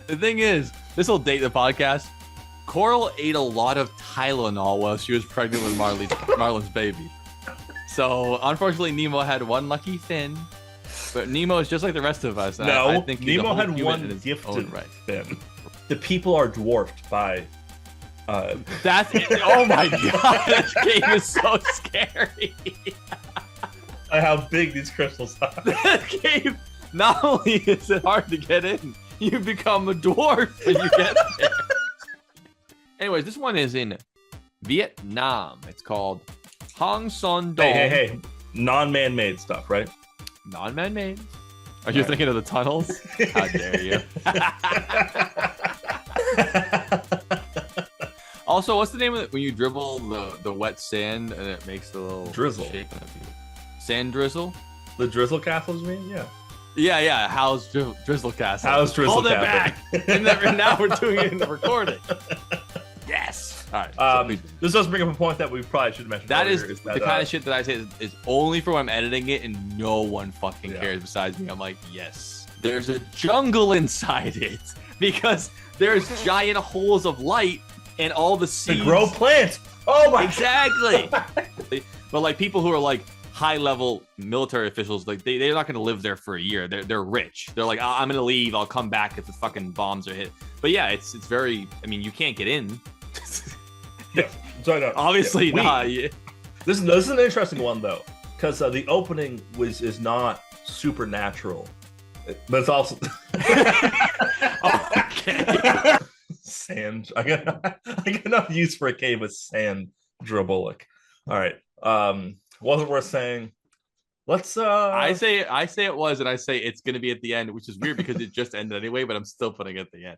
The thing is, this will date the podcast. Coral ate a lot of Tylenol while she was pregnant with Marlin's baby. So, unfortunately, Nemo had one lucky fin. But Nemo is just like the rest of us. No, I think Nemo had one gifted fin. The people are dwarfed by... That's it. Oh my god, this game is so scary. How big these crystals are. This game, not only is it hard to get in, you become a dwarf when you get there. Anyways, this one is in Vietnam. It's called Hang Son Dong. Hey. Non-man-made stuff, right? Non-man-made. Are you thinking of the tunnels? How dare you? Also, what's the name of it when you dribble the wet sand and it makes the little drizzle shape? Sand drizzle? The drizzle castles, you mean? Yeah. Yeah. How's drizzle castle? How's drizzle castle? Hold it back. And now we're doing it in the recording. Yes. All right. This does bring up a point that we probably should mention. That is the kind of shit that I say is only for when I'm editing it and no one fucking cares besides me. I'm like, yes, there's a jungle inside it because there's giant holes of light and all the seeds. To grow plants. Oh my. Exactly. But like people who are like high level military officials, like they're not going to live there for a year. They're rich. They're like, I'm going to leave. I'll come back if the fucking bombs are hit. But yeah, it's very. I mean, you can't get in. Yeah, so no, obviously not. Yeah. This is an interesting one though, because the opening is not supernatural, but it's also okay. Sand. I got enough use for a cave with sand drabolic. All right, Wasn't worth saying. Let's I say it was, and I say it's going to be at the end, which is weird because it just ended anyway. But I'm still putting it at the end.